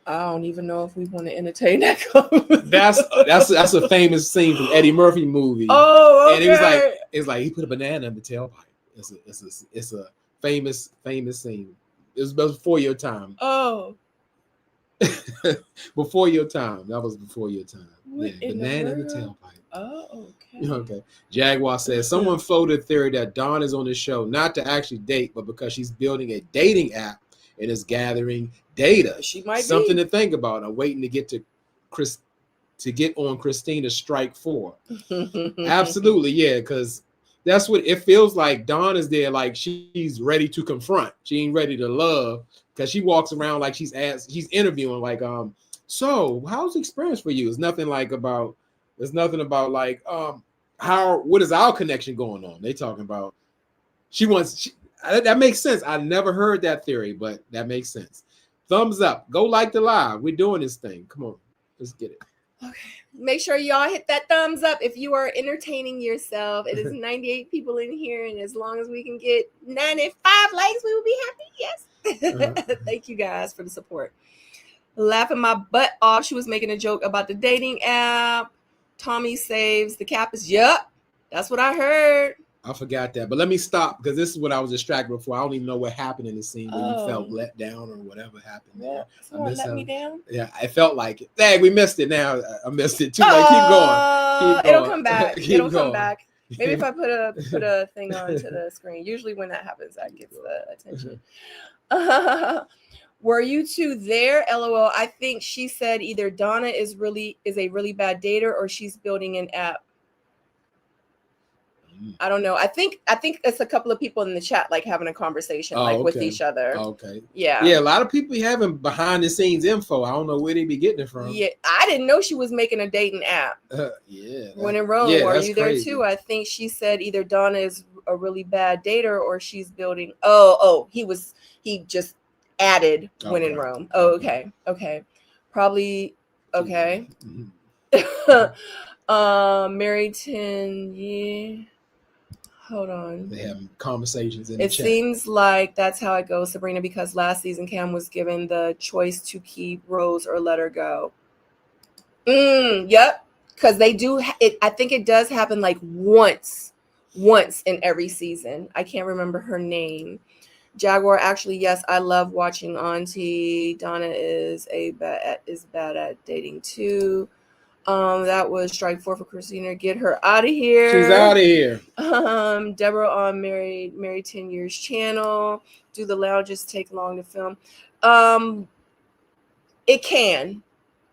I don't even know if we want to entertain that. That's a famous scene from Eddie Murphy movie. Oh, okay. And it's like he put a banana in the tailpipe. It's a famous scene. It was before your time. Oh. Before your time. That was before your time. Banana in the tailpipe. Oh, okay. Okay. Jaguar says someone floated a theory that Dawn is on the show not to actually date, but because she's building a dating app and is gathering data. She might something to think about. I'm waiting to get on Christina's Strike 4. Absolutely, yeah, because that's what it feels like. Dawn is there like she's ready to confront. She ain't ready to love, because she walks around like she's interviewing like, so how's the experience for you? There's nothing about like, what is our connection going on? They talking about that makes sense. I never heard that theory, but that makes sense. Thumbs up. Go like the live. We're doing this thing. Come on. Let's get it. Okay. Make sure y'all hit that thumbs up if you are entertaining yourself. It is 98 people in here, and as long as we can get 95 likes, we will be happy. Yes. Thank you guys for the support. Laughing my butt off. She was making a joke about the dating app. Tommy saves the Kappas. Yup. That's what I heard. I forgot that, but let me stop, because this is what I was distracted before. I don't even know what happened in the scene when you felt let down or whatever happened there. Someone let me down? Yeah, I felt like it. Dang, we missed it now. I missed it too. Keep going. It'll come back. Come back. Maybe if I put a thing onto the screen. Usually when that happens, that gets the attention. Were you two there? LOL. I think she said either Donna is a really bad dater, or she's building an app. I don't know. I think it's a couple of people in the chat like having a conversation with each other. Okay. Yeah. Yeah, a lot of people having behind the scenes info. I don't know where they be getting it from. Yeah, I didn't know she was making a dating app. Yeah. When in Rome, were you there too? I think she said either Donna is a really bad dater, or she's building. He just added when in Rome. Oh, okay. Probably okay. Maryton, yeah. Hold on. They have conversations in the chat. It seems like that's how it goes, Sabrina, because last season Cam was given the choice to keep Rose or let her go. Yep. Because they do it. I think it does happen like once in every season. I can't remember her name. Jaguar, actually, yes, I love watching Auntie. Donna is bad at dating too. That was Strike 4 for Christina. Get her out of here. She's out of here. Deborah on Married 10 Years channel. Do the lounges take long to film? It can,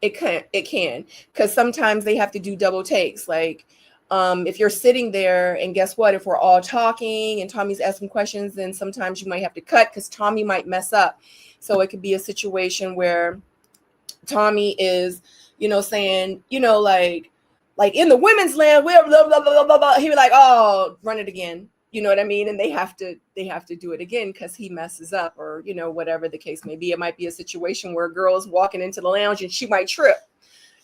because sometimes they have to do double takes. Like, if you're sitting there and guess what? If we're all talking and Tommy's asking questions, then sometimes you might have to cut because Tommy might mess up. So it could be a situation where Tommy is, saying, like in the women's land, we're blah, blah, blah, blah, blah. He be like, oh, run it again. You know what I mean? And they have to do it again because he messes up, or, whatever the case may be. It might be a situation where a girl's walking into the lounge and she might trip,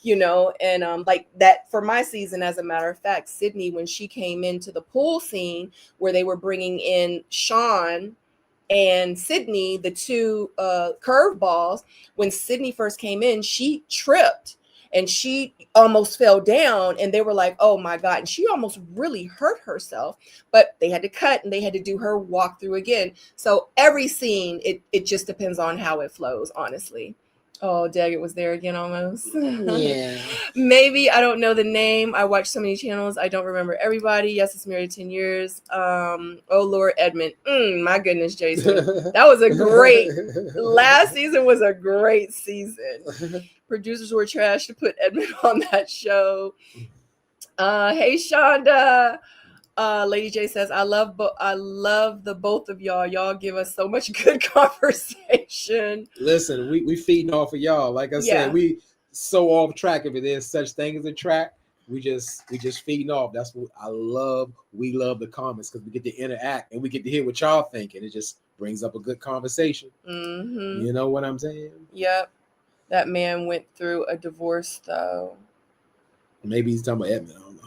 and like that for my season, as a matter of fact, Sydney, when she came into the pool scene where they were bringing in Sean and Sydney, the two curveballs, when Sydney first came in, she tripped and she almost fell down, and they were like, oh my God. And she almost really hurt herself, but they had to cut and they had to do her walk through again. So every scene, it just depends on how it flows, honestly. Oh, Daggett was there again almost. Yeah. Maybe, I don't know the name. I watch so many channels. I don't remember everybody. Yes, it's married 10 years. Oh Lord, Edmund. My goodness, Jason. That was a great last season was a great season. Producers were trash to put Edmund on that show. Hey Shonda. Lady J says, I love the both of y'all. Y'all give us so much good conversation. Listen, we feeding off of y'all. Like I said, we so off track. If there's such thing as a track, we just feeding off. That's what I love. We love the comments because we get to interact and we get to hear what y'all think, and it just brings up a good conversation. You know what I'm saying? Yep. That man went through a divorce though. Maybe he's talking about Edmund. I don't know.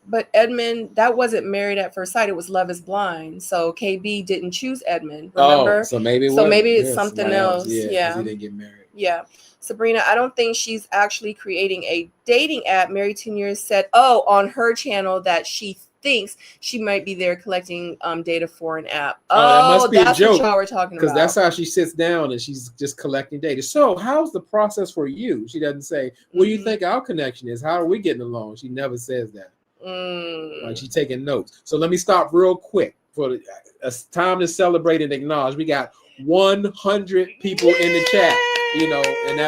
But Edmund, that wasn't Married at First Sight. It was Love is Blind. So KB didn't choose Edmund. Remember? So maybe it's something else. Yeah. He didn't get married. Yeah. Sabrina, I don't think she's actually creating a dating app. Married 10 Years said, on her channel that she thinks she might be there collecting data for an app. That must be that's a joke, what y'all were talking about. Because that's how she sits down and she's just collecting data. So how's the process for you? She doesn't say, what do you think our connection is? How are we getting along? She never says that. Like she's taking notes. So let me stop real quick for it's time to celebrate and acknowledge. We got 100 people in the chat, and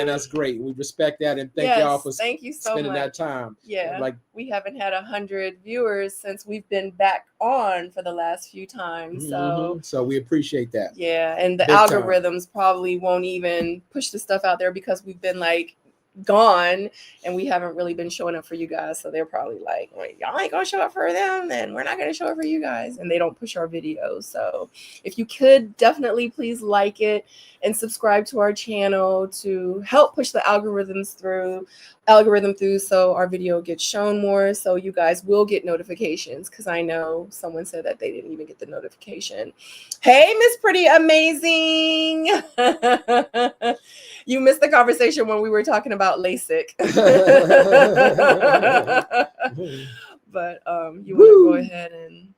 that's great. We respect that and thank y'all for spending that time. Yeah, like we haven't had 100 viewers since we've been back on for the last few times. So we appreciate that. Yeah, and the algorithms probably won't even push the stuff out there because we've been like gone and we haven't really been showing up for you guys, so they're probably like, wait, y'all ain't gonna show up for them, then we're not gonna show up for you guys, and they don't push our videos. So if you could definitely please like it and subscribe to our channel to help push the algorithm through so our video gets shown more, so you guys will get notifications, because I know someone said that they didn't even get the notification. Hey, Miss Pretty Amazing. You missed the conversation when we were talking about LASIK. But you want to go ahead and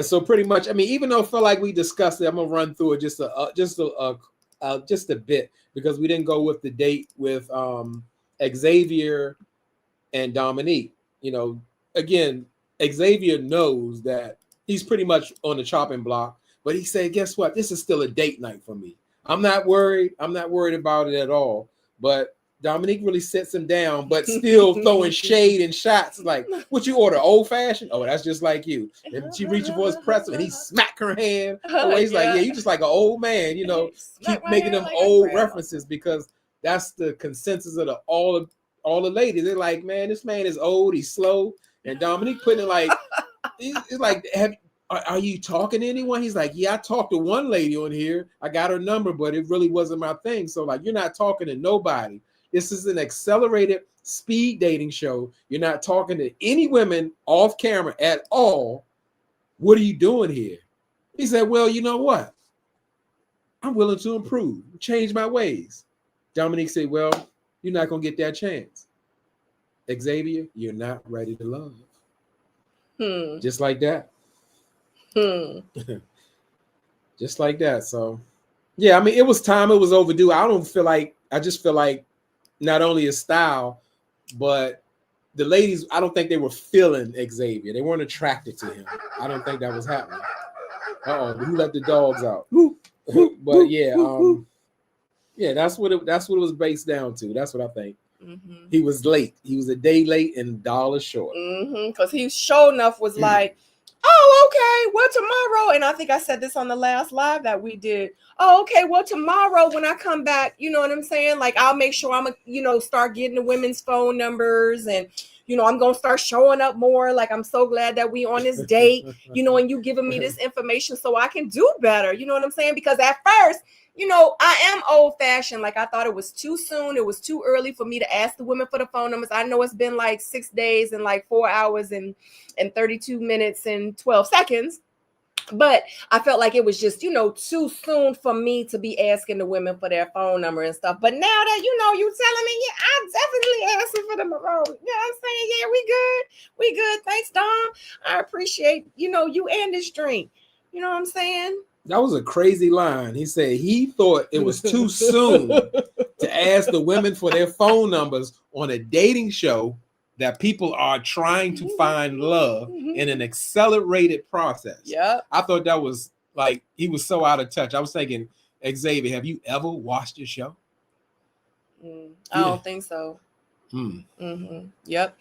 so pretty much, I mean, even though I feel like we discussed it, I'm gonna run through it just a bit, because we didn't go with the date with Xavier and Dominique. Again, Xavier knows that he's pretty much on the chopping block, but he said, guess what? This is still a date night for me. I'm not worried about it at all. But Dominique really sits him down, but still throwing shade and shots. Like, what you order? Old fashioned? Oh, that's just like you. And she reaching for his pretzel and he smack her hand. He's like, yeah, you just like an old man, keep making them like old references, because that's the consensus of all the ladies. They're like, man, this man is old, he's slow. And Dominique putting it like, it's like, are you talking to anyone? He's like, yeah, I talked to one lady on here. I got her number, but it really wasn't my thing. So like, you're not talking to nobody. This is an accelerated speed dating show. You're not talking to any women off camera at all. What are you doing here? He said, well, you know what? I'm willing to improve, change my ways. Dominique said, well, you're not going to get that chance. Xavier, you're not ready to love. Just like that. Just like that. So yeah, I mean, it was time, it was overdue. I just feel like not only his style, but the ladies, I don't think they were feeling Xavier. They weren't attracted to him. I don't think that was happening. Who let the dogs out? But yeah, that's what it was based down to. That's what I think. He was late. He was a day late and $1 short. Because he sure enough was like, oh, okay, well, tomorrow, and I think I said this on the last live that we did. Oh, okay, well, tomorrow when I come back, you know what I'm saying? Like, I'll make sure I'm, start getting the women's phone numbers, and, I'm going to start showing up more. Like, I'm so glad that we on this date, and you giving me this information so I can do better. You know what I'm saying? Because at first, I am old fashioned. Like, I thought it was too soon. It was too early for me to ask the women for the phone numbers. I know it's been like 6 days and like 4 hours and 32 minutes and 12 seconds. But I felt like it was just, too soon for me to be asking the women for their phone number and stuff. But now that, you telling me, yeah, I'm definitely asking for them phone. You know what I'm saying? Yeah, we good. Thanks, Dom. I appreciate, you and this drink. You know what I'm saying? That was a crazy line. He said he thought it was too soon to ask the women for their phone numbers on a dating show that people are trying to find love in an accelerated process. Yep. I thought that was like, he was so out of touch. I was thinking, Xavier, have you ever watched this show? I don't think so. Mm. Yep.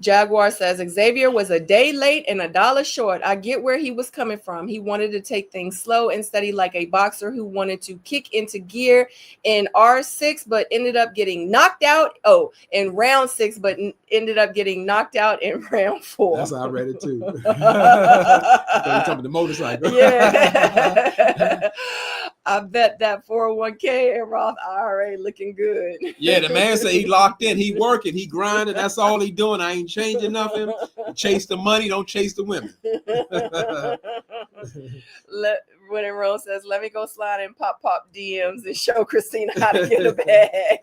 Jaguar says Xavier was a day late and $1 short. I get where he was coming from. He wanted to take things slow and steady like a boxer who wanted to kick into gear in R6 but ended up getting knocked out. Oh, in round 6 but ended up getting knocked out in round 4. That's how I read it too. I thought you were talking about the motorcycle. Yeah. I bet that 401k and Roth IRA looking good. Yeah, the man said he locked in, he working, he grinding. That's all he doing. I ain't changing nothing. Chase the money, don't chase the women. When Rose says, "Let me go slide and pop DMs and show Christina how to get a bag."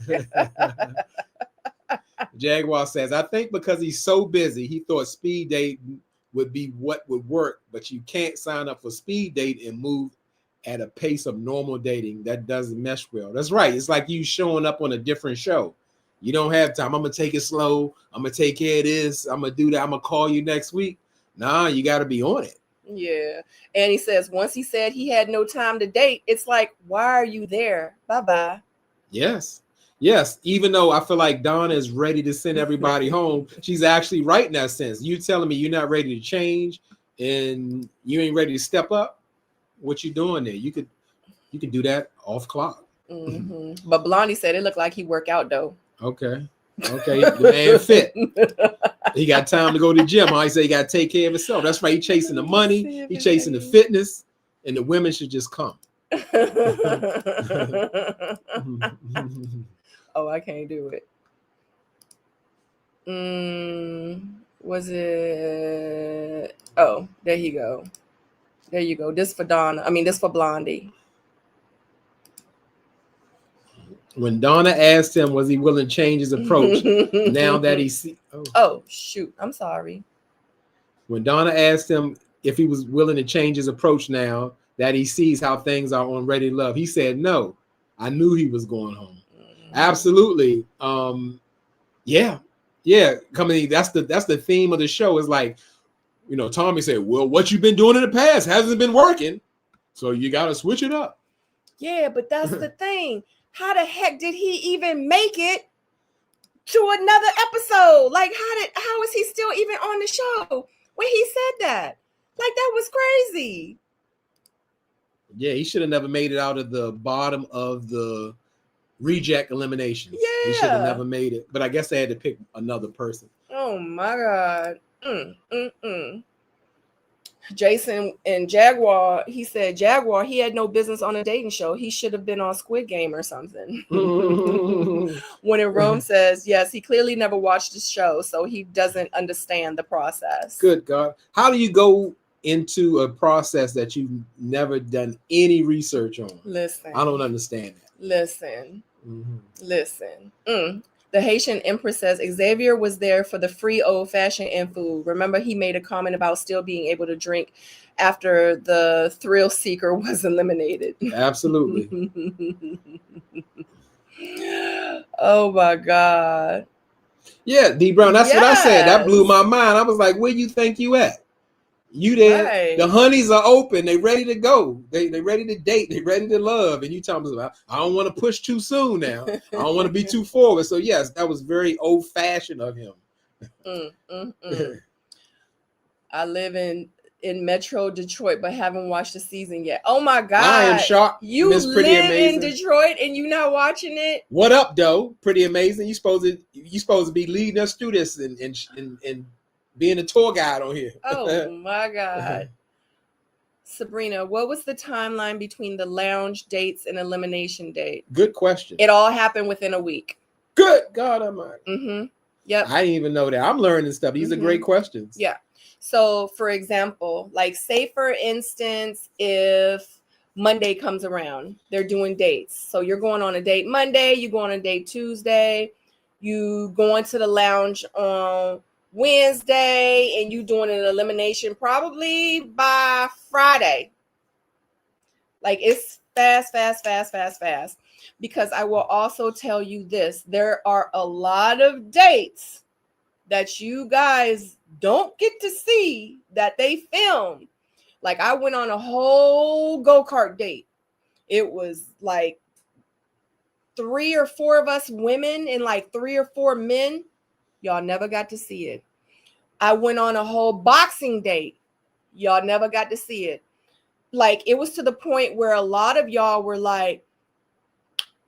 Jaguar says, I think because he's so busy, he thought speed dating would be what would work, but you can't sign up for speed date and move at a pace of normal dating. That doesn't mesh well. That's right. It's like you showing up on a different show. You don't have time. I'm gonna take it slow. I'm gonna take care of this. I'm gonna do that. I'm gonna call you next week. Nah, you got to be on it. Yeah. And he says, once he said he had no time to date, it's like, why are you there? Bye-bye. Yes. Even though I feel like Donna is ready to send everybody home, she's actually right in that sense. You telling me you're not ready to change and you ain't ready to step up? What you doing there? You could do that off clock. But Blondie said it looked like he work out though. Okay, the man fit. He got time to go to the gym. I say he got to take care of himself. That's right. He chasing the money. He chasing the fitness, and the women should just come. Oh, I can't do it. Was it? Oh, there you go. There you go. This for Donna. I mean, this for Blondie. When Donna asked him, was he willing to change his approach now that he see? Oh, shoot. I'm sorry. When Donna asked him if he was willing to change his approach now that he sees how things are on Ready Love, he said no. I knew he was going home. Absolutely. Yeah. Coming. That's the theme of the show. Is like, you know, Tommy said, well, what you've been doing in the past hasn't been working. So you got to switch it up. Yeah, but that's the thing. How the heck did he even make it to another episode? Like, how is he still even on the show when he said that? Like, that was crazy. Yeah, he should have never made it out of the bottom of the reject elimination. Yeah. He should have never made it. But I guess they had to pick another person. Oh my God. Jason and Jaguar, he said Jaguar, he had no business on a dating show. He should have been on Squid Game or something. When in Rome says, yes, he clearly never watched the show, so he doesn't understand the process. Good God. How do you go into a process that you've never done any research on? Listen. I don't understand that. Listen. The Haitian Empress says Xavier was there for the free old-fashioned and food. Remember, he made a comment about still being able to drink after the thrill seeker was eliminated. Absolutely. Oh my God. Yeah, D Brown, that's what I said. That blew my mind. I was like, where you think you at? You there? Right. The honeys are open. They ready to go. They ready to date. They ready to love. And you talking about, I don't want to push too soon now. I don't want to be too forward. So yes, that was very old fashioned of him. I live in Metro Detroit, but haven't watched the season yet. Oh my God! I am shocked. You live in Detroit and you not watching it? What up, though? Pretty amazing. You supposed to be leading us through this and being a tour guide on here. Oh my God. Sabrina, what was the timeline between the lounge dates and elimination date? Good question. It all happened within a week. Good God Almighty. Yep. I didn't even know that. I'm learning stuff. These are great questions. Yeah. So for example, like say for instance, if Monday comes around, they're doing dates. So you're going on a date Monday, you go on a date Tuesday, you go into the lounge on Wednesday, and you doing an elimination probably by Friday. Like it's fast, because I will also tell you this. There are a lot of dates that you guys don't get to see that they filmed. Like I went on a whole go-kart date. It was like 3 or 4 of us women and like 3 or 4 men. Y'all never got to see it. I went on a whole boxing date. Y'all never got to see it. Like it was to the point where a lot of y'all were like,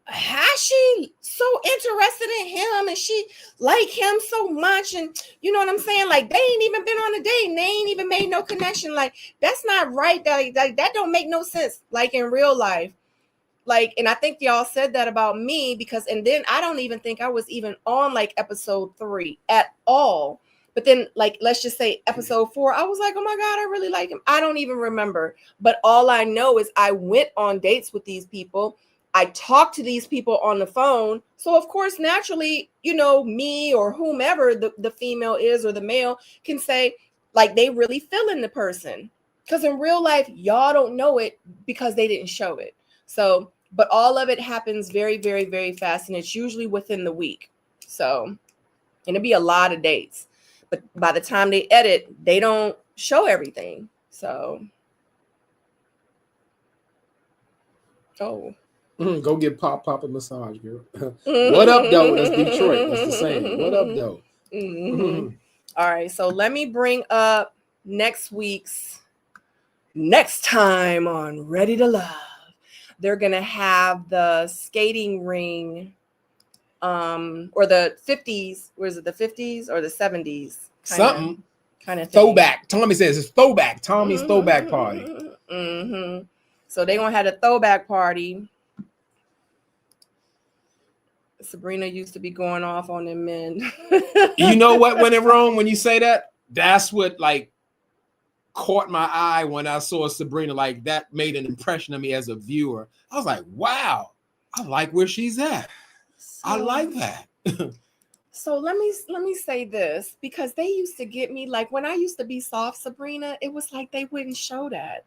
how's she so interested in him and she like him so much? And you know what I'm saying? Like they ain't even been on a date and they ain't even made no connection. Like that's not right. That don't make no sense. Like in real life. Like, and I think y'all said that about me because, and then I don't even think I was even on like episode 3 at all. But then, like, let's just say episode 4, I was like, oh my God, I really like him. I don't even remember. But all I know is I went on dates with these people. I talked to these people on the phone. So, of course, naturally, you know, me or whomever the female is or the male can say, like, they really feeling the person. Because in real life, y'all don't know it because they didn't show it. So, but all of it happens very, very, very fast. And it's usually within the week. So, and it'd be a lot of dates. But by the time they edit, they don't show everything. So, go get Pop a massage, girl. What up, though? That's Detroit. That's the same. What up, though? All right. So let me bring up next time on Ready to Love. They're going to have the skating ring or the 50s. Or is it the 50s or the 70s? Something. Kind of throwback. Tommy says it's throwback. Tommy's throwback party. So they're going to have a throwback party. Sabrina used to be going off on them men. You know what went wrong when you say that? That's what like caught my eye when I saw Sabrina. Like that made an impression on me as a viewer. I was like, wow, I like where she's at. I like that. So let me say this, because they used to get me, like when I used to be soft, Sabrina, it was like they wouldn't show that.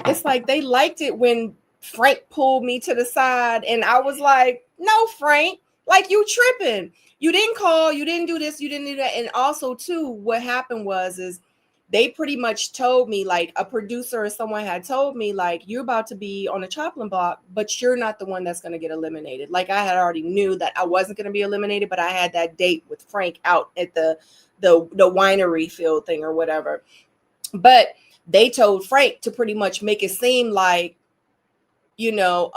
It's like they liked it when Frank pulled me to the side and I was like, no, Frank, like you tripping. You didn't call, you didn't do this, you didn't do that. And also too, what happened is they pretty much told me, like a producer or someone had told me, like, you're about to be on a chopping block, but you're not the one that's going to get eliminated. Like I had already knew that I wasn't going to be eliminated, but I had that date with Frank out at the winery field thing or whatever. But they told Frank to pretty much make it seem like, you know,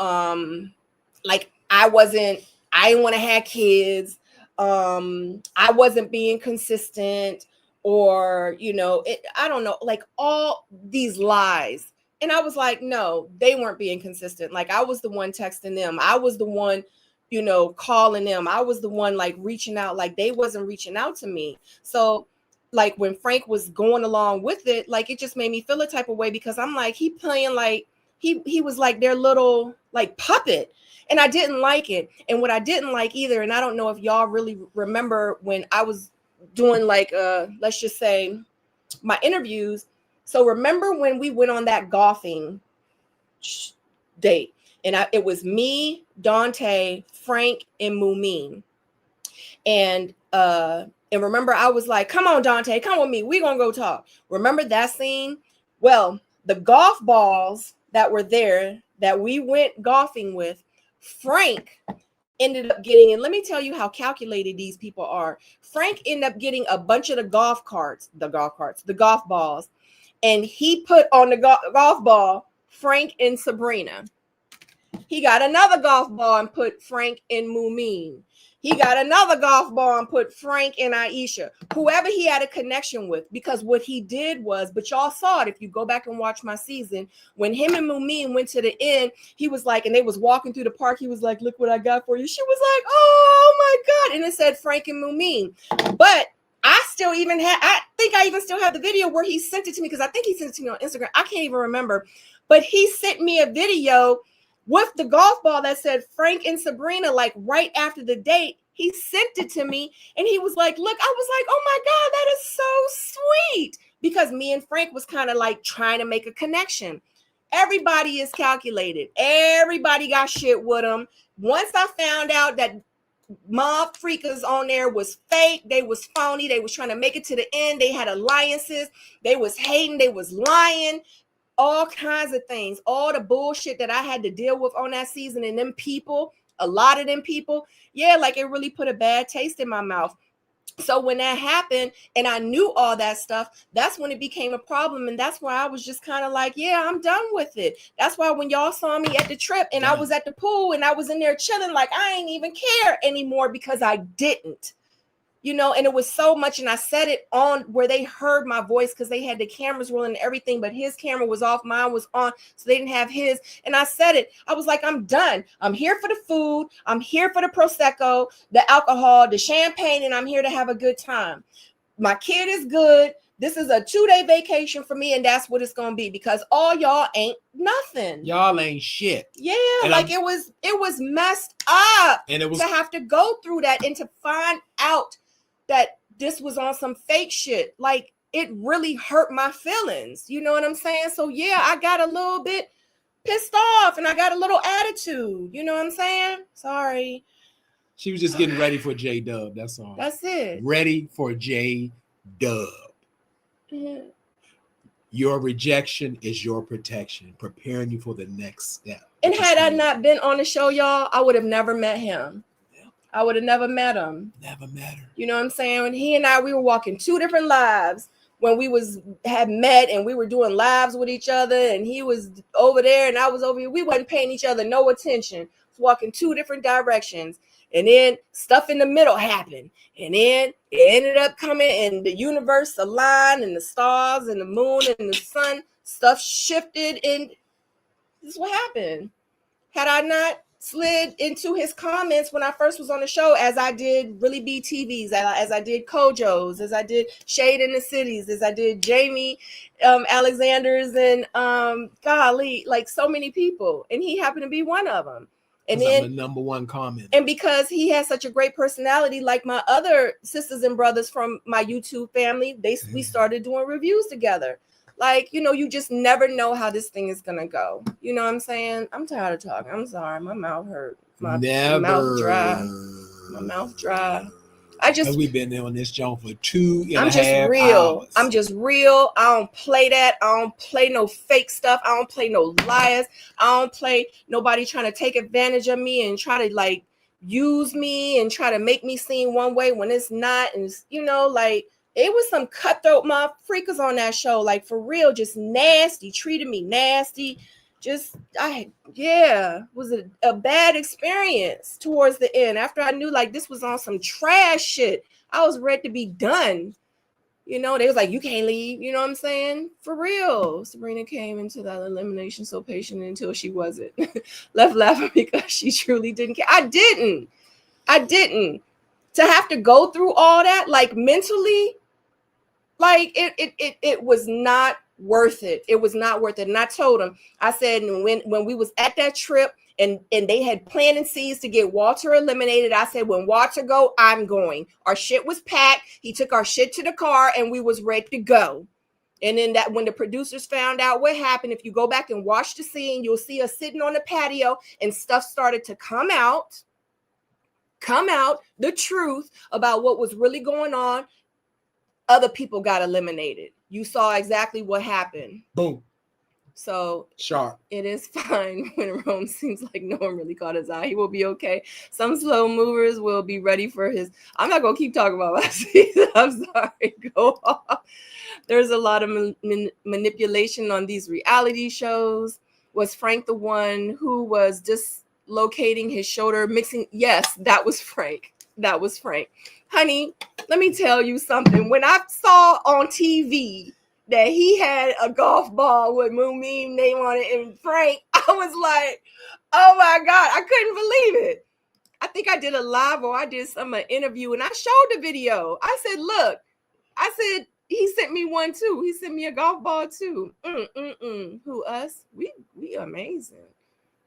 like I didn't want to have kids. I wasn't being consistent. Or, you know, I don't know, like all these lies. And I was like, no, they weren't being consistent. Like I was the one texting them. I was the one, you know, calling them. I was the one like reaching out, like they wasn't reaching out to me. So like when Frank was going along with it, like it just made me feel a type of way because I'm like, he playing like he was like their little like puppet. And I didn't like it. And what I didn't like either, and I don't know if y'all really remember when I was doing like let's just say my interviews. So remember when we went on that golfing date and it was me, Dante, Frank, and Mumin. And remember I was like, come on, Dante, come with me. We're gonna go talk. Remember that scene? Well, the golf balls that were there that we went golfing with, Frank ended up getting, and let me tell you how calculated these people are. Frank ended up getting a bunch of the golf balls, and he put on the golf ball Frank and Sabrina. He got another golf ball and put Frank and Mumin. He got another golf ball and put Frank and Aisha, whoever he had a connection with, because what he did was, but y'all saw it if you go back and watch my season, when him and Mumin went to the end, he was like, and they was walking through the park, he was like, look what I got for you. She was like, oh my God. And it said Frank and Mumin. But I still even I think I even still have the video where he sent it to me, because I think he sent it to me on Instagram. I can't even remember. But he sent me a video with the golf ball that said Frank and Sabrina, like right after the date. He sent it to me and he was like, look, I was like, oh my God, that is so sweet. Because me and Frank was kind of like trying to make a connection. Everybody is calculated. Everybody got shit with them. Once I found out that mob freakers on there was fake, they was phony, they was trying to make it to the end, they had alliances, they was hating, they was lying, all kinds of things, all the bullshit that I had to deal with on that season. And them people, a lot of them people, yeah, like it really put a bad taste in my mouth. So when that happened and I knew all that stuff, that's when it became a problem. And that's why I was just kind of like, yeah, I'm done with it. That's why when y'all saw me at the trip and I was at the pool and I was in there chilling, like I ain't even care anymore because I didn't. You know, and it was so much, and I said it on where they heard my voice because they had the cameras rolling and everything, but his camera was off, mine was on, so they didn't have his. And I said it, I was like, I'm done. I'm here for the food, I'm here for the Prosecco, the alcohol, the champagne, and I'm here to have a good time. My kid is good. This is a 2-day vacation for me, and that's what it's gonna be because all y'all ain't nothing. Y'all ain't shit. Yeah, and like it was messed up, and it was to have to go through that and to find out that this was on some fake shit. Like it really hurt my feelings. You know what I'm saying? So yeah, I got a little bit pissed off and I got a little attitude. You know what I'm saying? Sorry. She was just getting ready for J-Dub. That's all. That's it. Ready for J-Dub. Mm-hmm. Your rejection is your protection, preparing you for the next step. And had I not been on the show, y'all, I would have never met him. I would have never met him. Never met her. You know what I'm saying? When he and I, we were walking 2 different lives when we had met and we were doing lives with each other and he was over there and I was over here. We wasn't paying each other no attention. Walking 2 different directions. And then stuff in the middle happened. And then it ended up coming and the universe aligned and the stars and the moon and the sun, stuff shifted and this is what happened. Had I not slid into his comments when I first was on the show, as I did Really Be TVs, as I did Kojo's, as I did Shade in the Cities, as I did Jamie Alexander's, and golly, like so many people, and he happened to be one of them. And then I'm the number one comment. And because he has such a great personality, like my other sisters and brothers from my YouTube family, we started doing reviews together. Like, you know, you just never know how this thing is gonna go. You know what I'm saying? I'm tired of talking. I'm sorry. My mouth hurt. My mouth dry. My mouth dry. We've been there on this joint for 2.5 I'm just real. hours. I'm just real. I don't play that. I don't play no fake stuff. I don't play no liars. I don't play nobody trying to take advantage of me and try to like use me and try to make me seem one way when it's not. And it's, you know, like it was some cutthroat mob freakers on that show. Like for real, just nasty, treated me nasty. Just, it was a bad experience towards the end. After I knew like this was on some trash shit, I was ready to be done. You know, they was like, you can't leave. You know what I'm saying? For real. Sabrina came into that elimination so patient until she wasn't. Left laughing because she truly didn't care. I didn't. To have to go through all that, like mentally, like it was not worth it. It was not worth it. And I told him, I said, when we was at that trip and they had planted seeds to get Walter eliminated, I said, when Walter go, I'm going. Our shit was packed. He took our shit to the car and we was ready to go. And then that when the producers found out what happened, if you go back and watch the scene, you'll see us sitting on the patio and stuff started to come out, the truth about what was really going on. Other people got eliminated. You saw exactly what happened. Boom. So sharp. It is fine when Rome seems like no one really caught his eye. He will be okay. Some slow movers will be ready for his. I'm not going to keep talking about last season. I'm sorry. Go off. There's a lot of manipulation on these reality shows. Was Frank the one who was dislocating his shoulder, mixing? Yes, that was Frank. That was Frank. Honey, let me tell you something. When I saw on TV that he had a golf ball with Moomin name on it and Frank, I was like, oh my God, I couldn't believe it. I think I did a live or I did some interview and I showed the video. I said, look, he sent me one too. He sent me a golf ball too. Who, us? We amazing.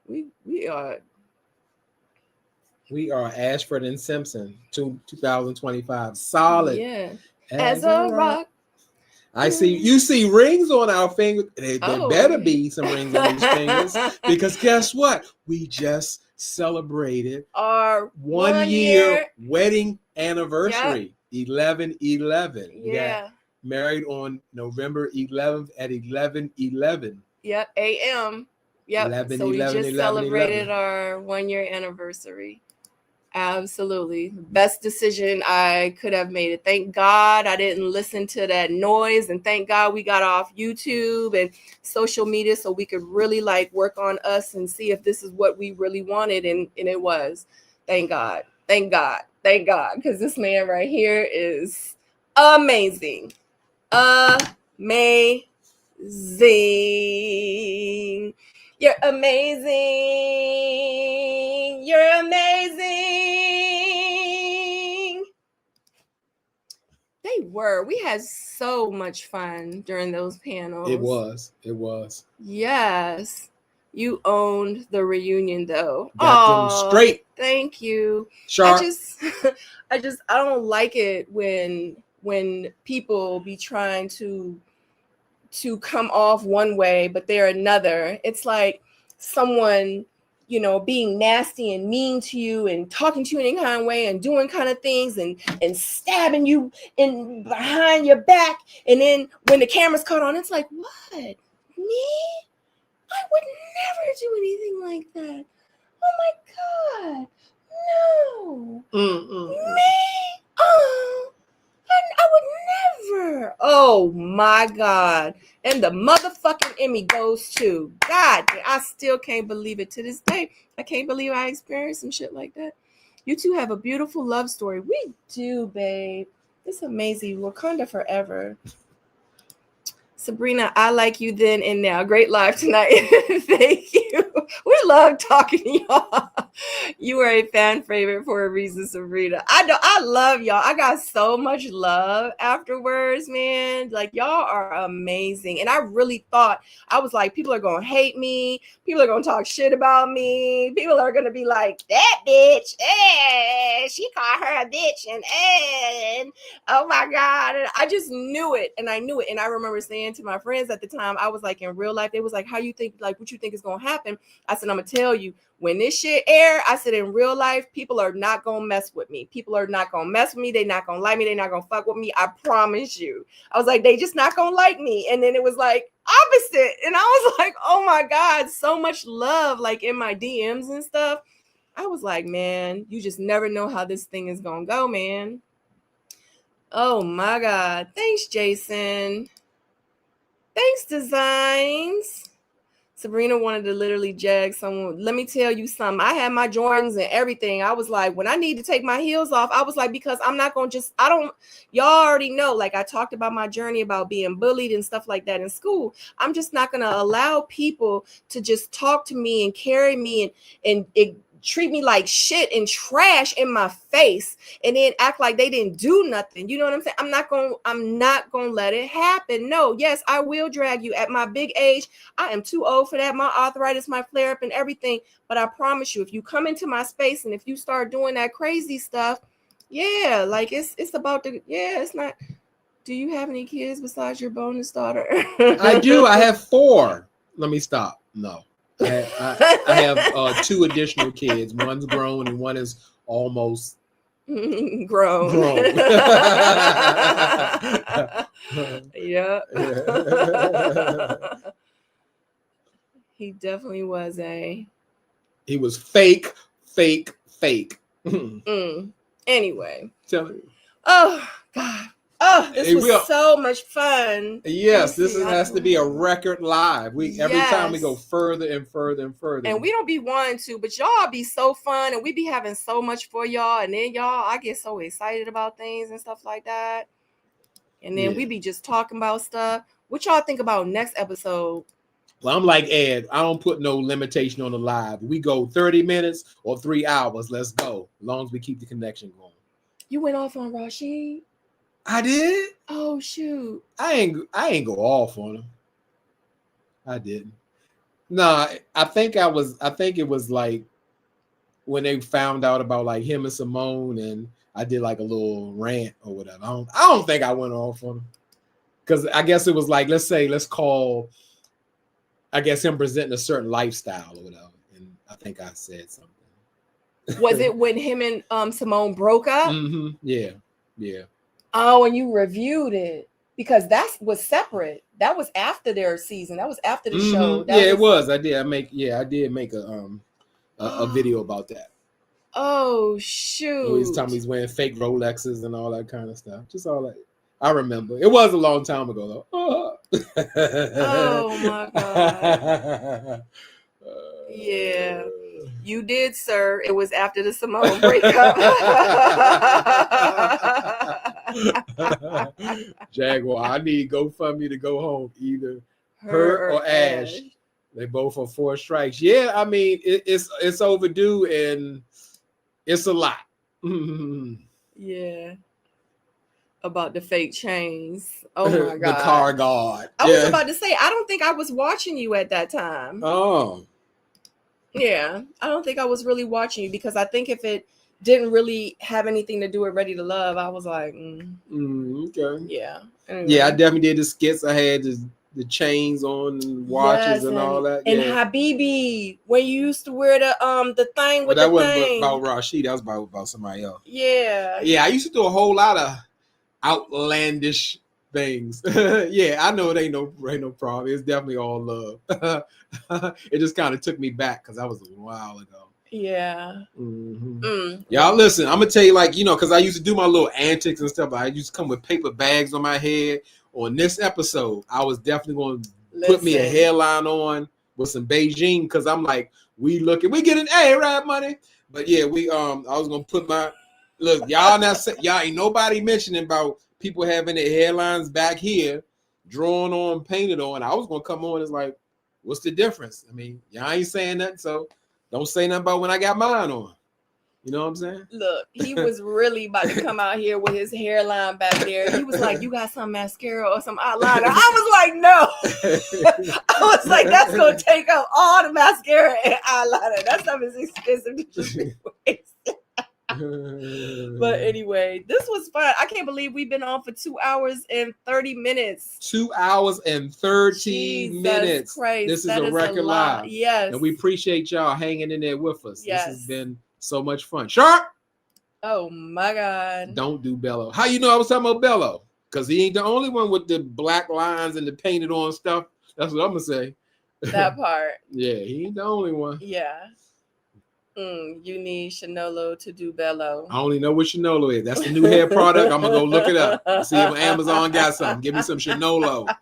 We are. We are Ashford and Simpson, 2025. Solid. Yeah. As a rock. I see you see rings on our fingers. There better be some rings on these fingers because guess what? We just celebrated our 1 year wedding anniversary. Yep. 11/11. We got married on November 11th at 11/11. Yep, a.m. Yep. 11, so 11, we just 11, celebrated 11. our 1 year anniversary. Absolutely. Best decision I could have made it. Thank God I didn't listen to that noise, and thank God we got off YouTube and social media so we could really like work on us and see if this is what we really wanted, and it was. Thank God. Thank God. Thank God, because this man right here is amazing. Amazing. You're amazing. You're amazing. They were. We had so much fun during those panels. It was. It was. Yes. You owned the reunion though. Got them straight. Thank you. Sharp. I don't like it when people be trying to come off one way, but they're another. It's like someone, being nasty and mean to you and talking to you in any kind of way and doing kind of things and stabbing you in behind your back. And then when the camera's caught on, it's like, what? Me? I would never do anything like that. Oh my God. No. Me? Oh. I would never. Oh my God. And the motherfucking Emmy goes to God. I still can't believe it to this day. I can't believe I experienced some shit like that. You two have a beautiful love story. We do, babe. It's amazing. Wakanda forever. Sabrina, I like you then and now. Great live tonight. Thank you. We love talking to y'all. You are a fan favorite for a reason, Sabrina. I know. I love y'all. I got so much love afterwards, man. Like, y'all are amazing. And I really thought, I was like, people are going to hate me. People are going to talk shit about me. People are going to be like, that bitch, she called her a bitch. And oh my God. And I just knew it. And I knew it. And I remember saying to my friends at the time, I was like, in real life, they was like, how you think, like, what you think is going to happen? I said, I'm going to tell you, when this shit air, I said, in real life, people are not going to mess with me. People are not going to mess with me. They're not going to like me. They're not going to fuck with me. I promise you. I was like, they just not going to like me. And then it was like opposite. And I was like, oh my God, so much love, like in my DMs and stuff. I was like, man, you just never know how this thing is going to go, man. Oh my God. Thanks, Jason. Thanks, Designs. Sabrina wanted to literally jag someone. Let me tell you something. I had my Jordans and everything. I was like, when I need to take my heels off, I was like, because I'm not going to just, y'all already know, like I talked about my journey about being bullied and stuff like that in school. I'm just not going to allow people to just talk to me and carry me and treat me like shit and trash in my face and then act like they didn't do nothing. You know what I'm saying? I'm not going to let it happen. No, yes, I will drag you at my big age. I am too old for that. My arthritis might flare up and everything. But I promise you, if you come into my space and if you start doing that crazy stuff, yeah, like it's about to, yeah, it's not. Do you have any kids besides your bonus daughter? I do. I have 4. Let me stop. No. I have 2 additional kids. One's grown and one is almost grown. Yeah. He definitely was he was fake. Anyway. Tell me. Oh God. Oh, this was so much fun. Yes, this has to be a record live. Every time we go further and further and further. And we don't be wanting to, but y'all be so fun and we be having so much for y'all. And then I get so excited about things and stuff like that. And then we be just talking about stuff. What y'all think about next episode? Well, I'm like Ed. I don't put no limitation on the live. We go 30 minutes or 3 hours. Let's go. As long as we keep the connection going. You went off on Rashid? I did. Oh shoot! I ain't go off on him. I didn't. No, I think it was like when they found out about like him and Simone, and I did like a little rant or whatever. I don't think I went off on him. because I guess it was like, let's call, I guess, him presenting a certain lifestyle or whatever. And I think I said something. Was it when him and Simone broke up? Mm-hmm. Yeah. Oh, and you reviewed it because that was separate. That was after their season. That was after the show. That it was. I did make a video about that. Oh shoot! He's talking he's wearing fake Rolexes and all that kind of stuff. Just all that. I remember. It was a long time ago though. Oh my god. Yeah. You did, sir. It was after the Simone breakup. Jaguar, I need GoFundMe to go home. Either her or Ash. They both are 4 strikes. Yeah, I mean, it's overdue and it's a lot. Yeah. About the fake chains. Oh my god. The car guard. I was about to say, I don't think I was watching you at that time. Oh. Yeah, I don't think I was really watching you because I think if it didn't really have anything to do with Ready to Love, I was like, okay. Yeah. Anyway. Yeah, I definitely did the skits. I had the chains on and watches and all that. And Habibi, when you used to wear the thing with that the thing. That wasn't about Rashid. That was about somebody else. Yeah. Yeah, I used to do a whole lot of outlandish things. Yeah, I know it ain't no problem. It's definitely all love. It just kind of took me back because that was a while ago. Yeah. Y'all listen, I'm gonna tell you, like, because I used to do my little antics and stuff. I used to come with paper bags on my head. On this episode, I was definitely going to put me a hairline on with some Beijing because I'm like, we getting A-Rap money. But yeah, I was gonna put look, y'all ain't nobody mentioning about people having their hairlines back here, drawn on, painted on. I was gonna come on as like, what's the difference? I mean, y'all ain't saying nothing, so don't say nothing about when I got mine on. You know what I'm saying? Look, he was really about to come out here with his hairline back there. He was like, you got some mascara or some eyeliner? I was like, no. I was like, that's going to take up all the mascara and eyeliner. That stuff is expensive to just be wasted. But anyway, this was fun. I can't believe we've been on for 2 hours and 30 minutes. 2 hours and 30 minutes. Christ, this is a record live. Yes. And we appreciate y'all hanging in there with us. Yes. This has been so much fun. Sharp. Oh my God. Don't do Bello. How you know I was talking about Bello? Because he ain't the only one with the black lines and the painted on stuff. That's what I'm gonna say. That part. Yeah, he ain't the only one. Yeah. You need Shinolo to do Bello. I only know what Shinolo is. That's the new hair product. I'm gonna go look it up. See if Amazon got something. Give me some Shinolo.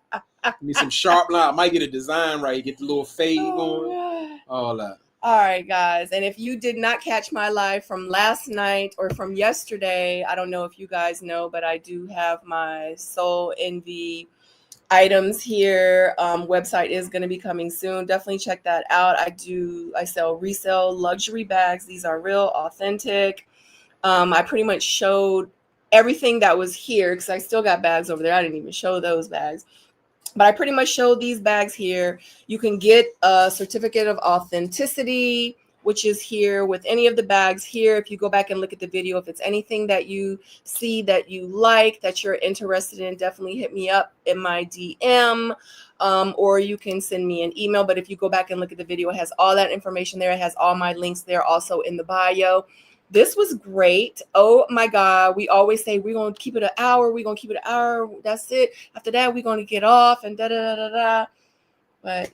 Give me some sharp line. I might get a design right. Get the little fade going. All that. All right, guys. And if you did not catch my live from last night or from yesterday, I don't know if you guys know, but I do have my Soul Envy items here. Website is going to be coming soon. Definitely check that out. I resell luxury bags. These are real, authentic. I pretty much showed everything that was here because I still got bags over there. I didn't even show those bags. But I pretty much showed these bags here. You can get a certificate of authenticity, which is here with any of the bags here. If you go back and look at the video, if it's anything that you see that you like, that you're interested in, definitely hit me up in my DM, or you can send me an email. But if you go back and look at the video, it has all that information there. It has all my links there also in the bio. This was great. Oh my God. We always say we're going to keep it an hour. We're going to keep it an hour. That's it. After that, we're going to get off and da-da-da-da-da. But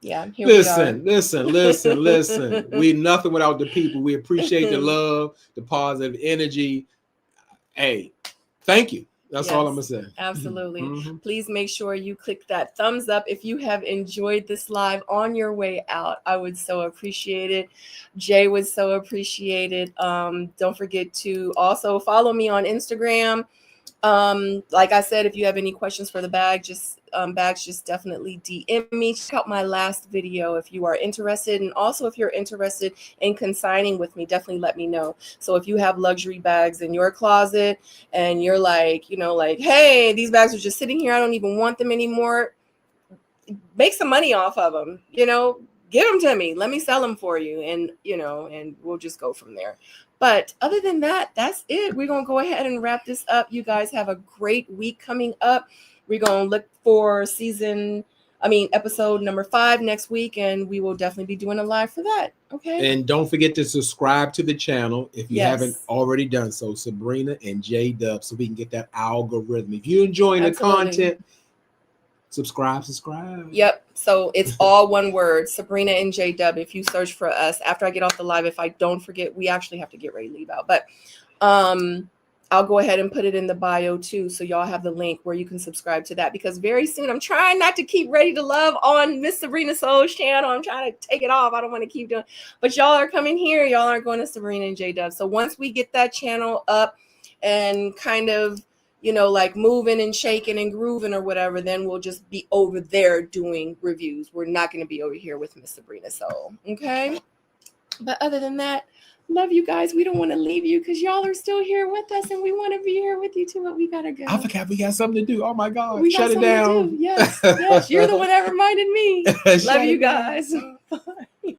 yeah, here we are. Listen. We nothing without the people. We appreciate the love, the positive energy. Hey, thank you. That's all I'm going to say. Absolutely. Please make sure you click that thumbs up if you have enjoyed this live on your way out. I would so appreciate it. Jay would so appreciate it. Don't forget to also follow me on Instagram. Like I said, if you have any questions for the bags, just definitely DM me. Check out my last video if you are interested. And also if you're interested in consigning with me, definitely let me know. So if you have luxury bags in your closet and you're like, hey, these bags are just sitting here, I don't even want them anymore, make some money off of them, give them to me. Let me sell them for you. And, and we'll just go from there. But other than that, that's it. We're going to go ahead and wrap this up. You guys have a great week coming up. We're going to look for episode number 5 next week, and we will definitely be doing a live for that. Okay. And don't forget to subscribe to the channel if you Yes. haven't already done so. Sabrina and J Dub, so we can get that algorithm. If you're enjoying Absolutely. the content, subscribe. Yep. So it's all one word, Sabrina and J Dub. If you search for us after I get off the live, if I don't forget, we actually have to get ready to leave out. But I'll go ahead and put it in the bio too, so y'all have the link where you can subscribe to that, because very soon I'm trying not to keep Ready to Love on Miss Sabrina Soul's channel. I'm trying to take it off. I don't want to keep doing, but y'all are coming here. Y'all aren't going to Sabrina and J Dub. So once we get that channel up and kind of, like moving and shaking and grooving or whatever, then we'll just be over there doing reviews. We're not going to be over here with Miss Sabrina Soul. Okay. But other than that, love you guys. We don't want to leave you because y'all are still here with us, and we want to be here with you too, but we gotta go. I forgot we got something to do. Oh my God. We Shut it down. Yes, you're the one that reminded me. Love you guys. Bye.